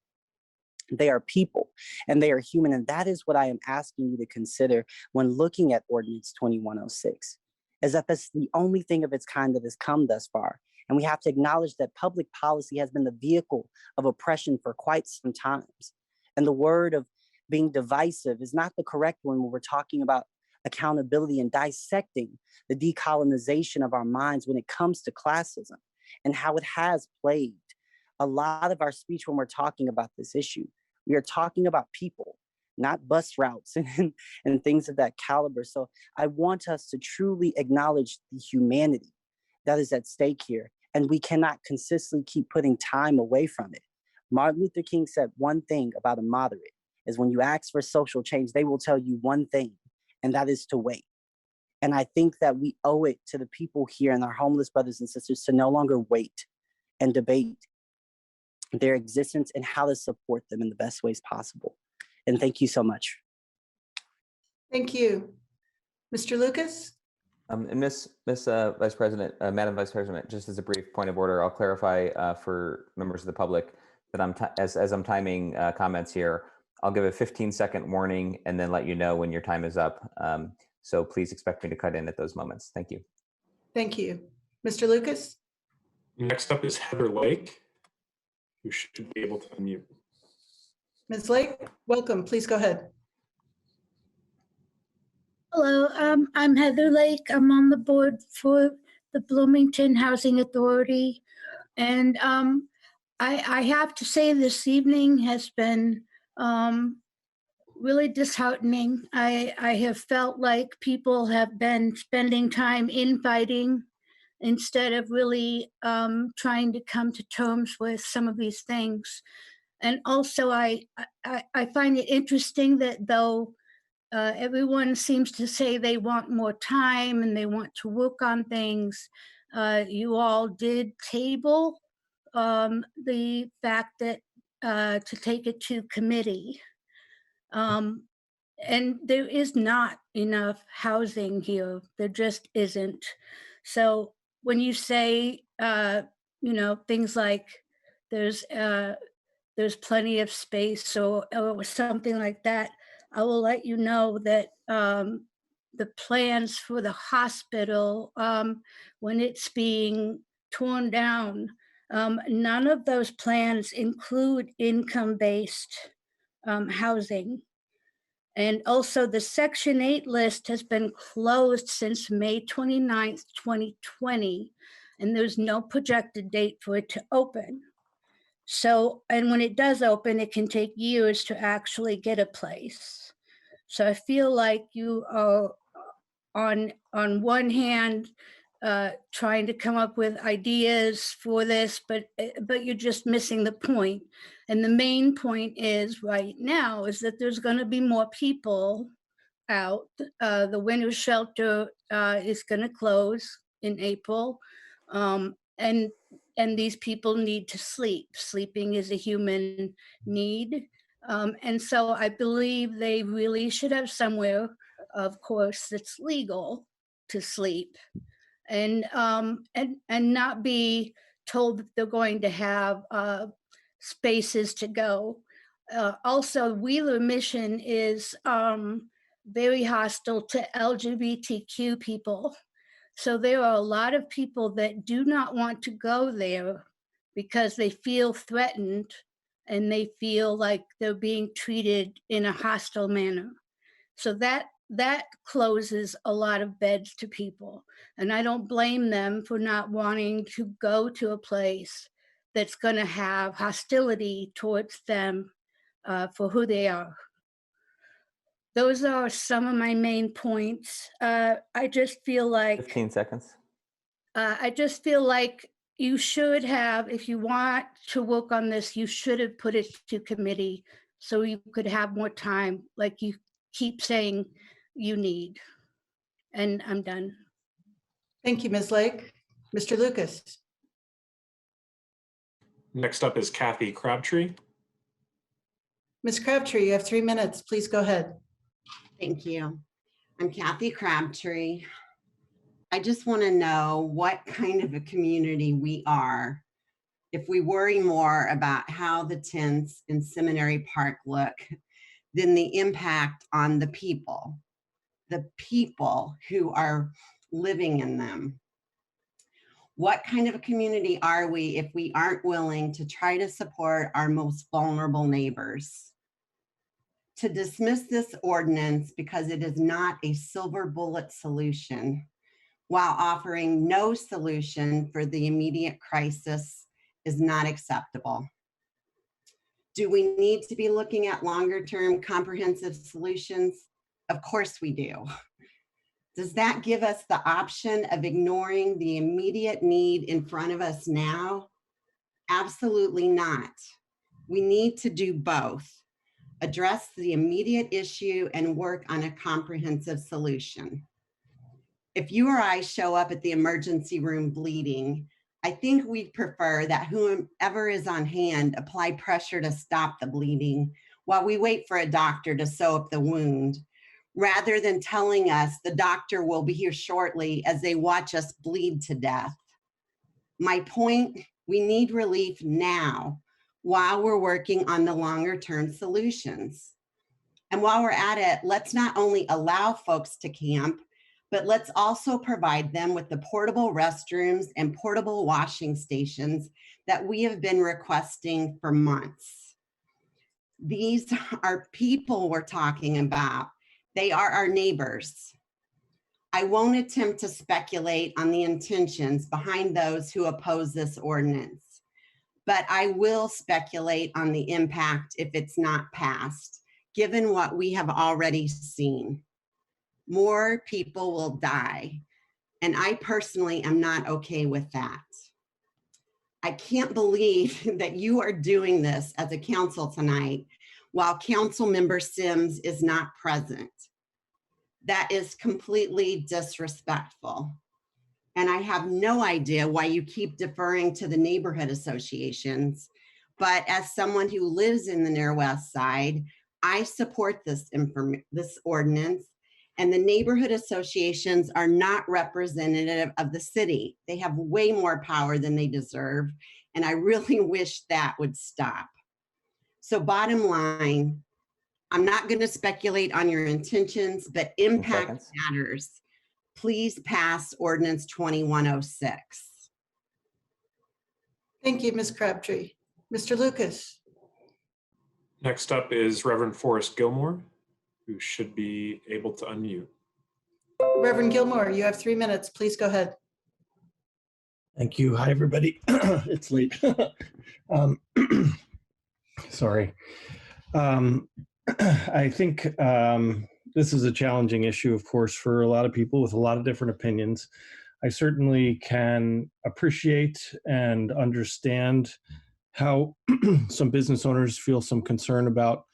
They are people and they are human. And that is what I am asking you to consider when looking at Ordinance 2106. Is that that's the only thing of its kind that has come thus far. And we have to acknowledge that public policy has been the vehicle of oppression for quite some times. And the word of being divisive is not the correct one when we're talking about accountability and dissecting the decolonization of our minds when it comes to classism and how it has plagued a lot of our speech when we're talking about this issue. We are talking about people, not bus routes and things of that caliber. So I want us to truly acknowledge the humanity that is at stake here. And we cannot consistently keep putting time away from it. Martin Luther King said one thing about a moderate is when you ask for social change, they will tell you one thing, and that is to wait. And I think that we owe it to the people here and our homeless brothers and sisters to no longer wait and debate their existence and how to support them in the best ways possible. And thank you so much. Thank you. Mr. Lucas? And Miss Vice President, Madam Vice President, just as a brief point of order, I'll clarify for members of the public that as I'm timing comments here, I'll give a 15-second warning and then let you know when your time is up. So please expect me to cut in at those moments. Thank you. Thank you. Mr. Lucas? Next up is Heather Lake, who should be able to unmute. Ms. Lake, welcome. Please go ahead. Hello, I'm Heather Lake. I'm on the board for the Bloomington Housing Authority. And I have to say this evening has been really disheartening. I have felt like people have been spending time infighting instead of really trying to come to terms with some of these things. And also I find it interesting that though everyone seems to say they want more time and they want to work on things, you all did table the fact that to take it to committee. And there is not enough housing here. There just isn't. So when you say, you know, things like there's plenty of space or something like that, I will let you know that the plans for the hospital, when it's being torn down, none of those plans include income-based housing. And also the Section 8 list has been closed since May 29th, 2020, and there's no projected date for it to open. So, and when it does open, it can take years to actually get a place. So I feel like you are on one hand, trying to come up with ideas for this, but you're just missing the point. And the main point is right now is that there's going to be more people out. The winter shelter is going to close in April, and these people need to sleep. Sleeping is a human need, and so I believe they really should have somewhere, of course, that's legal to sleep. And not be told that they're going to have spaces to go. Also, Wheeler Mission is very hostile to LGBTQ people. So there are a lot of people that do not want to go there because they feel threatened and they feel like they're being treated in a hostile manner. So that closes a lot of beds to people. And I don't blame them for not wanting to go to a place that's going to have hostility towards them for who they are. Those are some of my main points. I just feel like 15 seconds. I just feel like you should have, if you want to work on this, you should have put it to committee so you could have more time, like you keep saying you need. And I'm done. Thank you, Ms. Lake. Mr. Lucas. Next up is Kathy Crabtree. Ms. Crabtree, you have 3 minutes. Please go ahead. Thank you. I'm Kathy Crabtree. I just want to know what kind of a community we are if we worry more about how the tents in Seminary Park look than the impact on the people who are living in them. What kind of a community are we if we aren't willing to try to support our most vulnerable neighbors? to dismiss this ordinance because it is not a silver bullet solution while offering no solution for the immediate crisis is not acceptable. Do we need to be looking at longer term comprehensive solutions? Of course we do. Does that give us the option of ignoring the immediate need in front of us now? Absolutely not. We need to do both. Address the immediate issue and work on a comprehensive solution. If you or I show up at the emergency room bleeding, I think we'd prefer that whomever is on hand apply pressure to stop the bleeding while we wait for a doctor to sew up the wound, rather than telling us the doctor will be here shortly as they watch us bleed to death. My point, we need relief now while we're working on the longer term solutions. And while we're at it, let's not only allow folks to camp, but let's also provide them with the portable restrooms and portable washing stations that we have been requesting for months. These are people we're talking about. They are our neighbors. I won't attempt to speculate on the intentions behind those who oppose this ordinance, but I will speculate on the impact if it's not passed, given what we have already seen. More people will die, and I personally am not okay with that. I can't believe that you are doing this as a council tonight while Council Member Sims is not present. That is completely disrespectful. And I have no idea why you keep deferring to the neighborhood associations. But as someone who lives in the Near West Side, I support this ordinance, and the neighborhood associations are not representative of the city. They have way more power than they deserve, and I really wish that would stop. So bottom line, I'm not going to speculate on your intentions, but impact matters. Please pass ordinance 2106. Thank you, Ms. Crabtree. Mr. Lucas. Next up is Reverend Forrest Gilmore, who should be able to unmute. Reverend Gilmore, you have 3 minutes. Please go ahead. Thank you. Hi, everybody. It's late. Sorry. I think this is a challenging issue, of course, for a lot of people with a lot of different opinions. I certainly can appreciate and understand how some business owners feel some concern about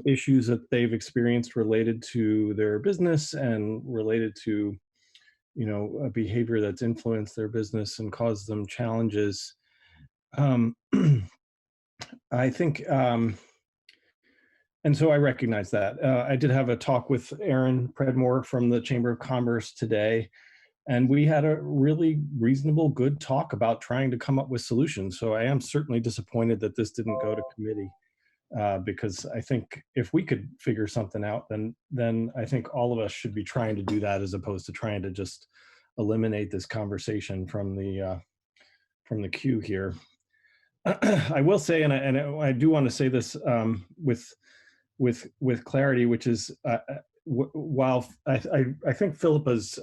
issues that they've experienced related to their business and related to, you know, a behavior that's influenced their business and caused them challenges. I think, and so I recognize that. I did have a talk with Aaron Predmore from the Chamber of Commerce today, and we had a really reasonable, good talk about trying to come up with solutions. So I am certainly disappointed that this didn't go to committee, because I think if we could figure something out, then I think all of us should be trying to do that, as opposed to trying to just eliminate this conversation from the queue here. I will say, and I do want to say this with clarity, which is while I think Philippa's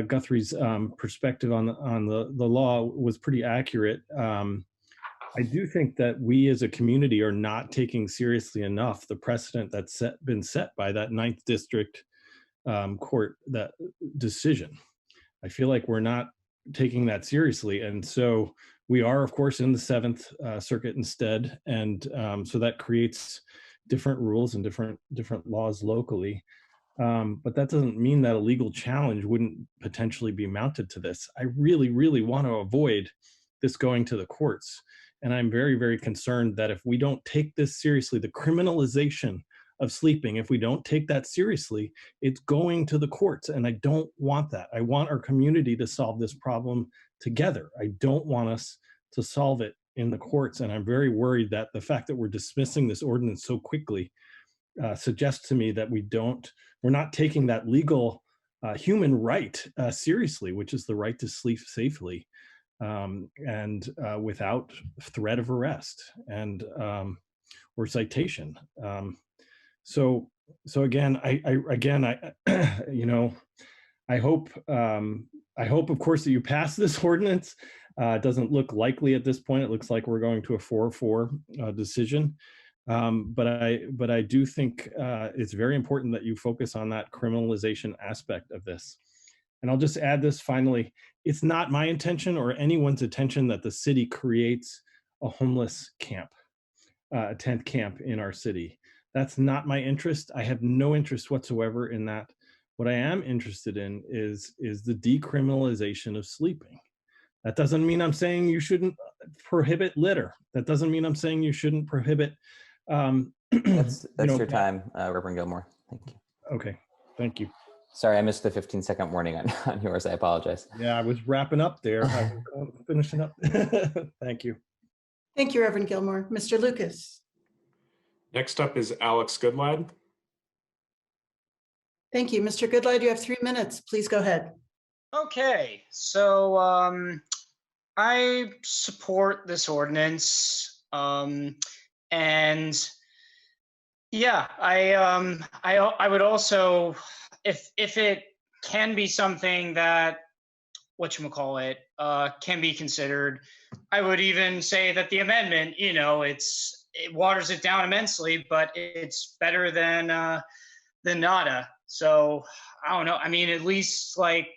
Guthrie's perspective on the law was pretty accurate. I do think that we as a community are not taking seriously enough the precedent that's been set by that 9th District court, that decision. I feel like we're not taking that seriously, and so we are, of course, in the 7th Circuit instead, and so that creates different rules and different laws locally. But that doesn't mean that a legal challenge wouldn't potentially be mounted to this. I really, really want to avoid this going to the courts. And I'm very, very concerned that if we don't take this seriously, the criminalization of sleeping, if we don't take that seriously, it's going to the courts. And I don't want that. I want our community to solve this problem together. I don't want us to solve it in the courts. And I'm very worried that the fact that we're dismissing this ordinance so quickly suggests to me that we're not taking that legal human right seriously, which is the right to sleep safely and without threat of arrest. And or citation. So again, I you know, I hope, of course, that you pass this ordinance. It doesn't look likely at this point. It looks like we're going to a 4-4 decision. But I do think it's very important that you focus on that criminalization aspect of this. And I'll just add this finally. It's not my intention or anyone's intention that the city creates a homeless camp, a tent camp in our city. That's not my interest. I have no interest whatsoever in that. What I am interested in is the decriminalization of sleeping. That doesn't mean I'm saying you shouldn't prohibit litter. That doesn't mean I'm saying you shouldn't prohibit. That's your time, Reverend Gilmore. Thank you. Okay, thank you. Sorry, I missed the 15-second warning on yours. I apologize. Yeah, I was wrapping up there. I was finishing up. Thank you. Thank you, Reverend Gilmore. Mr. Lucas. Next up is Alex Goodlad. Thank you. Mr. Goodlad, you have 3 minutes. Please go ahead. Okay, so I support this ordinance, and yeah, I would also, if it can be something that whatchamacallit, can be considered, I would even say that the amendment, you know, it waters it down immensely, but it's better than nada. So I don't know. I mean, at least like,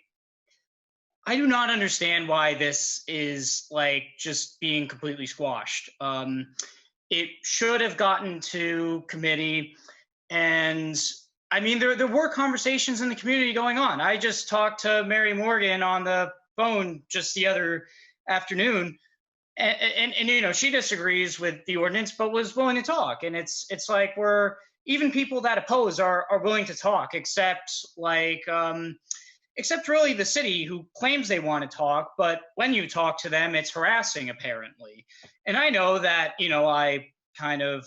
I do not understand why this is like just being completely squashed. It should have gotten to committee, and I mean, there were conversations in the community going on. I just talked to Mary Morgan on the phone just the other afternoon, and you know, she disagrees with the ordinance, but was willing to talk. And it's like even people that oppose are willing to talk, except really the city, who claims they want to talk, but when you talk to them, it's harassing apparently. And I know that, you know, I kind of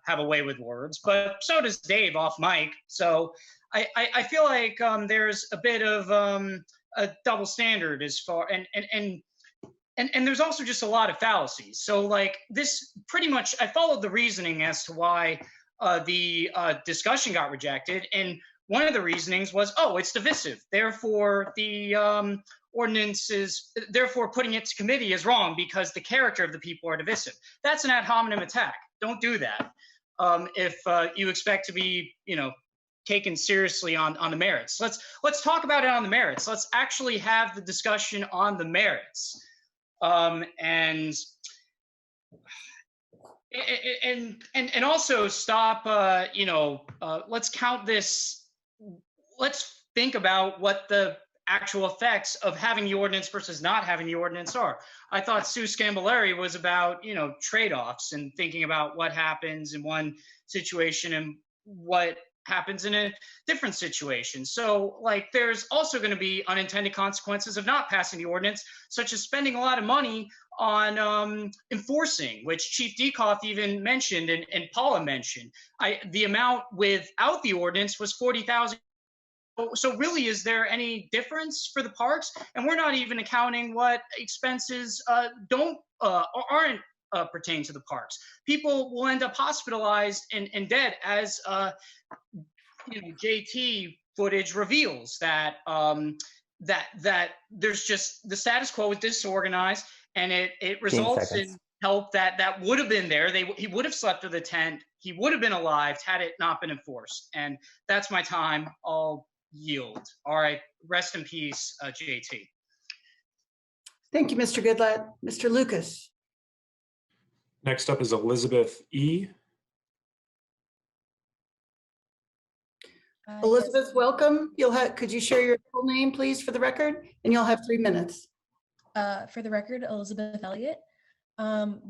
have a way with words, but so does Dave off mic. So I feel like there's a bit of a double standard as far, and there's also just a lot of fallacies. So like this, pretty much, I followed the reasoning as to why the discussion got rejected. And one of the reasonings was, oh, it's divisive. Therefore, the ordinance is, therefore putting it to committee is wrong because the character of the people are divisive. That's an ad hominem attack. Don't do that. If you expect to be, you know, taken seriously on the merits. Let's talk about it on the merits. Let's actually have the discussion on the merits. And also stop, you know, let's count this. Let's think about what the actual effects of having the ordinance versus not having the ordinance are. I thought Sue Scambolari was about, you know, trade-offs and thinking about what happens in one situation and what happens in a different situation. So like there's also going to be unintended consequences of not passing the ordinance, such as spending a lot of money on enforcing, which Chief Decoff even mentioned and Paula mentioned. The amount without the ordinance was $40,000. So really, is there any difference for the parks? And we're not even accounting what expenses aren't pertain to the parks. People will end up hospitalized and dead, as you know, JT footage reveals that that there's just the status quo is disorganized, and it results in help that would have been there. He would have slept with a tent. He would have been alive had it not been enforced. And that's my time. I'll yield. All right. Rest in peace, JT. Thank you, Mr. Goodlad. Mr. Lucas. Next up is Elizabeth E. Elizabeth, welcome. Could you share your full name, please, for the record? And you'll have 3 minutes. For the record, Elizabeth Elliott.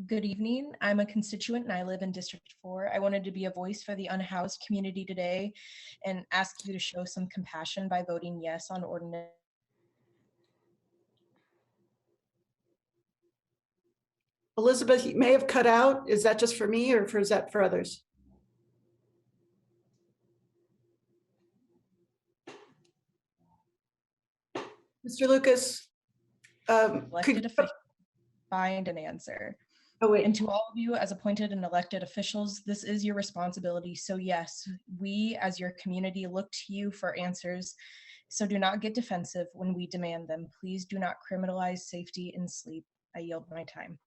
Good evening. I'm a constituent and I live in District 4. I wanted to be a voice for the unhoused community today and ask you to show some compassion by voting yes on ordinance. Elizabeth, you may have cut out. Is that just for me or is that for others? Mr. Lucas, could you find an answer? Oh, wait. And to all of you as appointed and elected officials, this is your responsibility. So yes, we as your community look to you for answers. So do not get defensive when we demand them. Please do not criminalize safety in sleep. I yield my time.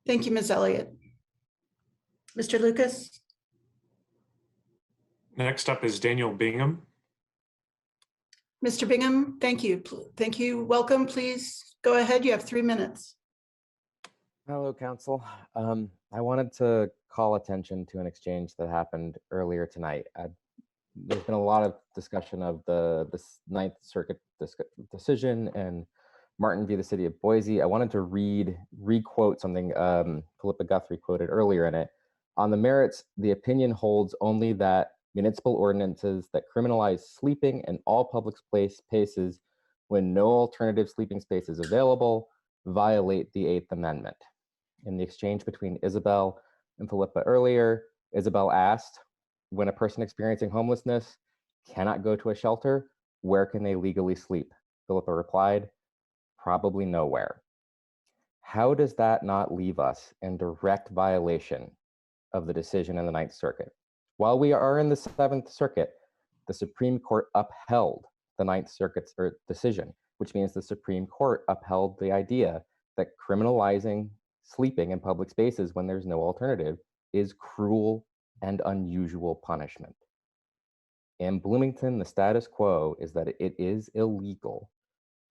Thank you, Ms. Elliott. Mr. Lucas? Next up is Daniel Bingham. Mr. Bingham, thank you. Thank you. Welcome. Please go ahead. You have 3 minutes. Hello, Council. I wanted to call attention to an exchange that happened earlier tonight. There's been a lot of discussion of this Ninth Circuit decision and Martin v. the City of Boise. I wanted to re-quote something Philippa Guthrie quoted earlier in it. On the merits, the opinion holds only that municipal ordinances that criminalize sleeping in all public spaces when no alternative sleeping space is available violate the 8th Amendment. In the exchange between Isabel and Philippa earlier, Isabel asked, when a person experiencing homelessness cannot go to a shelter, where can they legally sleep? Philippa replied, probably nowhere. How does that not leave us in direct violation of the decision in the Ninth Circuit? While we are in the Seventh Circuit, the Supreme Court upheld the Ninth Circuit's decision, which means the Supreme Court upheld the idea that criminalizing sleeping in public spaces when there's no alternative is cruel and unusual punishment. In Bloomington, the status quo is that it is illegal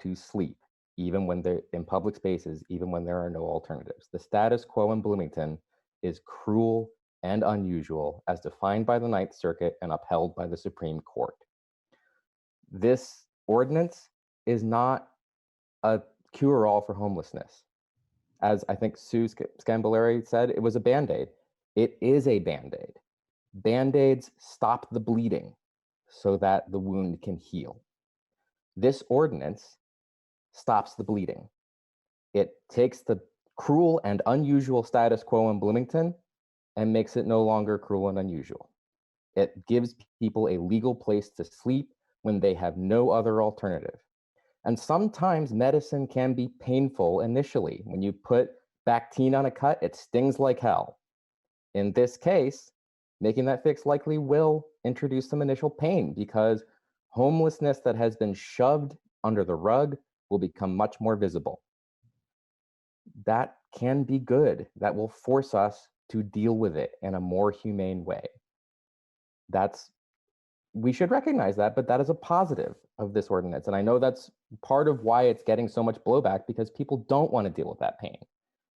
to sleep even when they're in public spaces, even when there are no alternatives. The status quo in Bloomington is cruel and unusual as defined by the Ninth Circuit and upheld by the Supreme Court. This ordinance is not a cure-all for homelessness. As I think Sue Scambolari said, it was a Band-Aid. It is a Band-Aid. Band-Aids stop the bleeding so that the wound can heal. This ordinance stops the bleeding. It takes the cruel and unusual status quo in Bloomington and makes it no longer cruel and unusual. It gives people a legal place to sleep when they have no other alternative. And sometimes medicine can be painful initially. When you put Bactine on a cut, it stings like hell. In this case, making that fix likely will introduce some initial pain because homelessness that has been shoved under the rug will become much more visible. That can be good. That will force us to deal with it in a more humane way. We should recognize that, but that is a positive of this ordinance. And I know that's part of why it's getting so much blowback, because people don't want to deal with that pain.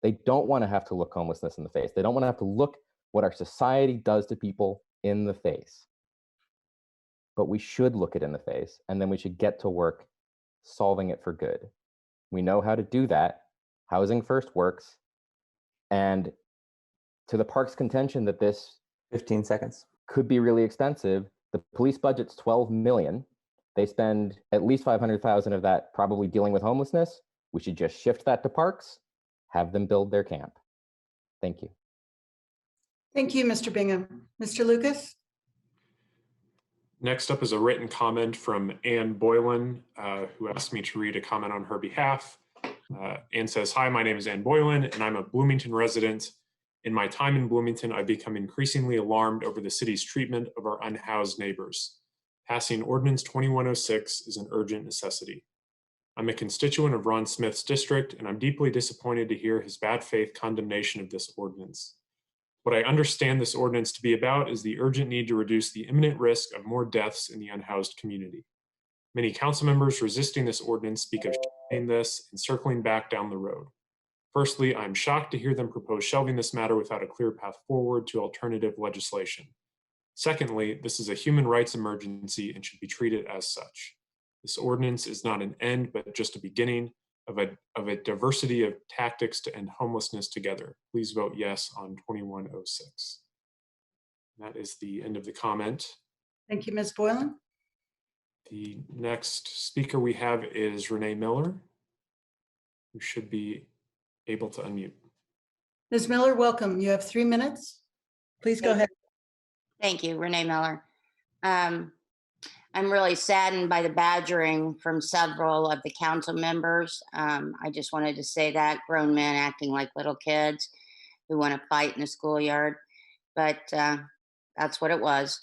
They don't want to have to look homelessness in the face. They don't want to have to look what our society does to people in the face. But we should look it in the face, and then we should get to work solving it for good. We know how to do that. Housing First works. And to the park's contention that this 15 seconds could be really expensive, the police budget's $12 million. They spend at least $500,000 of that probably dealing with homelessness. We should just shift that to parks, have them build their camp. Thank you. Thank you, Mr. Bingham. Mr. Lucas? Next up is a written comment from Ann Boylan, who asked me to read a comment on her behalf. Ann says, hi, my name is Ann Boylan, and I'm a Bloomington resident. In my time in Bloomington, I've become increasingly alarmed over the city's treatment of our unhoused neighbors. Passing Ordinance 2106 is an urgent necessity. I'm a constituent of Ron Smith's district, and I'm deeply disappointed to hear his bad faith condemnation of this ordinance. What I understand this ordinance to be about is the urgent need to reduce the imminent risk of more deaths in the unhoused community. Many council members resisting this ordinance speak of shelving this and circling back down the road. Firstly, I'm shocked to hear them propose shelving this matter without a clear path forward to alternative legislation. Secondly, this is a human rights emergency and should be treated as such. This ordinance is not an end, but just a beginning of a diversity of tactics to end homelessness together. Please vote yes on 2106. That is the end of the comment. Thank you, Ms. Boylan. The next speaker we have is Renee Miller, who should be able to unmute. Ms. Miller, welcome. You have 3 minutes. Please go ahead. Thank you, Renee Miller. I I'm really saddened by the badgering from several of the council members. I just wanted to say that grown men acting like little kids who want to fight in the schoolyard, but that's what it was.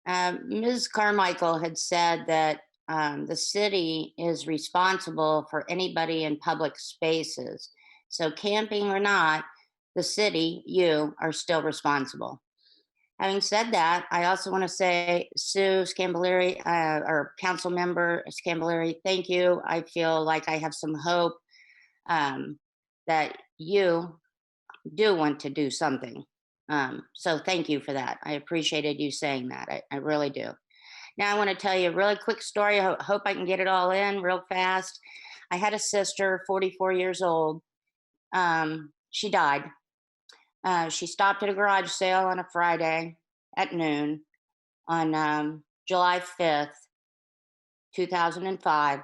Ms. Carmichael had said that the city is responsible for anybody in public spaces. So camping or not, the city, you are still responsible. Having said that, I also want to say, Sue Scambilleri, or Council Member Scambilleri, thank you. I feel like I have some hope that you do want to do something. So thank you for that. I appreciated you saying that. I really do. Now I want to tell you a really quick story. I hope I can get it all in real fast. I had a sister, 44 years old. She died. She stopped at a garage sale on a Friday at noon on July 5th, 2005.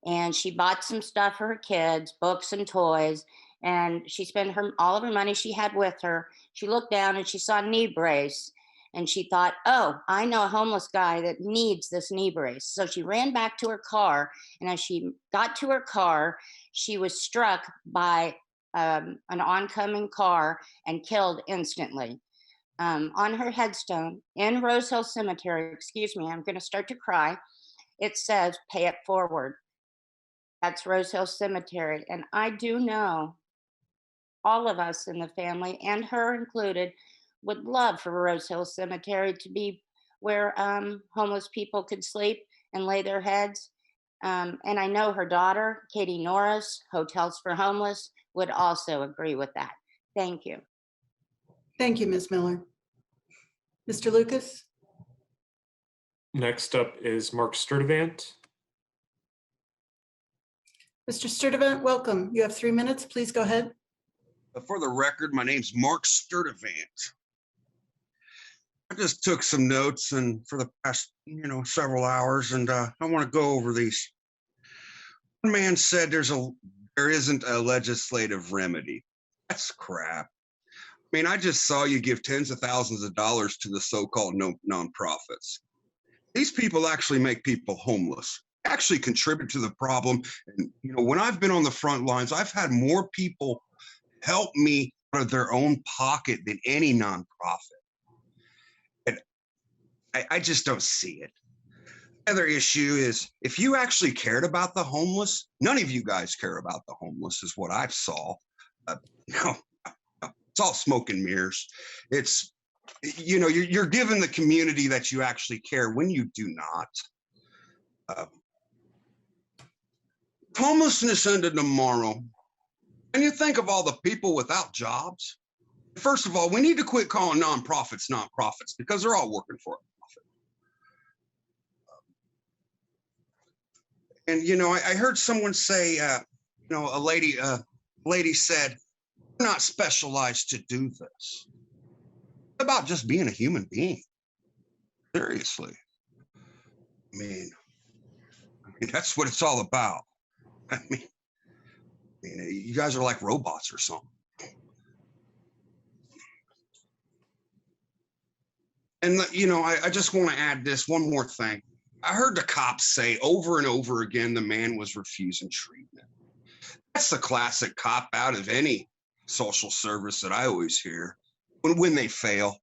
And she bought some stuff for her kids, books and toys, and she spent all of her money she had with her. She looked down and she saw a knee brace, and she thought, oh, I know a homeless guy that needs this knee brace. So she ran back to her car, and as she got to her car, she was struck by an oncoming car and killed instantly. On her headstone in Rose Hill Cemetery, excuse me, I'm going to start to cry, it says, pay it forward. That's Rose Hill Cemetery. And I do know all of us in the family, and her included, would love for Rose Hill Cemetery to be where homeless people could sleep and lay their heads. And I know her daughter, Katie Norris, Hotels for Homeless, would also agree with that. Thank you. Thank you, Ms. Miller. Mr. Lucas? Next up is Mark Sturdivant. Mr. Sturdivant, welcome. You have 3 minutes. Please go ahead. For the record, my name's Mark Sturdivant. I just took some notes and for the past, several hours, and I want to go over these. One man said there isn't a legislative remedy. That's crap. I mean, I just saw you give tens of thousands of dollars to the so-called nonprofits. These people actually make people homeless, actually contribute to the problem. And, when I've been on the front lines, I've had more people help me out of their own pocket than any nonprofit. And I just don't see it. The other issue is if you actually cared about the homeless, none of you guys care about the homeless is what I saw. It's all smoke and mirrors. It's, you're giving the community that you actually care when you do not. Homelessness ended tomorrow. And you think of all the people without jobs. First of all, we need to quit calling nonprofits because they're all working for a profit. And, I heard someone say, a lady said, we're not specialized to do this. It's about just being a human being. Seriously. I mean, that's what it's all about. I mean, you guys are like robots or something. And, I just want to add this one more thing. I heard the cops say over and over again the man was refusing treatment. That's the classic cop out of any social service that I always hear when they fail.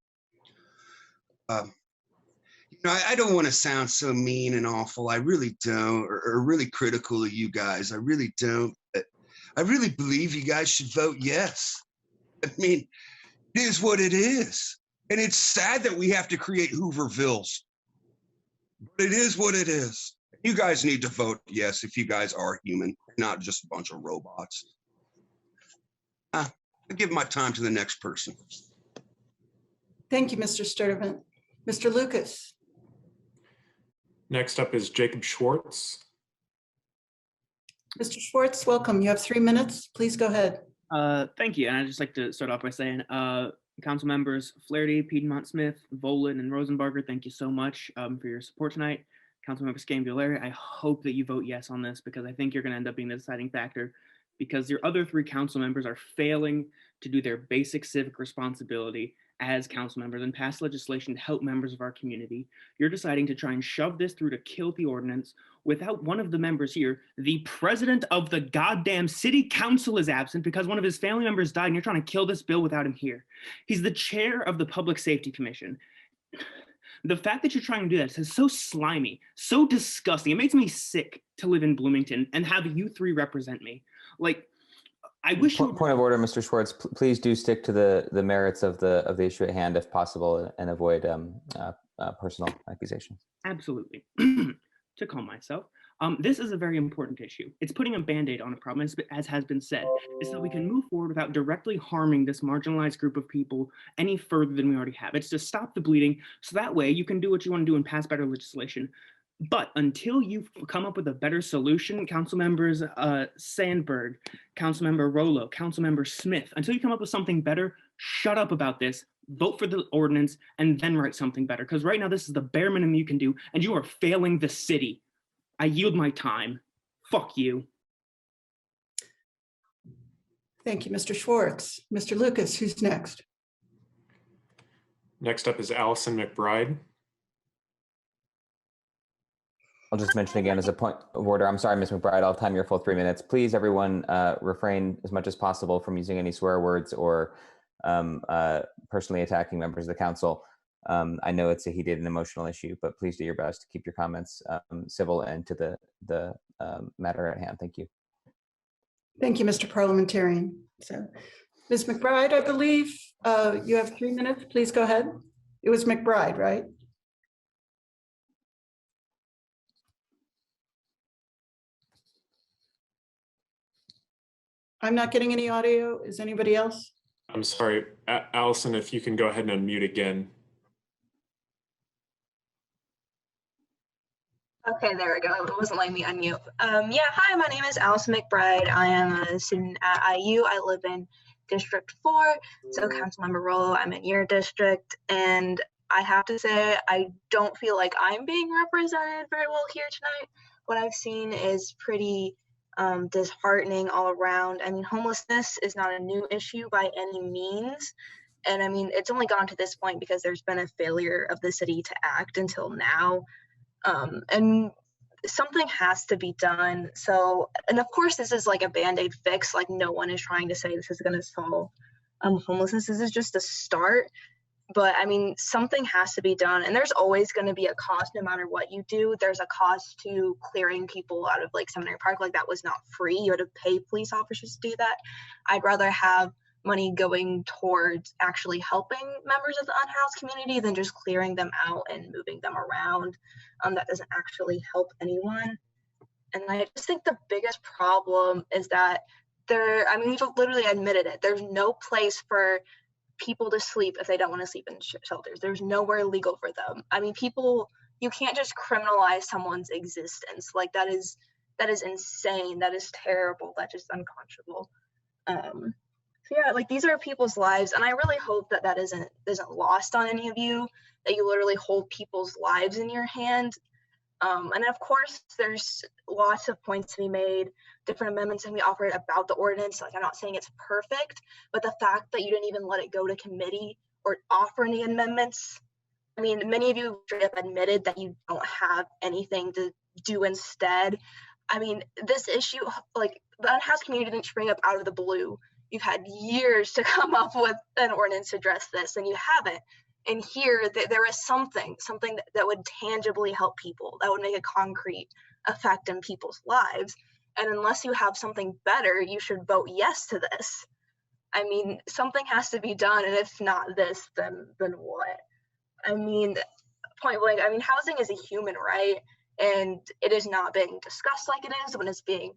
I don't want to sound so mean and awful. I really don't, or really critical of you guys. I really don't. I really believe you guys should vote yes. I mean, it is what it is. And it's sad that we have to create Hoovervilles. But it is what it is. You guys need to vote yes if you guys are human, not just a bunch of robots. I'll give my time to the next person. Thank you, Mr. Sturdivant. Mr. Lucas. Next up is Jacob Schwartz. Mr. Schwartz, welcome. You have 3 minutes. Please go ahead. Thank you. And I'd just like to start off by saying, Council members Flaherty, Piedmont Smith, Volan, and Rosenbarger, thank you so much for your support tonight. Councilmember Scambilleri, I hope that you vote yes on this because I think you're going to end up being the deciding factor because your other 3 council members are failing to do their basic civic responsibility as council members and pass legislation to help members of our community. You're deciding to try and shove this through to kill the ordinance without one of the members here. The president of the goddamn city council is absent because one of his family members died, and you're trying to kill this bill without him here. He's the chair of the Public Safety Commission. The fact that you're trying to do that is so slimy, so disgusting. It makes me sick to live in Bloomington and have you three represent me. Like, I wish you would... Point of order, Mr. Schwartz. Please do stick to the merits of the issue at hand, if possible, and avoid personal accusations. Absolutely. To calm myself, this is a very important issue. It's putting a Band-Aid on a problem, as has been said, is so we can move forward without directly harming this marginalized group of people any further than we already have. It's to stop the bleeding, so that way you can do what you want to do and pass better legislation. But until you come up with a better solution, Council Members Sandberg, Councilmember Rollo, Councilmember Smith, until you come up with something better, shut up about this, vote for the ordinance, and then write something better. Because right now this is the bare minimum you can do, and you are failing the city. I yield my time. Fuck you. Thank you, Mr. Schwartz. Mr. Lucas, who's next? Next up is Allison McBride. I'll just mention again as a point of order. I'm sorry, Ms. McBride, I'll time your full 3 minutes. Please, everyone, refrain as much as possible from using any swear words or personally attacking members of the council. I know it's a heated and emotional issue, but please do your best to keep your comments civil and to the matter at hand. Thank you. Thank you, Mr. Parliamentarian. So, Ms. McBride, I believe you have 3 minutes. Please go ahead. It was McBride, right? I'm not getting any audio. Is anybody else? I'm sorry, Allison, if you can go ahead and unmute again. Okay, there we go. It wasn't letting me unmute. Yeah, hi, my name is Allison McBride. I am a student at IU. I live in District 4. So Councilmember Rollo, I'm in your district. And I have to say, I don't feel like I'm being represented very well here tonight. What I've seen is pretty disheartening all around. I mean, homelessness is not a new issue by any means. And I mean, it's only gone to this point because there's been a failure of the city to act until now. And something has to be done. So, and of course, this is like a Band-Aid fix. Like, no one is trying to say this is going to solve homelessness. This is just a start. But I mean, something has to be done. And there's always going to be a cost no matter what you do. There's a cost to clearing people out of like Seminary Park. Like, that was not free. You had to pay police officers to do that. I'd rather have money going towards actually helping members of the unhoused community than just clearing them out and moving them around. That doesn't actually help anyone. And I just think the biggest problem is that I mean, we've literally admitted it. There's no place for people to sleep if they don't want to sleep in shelters. There's nowhere legal for them. I mean, you can't just criminalize someone's existence. Like, that is insane. That is terrible. That's just unconscionable. So yeah, like, these are people's lives, and I really hope that that isn't lost on any of you, that you literally hold people's lives in your hand. And of course, there's lots of points to be made, different amendments can be offered about the ordinance. Like, I'm not saying it's perfect, but the fact that you didn't even let it go to committee or offer any amendments. I mean, many of you straight up admitted that you don't have anything to do instead. I mean, this issue, like, the unhoused community didn't spring up out of the blue. You've had years to come up with an ordinance to address this, and you haven't. And here, there is something that would tangibly help people, that would make a concrete effect in people's lives. And unless you have something better, you should vote yes to this. I mean, something has to be done, and if not this, then what? I mean, point blank, I mean, housing is a human right, and it is not being discussed like it is when it's being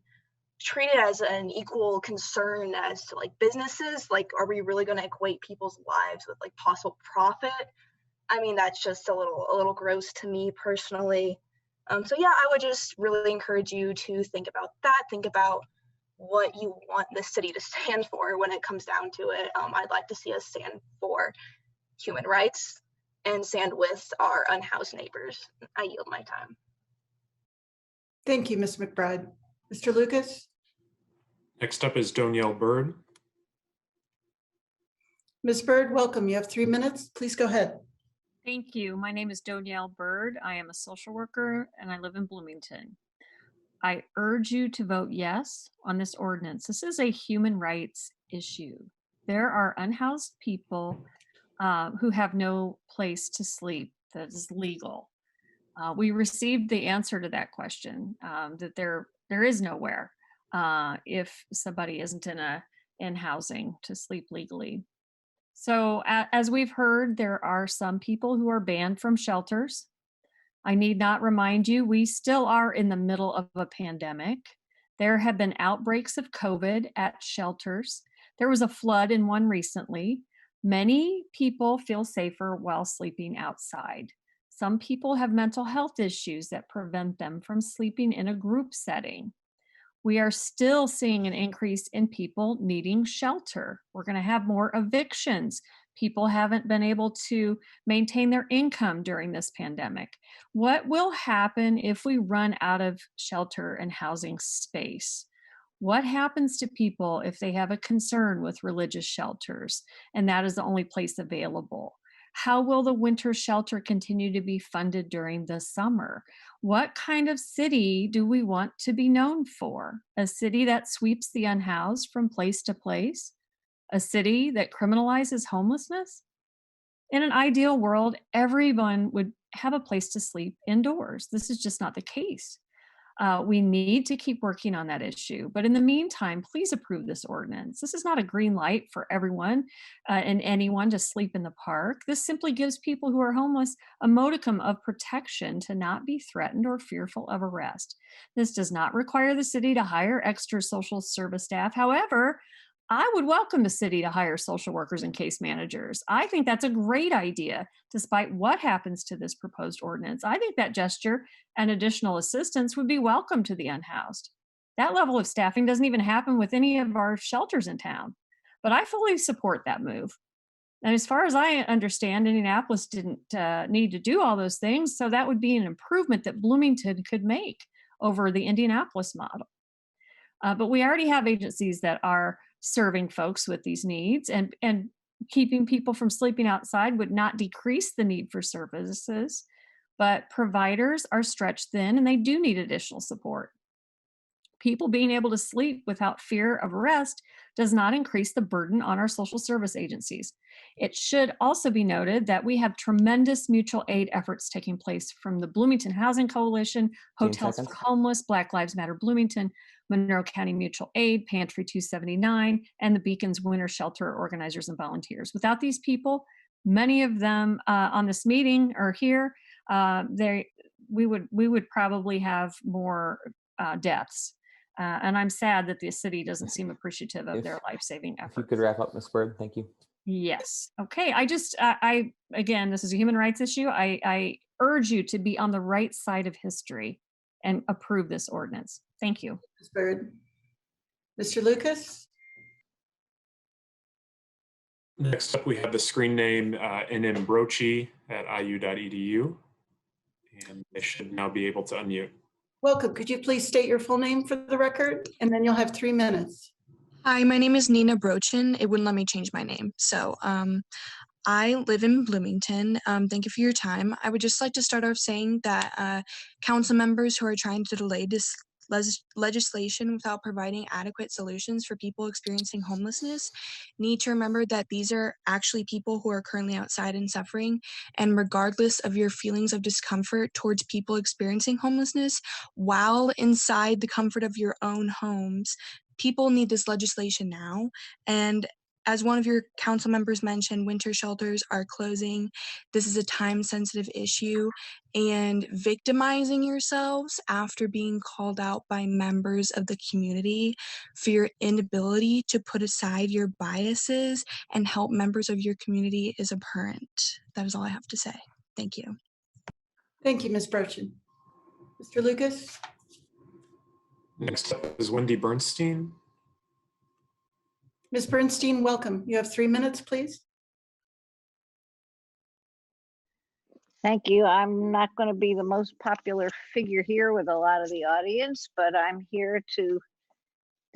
treated as an equal concern as to like businesses. Like, are we really going to equate people's lives with like possible profit? I mean, that's just a little gross to me personally. So yeah, I would just really encourage you to think about that. Think about what you want the city to stand for when it comes down to it. I'd like to see us stand for human rights and stand with our unhoused neighbors. I yield my time. Thank you, Ms. McBride. Mr. Lucas? Next up is Donielle Bird. Ms. Bird, welcome. You have 3 minutes. Please go ahead. Thank you. My name is Donielle Bird. I am a social worker and I live in Bloomington. I urge you to vote yes on this ordinance. This is a human rights issue. There are unhoused people who have no place to sleep that is legal. We received the answer to that question, that there is nowhere if somebody isn't in housing to sleep legally. So as we've heard, there are some people who are banned from shelters. I need not remind you, we still are in the middle of a pandemic. There have been outbreaks of COVID at shelters. There was a flood in one recently. Many people feel safer while sleeping outside. Some people have mental health issues that prevent them from sleeping in a group setting. We are still seeing an increase in people needing shelter. We're going to have more evictions. People haven't been able to maintain their income during this pandemic. What will happen if we run out of shelter and housing space? What happens to people if they have a concern with religious shelters and that is the only place available? How will the winter shelter continue to be funded during the summer? What kind of city do we want to be known for? A city that sweeps the unhoused from place to place? A city that criminalizes homelessness? In an ideal world, everyone would have a place to sleep indoors. This is just not the case. We need to keep working on that issue. But in the meantime, please approve this ordinance. This is not a green light for everyone and anyone to sleep in the park. This simply gives people who are homeless a modicum of protection to not be threatened or fearful of arrest. This does not require the city to hire extra social service staff. However, I would welcome the city to hire social workers and case managers. I think that's a great idea, despite what happens to this proposed ordinance. I think that gesture and additional assistance would be welcome to the unhoused. That level of staffing doesn't even happen with any of our shelters in town, but I fully support that move. And as far as I understand, Indianapolis didn't need to do all those things, so that would be an improvement that Bloomington could make over the Indianapolis model. But we already have agencies that are serving folks with these needs, and keeping people from sleeping outside would not decrease the need for services, but providers are stretched thin and they do need additional support. People being able to sleep without fear of arrest does not increase the burden on our social service agencies. It should also be noted that we have tremendous mutual aid efforts taking place from the Bloomington Housing Coalition, Hotels for Homeless, Black Lives Matter Bloomington, Monroe County Mutual Aid, Pantry 279, and the Beacon's Winter Shelter organizers and volunteers. Without these people, many of them on this meeting or here, we would probably have more deaths. And I'm sad that the city doesn't seem appreciative of their life-saving efforts. If you could wrap up, Ms. Bird, thank you. Yes. Okay. Again, this is a human rights issue. I urge you to be on the right side of history and approve this ordinance. Thank you. Ms. Bird. Mr. Lucas? Next up, we have the screen name nmbrochi at iu.edu, and they should now be able to unmute. Welcome. Could you please state your full name for the record? And then you'll have 3 minutes. Hi, my name is Nina Brochin. It wouldn't let me change my name. So I live in Bloomington. Thank you for your time. I would just like to start off saying that council members who are trying to delay this legislation without providing adequate solutions for people experiencing homelessness need to remember that these are actually people who are currently outside and suffering. And regardless of your feelings of discomfort towards people experiencing homelessness, while inside the comfort of your own homes, people need this legislation now. And as one of your council members mentioned, winter shelters are closing. This is a time-sensitive issue, and victimizing yourselves after being called out by members of the community for your inability to put aside your biases and help members of your community is abhorrent. That is all I have to say. Thank you. Thank you, Ms. Brochin. Mr. Lucas? Next up is Wendy Bernstein. Ms. Bernstein, welcome. You have 3 minutes, please. Thank you. I'm not going to be the most popular figure here with a lot of the audience, but I'm here to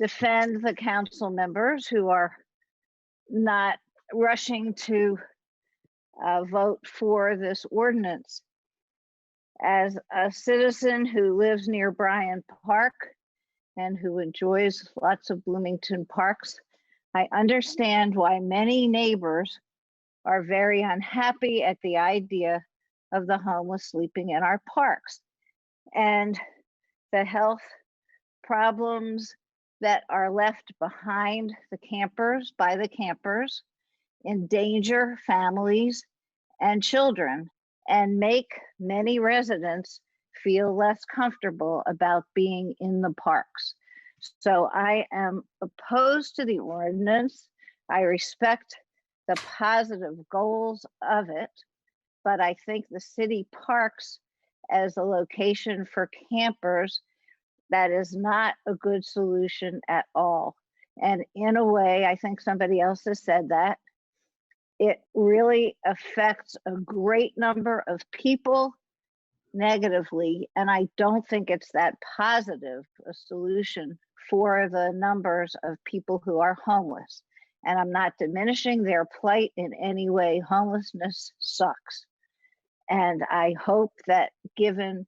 defend the council members who are not rushing to vote for this ordinance. As a citizen who lives near Bryant Park and who enjoys lots of Bloomington parks, I understand why many neighbors are very unhappy at the idea of the homeless sleeping in our parks and the health problems that are left behind the campers, by the campers, endanger families and children, and make many residents feel less comfortable about being in the parks. So I am opposed to the ordinance. I respect the positive goals of it, but I think the city parks as a location for campers, that is not a good solution at all. And in a way, I think somebody else has said that, it really affects a great number of people negatively. And I don't think it's that positive a solution for the numbers of people who are homeless. And I'm not diminishing their plight in any way. Homelessness sucks. And I hope that given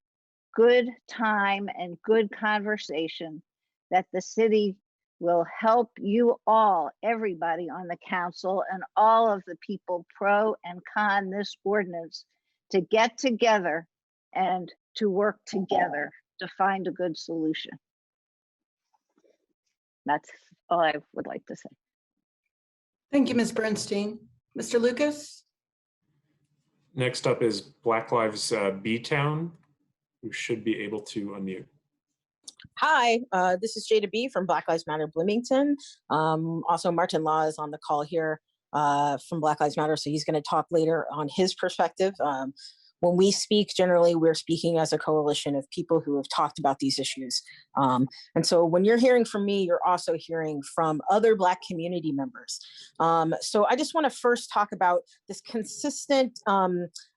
good time and good conversation, that the city will help you all, everybody on the council and all of the people pro and con this ordinance, to get together and to work together to find a good solution. That's all I would like to say. Thank you, Ms. Bernstein. Mr. Lucas? Next up is Black Lives B-Town, who should be able to unmute. Hi, this is Jada B from Black Lives Matter Bloomington. Also, Martin Law is on the call here from Black Lives Matter, so he's going to talk later on his perspective. When we speak, generally, we're speaking as a coalition of people who have talked about these issues. And so when you're hearing from me, you're also hearing from other Black community members. So I just want to first talk about this consistent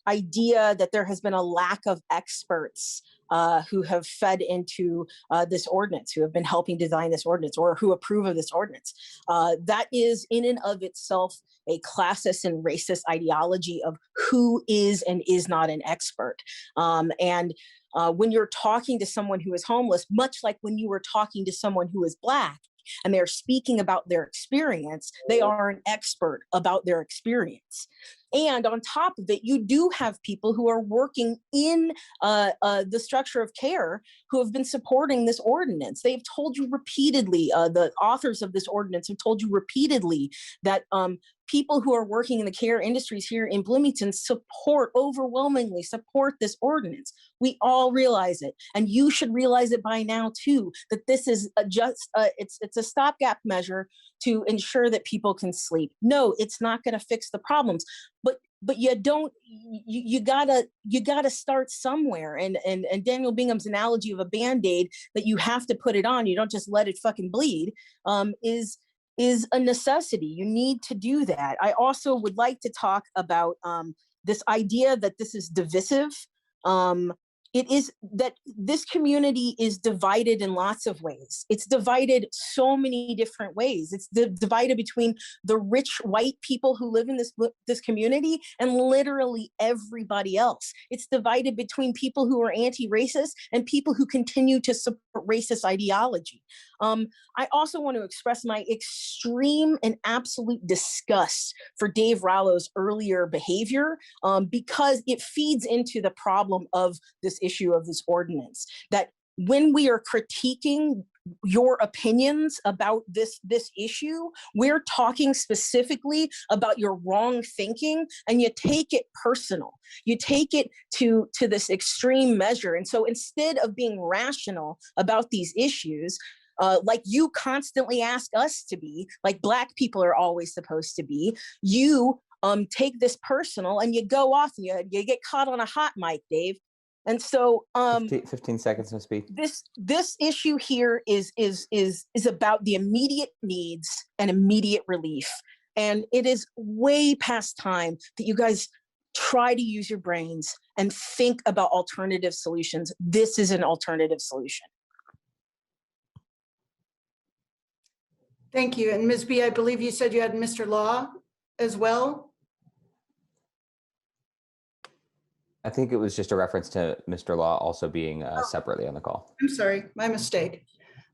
idea that there has been a lack of experts who have fed into this ordinance, who have been helping design this ordinance or who approve of this ordinance. That is in and of itself a classist and racist ideology of who is and is not an expert. When you're talking to someone who is homeless, much like when you were talking to someone who is Black, and they're speaking about their experience, they are an expert about their experience. And on top of it, you do have people who are working in the structure of care who have been supporting this ordinance. They've told you repeatedly, the authors of this ordinance have told you repeatedly that people who are working in the care industries here in Bloomington overwhelmingly support this ordinance. We all realize it, and you should realize it by now too, that this is it's a stopgap measure to ensure that people can sleep. No, it's not going to fix the problems, but you gotta start somewhere. And Daniel Bingham's analogy of a Band-Aid that you have to put it on, you don't just let it fucking bleed, is a necessity. You need to do that. I also would like to talk about this idea that this is divisive. It is that this community is divided in lots of ways. It's divided so many different ways. It's divided between the rich white people who live in this community and literally everybody else. It's divided between people who are anti-racist and people who continue to support racist ideology. I also want to express my extreme and absolute disgust for Dave Rallo's earlier behavior because it feeds into the problem of this issue of this ordinance, that when we are critiquing your opinions about this issue, we're talking specifically about your wrong thinking, and you take it personal. You take it to this extreme measure. And so instead of being rational about these issues, like you constantly ask us to be, like Black people are always supposed to be, you take this personal and you go off and you get caught on a hot mic, Dave. And so 15 seconds to speak. This issue here is about the immediate needs and immediate relief. And it is way past time that you guys try to use your brains and think about alternative solutions. This is an alternative solution. Thank you. And Ms. B, I believe you said you had Mr. Law as well? I think it was just a reference to Mr. Law also being separately on the call. I'm sorry, my mistake.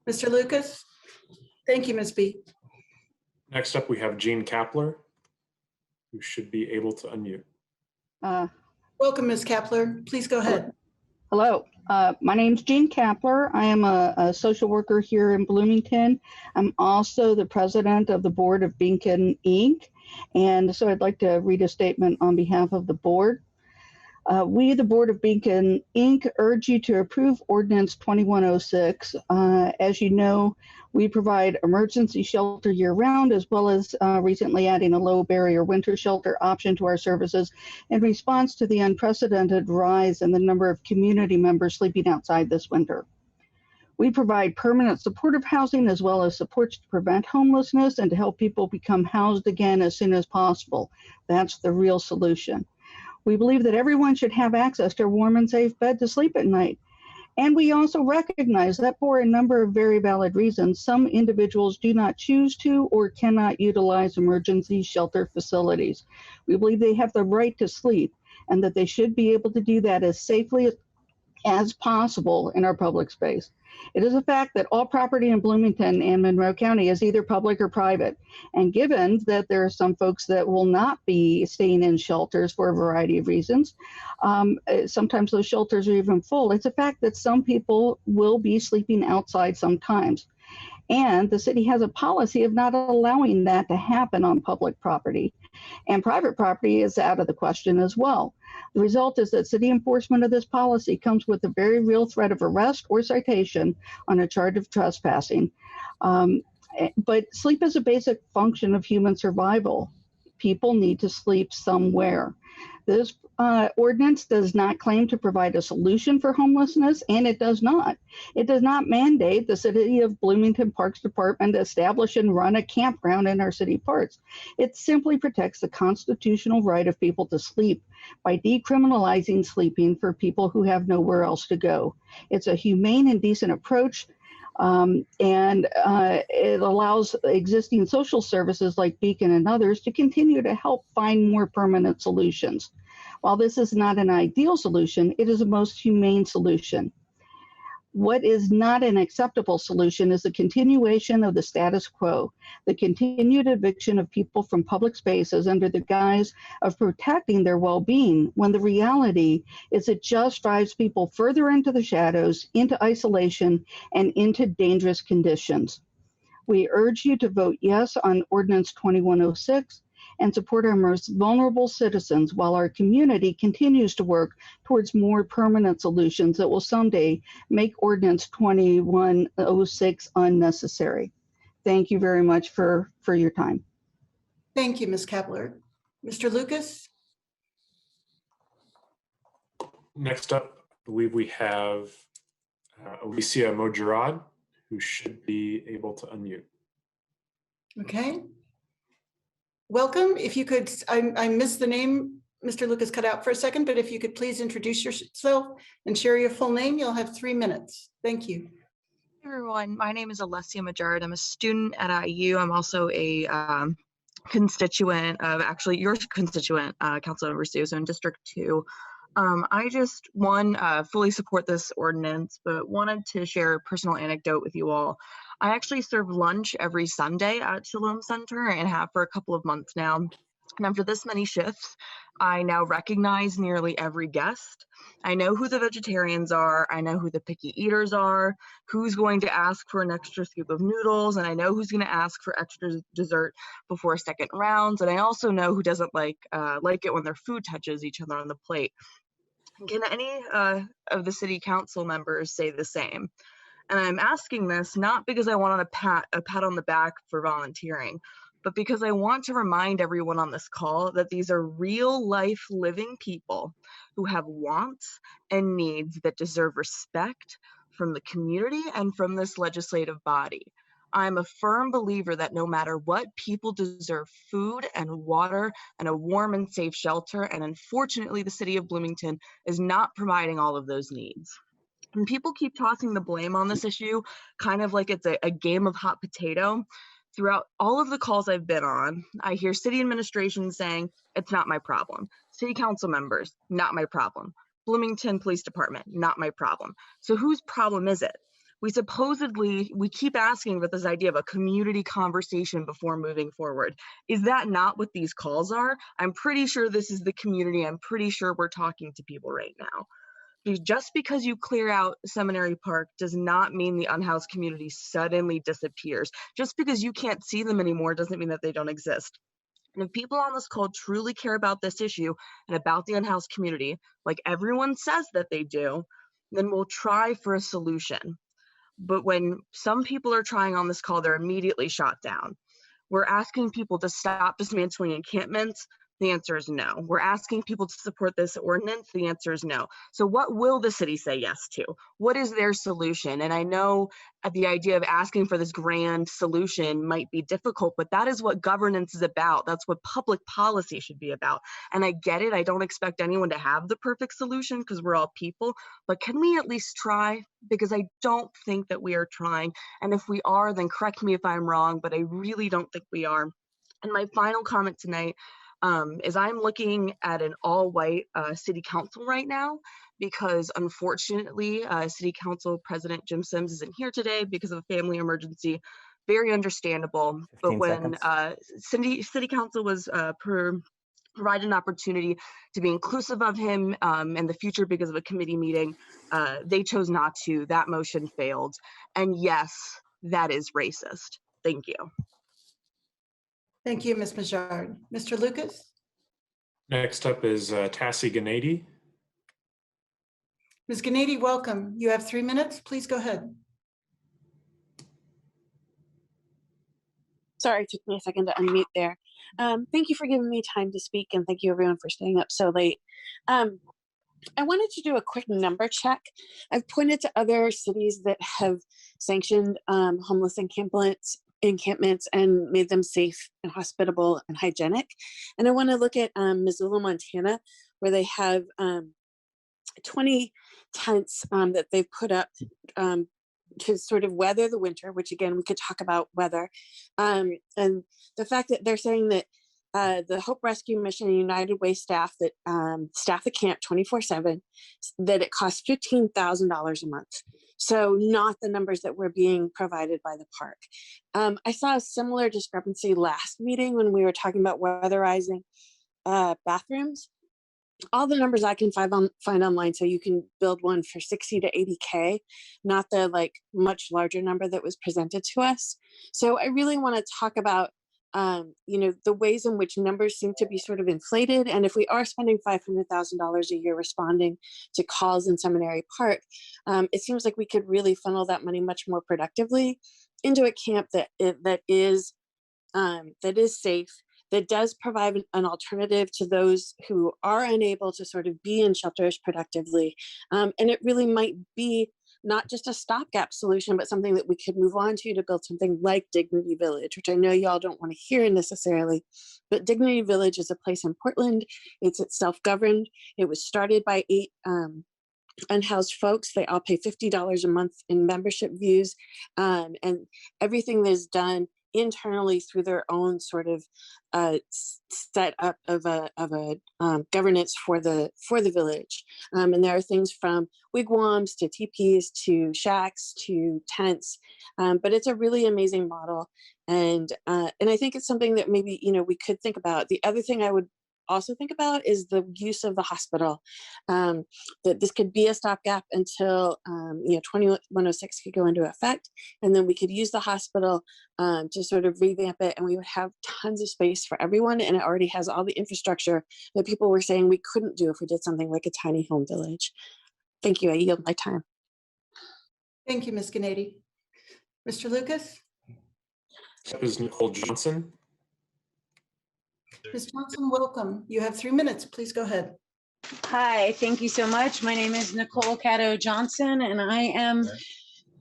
Mr. Lucas? Thank you, Ms. B. Next up, we have Jean Kapler, who should be able to unmute. Welcome, Ms. Kapler. Please go ahead. Hello, my name's Jean Kapler. I am a social worker here in Bloomington. I'm also the president of the board of Beacon Inc. And so I'd like to read a statement on behalf of the board. We, the Board of Beacon Inc., urge you to approve Ordinance 2106. As you know, we provide emergency shelter year-round, as well as recently adding a low-barrier winter shelter option to our services in response to the unprecedented rise in the number of community members sleeping outside this winter. We provide permanent supportive housing as well as supports to prevent homelessness and to help people become housed again as soon as possible. That's the real solution. We believe that everyone should have access to a warm and safe bed to sleep at night. And we also recognize that for a number of very valid reasons, some individuals do not choose to or cannot utilize emergency shelter facilities. We believe they have the right to sleep and that they should be able to do that as safely as possible in our public space. It is a fact that all property in Bloomington and Monroe County is either public or private. And given that there are some folks that will not be staying in shelters for a variety of reasons, sometimes those shelters are even full. It's a fact that some people will be sleeping outside sometimes. And the city has a policy of not allowing that to happen on public property. And private property is out of the question as well. The result is that city enforcement of this policy comes with a very real threat of arrest or citation on a charge of trespassing. But sleep is a basic function of human survival. People need to sleep somewhere. This ordinance does not claim to provide a solution for homelessness, and it does not. It does not mandate the City of Bloomington Parks Department establish and run a campground in our city parks. It simply protects the constitutional right of people to sleep by decriminalizing sleeping for people who have nowhere else to go. It's a humane and decent approach. It allows existing social services like Beacon and others to continue to help find more permanent solutions. While this is not an ideal solution, it is a most humane solution. What is not an acceptable solution is the continuation of the status quo, the continued eviction of people from public spaces under the guise of protecting their well-being, when the reality is it just drives people further into the shadows, into isolation, and into dangerous conditions. We urge you to vote yes on Ordinance 2106 and support our most vulnerable citizens while our community continues to work towards more permanent solutions that will someday make Ordinance 2106 unnecessary. Thank you very much for your time. Thank you, Ms. Kapler. Mr. Lucas? Next up, I believe we have Alicia Mojarad, who should be able to unmute. Okay. Welcome. If you could, I missed the name, Mr. Lucas cut out for a second, but if you could please introduce yourself and share your full name, you'll have 3 minutes. Thank you. Hey everyone, my name is Alessia Majard. I'm a student at IU. I'm also a constituent of, actually your constituent, Councilmember Susan in District 2. I just, fully support this ordinance, but wanted to share a personal anecdote with you all. I actually serve lunch every Sunday at Shalom Center and have for a couple of months now. And after this many shifts, I now recognize nearly every guest. I know who the vegetarians are. I know who the picky eaters are, who's going to ask for an extra scoop of noodles, and I know who's going to ask for extra dessert before second rounds. And I also know who doesn't like it when their food touches each other on the plate. Can any of the city council members say the same? And I'm asking this not because I want a pat on the back for volunteering, but because I want to remind everyone on this call that these are real life living people who have wants and needs that deserve respect from the community and from this legislative body. I'm a firm believer that no matter what, people deserve food and water and a warm and safe shelter. And unfortunately, the city of Bloomington is not providing all of those needs. And people keep tossing the blame on this issue, kind of like it's a game of hot potato. Throughout all of the calls I've been on, I hear city administration saying, it's not my problem. City council members, not my problem. Bloomington Police Department, not my problem. So whose problem is it? We keep asking for this idea of a community conversation before moving forward. Is that not what these calls are? I'm pretty sure this is the community. I'm pretty sure we're talking to people right now. Just because you clear out Seminary Park does not mean the unhoused community suddenly disappears. Just because you can't see them anymore doesn't mean that they don't exist. And if people on this call truly care about this issue and about the unhoused community, like everyone says that they do, then we'll try for a solution. But when some people are trying on this call, they're immediately shot down. We're asking people to stop dismantling encampments. The answer is no. We're asking people to support this ordinance. The answer is no. So what will the city say yes to? What is their solution? And I know the idea of asking for this grand solution might be difficult, but that is what governance is about. That's what public policy should be about. And I get it. I don't expect anyone to have the perfect solution because we're all people, but can we at least try? Because I don't think that we are trying. And if we are, then correct me if I'm wrong, but I really don't think we are. And my final comment tonight is I'm looking at an all-white city council right now because unfortunately city council president Jim Sims isn't here today because of a family emergency. Very understandable. But when city council was provided an opportunity to be inclusive of him in the future because of a committee meeting, they chose not to. That motion failed. And yes, that is racist. Thank you. Thank you, Ms. Majard. Mr. Lucas? Next up is Tassie Gennady. Ms. Gennady, welcome. You have 3 minutes. Please go ahead. Sorry, it took me a second to unmute there. Thank you for giving me time to speak, and thank you everyone for staying up so late. I wanted to do a quick number check. I've pointed to other cities that have sanctioned homeless encampments and made them safe and hospitable and hygienic. And I want to look at Missoula, Montana, where they have 20 tents that they've put up to sort of weather the winter, which again, we could talk about weather. And the fact that they're saying that the Hope Rescue Mission and United Way staff that staff the camp 24/7, that it costs $15,000 a month. So not the numbers that were being provided by the park. I saw a similar discrepancy last meeting when we were talking about weatherizing bathrooms. All the numbers I can find online, so you can build one for 60 to 80K, not the like much larger number that was presented to us. So I really want to talk about the ways in which numbers seem to be sort of inflated. And if we are spending $500,000 a year responding to calls in Seminary Park, it seems like we could really funnel that money much more productively into a camp that is safe, that does provide an alternative to those who are unable to sort of be in shelters productively. And it really might be not just a stopgap solution, but something that we could move on to build something like Dignity Village, which I know y'all don't want to hear necessarily, but Dignity Village is a place in Portland. It's self-governed. It was started by 8 unhoused folks. They all pay $50 a month in membership dues, and everything that is done internally through their own sort of set up of a governance for the village. And there are things from wigwams to teepees to shacks to tents, but it's a really amazing model. And I think it's something that maybe, we could think about. The other thing I would also think about is the use of the hospital, that this could be a stopgap until 2106 could go into effect, and then we could use the hospital to sort of revamp it, and we would have tons of space for everyone, and it already has all the infrastructure that people were saying we couldn't do if we did something like a tiny home village. Thank you. I yield my time. Thank you, Ms. Gennady. Mr. Lucas? That is Nicole Johnson. Ms. Johnson, welcome. You have 3 minutes. Please go ahead. Hi, thank you so much. My name is Nicole Caddo Johnson, and I am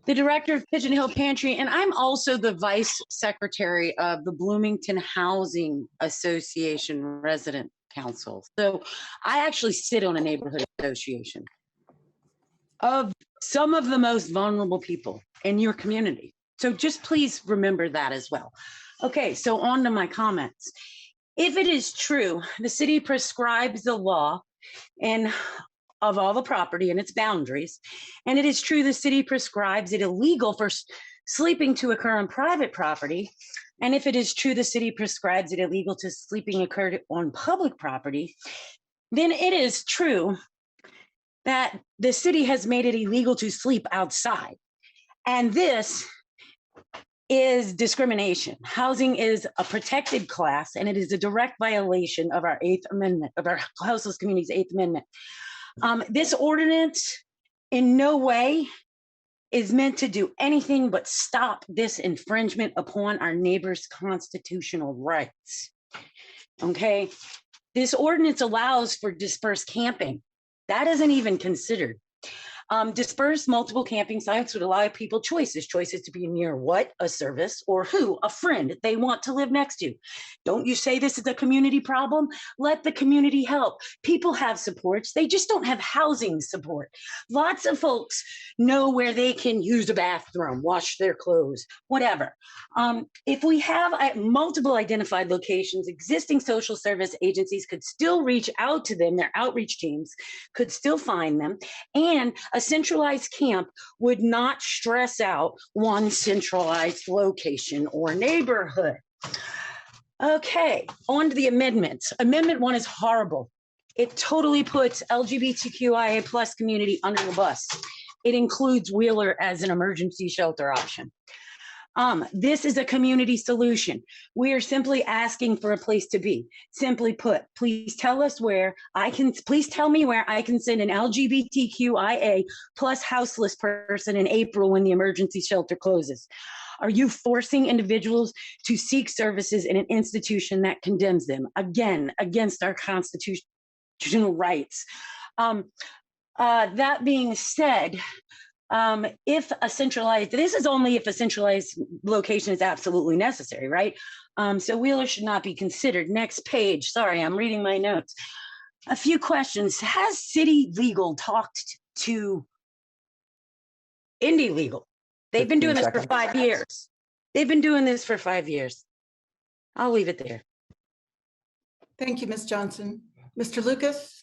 the director of Pigeon Hill Pantry, and I'm also the vice secretary of the Bloomington Housing Association Resident Council. So I actually sit on a neighborhood association of some of the most vulnerable people in your community. So just please remember that as well. Okay, so on to my comments. If it is true, the city prescribes the law and of all the property and its boundaries, and it is true the city prescribes it illegal for sleeping to occur on private property, and if it is true the city prescribes it illegal to sleeping occur on public property, then it is true that the city has made it illegal to sleep outside. And this is discrimination. Housing is a protected class, and it is a direct violation of our 8th Amendment, of our Houseless Communities 8th Amendment. This ordinance in no way is meant to do anything but stop this infringement upon our neighbors' constitutional rights. Okay, this ordinance allows for dispersed camping. That isn't even considered. Dispersed multiple camping sites would allow people choices to be near what? A service, or who? A friend they want to live next to. Don't you say this is a community problem? Let the community help. People have supports, they just don't have housing support. Lots of folks know where they can use a bathroom, wash their clothes, whatever. If we have multiple identified locations, existing social service agencies could still reach out to them, their outreach teams could still find them, and a centralized camp would not stress out one centralized location or neighborhood. Okay, on to the amendments. Amendment 1 is horrible. It totally puts LGBTQIA plus community under the bus. It includes Wheeler as an emergency shelter option. This is a community solution. We are simply asking for a place to be. Simply put, please tell us where please tell me where I can send an LGBTQIA plus houseless person in April when the emergency shelter closes. Are you forcing individuals to seek services in an institution that condemns them? Again, against our constitutional rights. That being said, if a centralized, this is only if a centralized location is absolutely necessary, right? So Wheeler should not be considered. Next page, sorry, I'm reading my notes. A few questions. Has City Legal talked to Indie Legal? They've been doing this for 5 years. They've been doing this for 5 years. I'll leave it there. Thank you, Ms. Johnson. Mr. Lucas?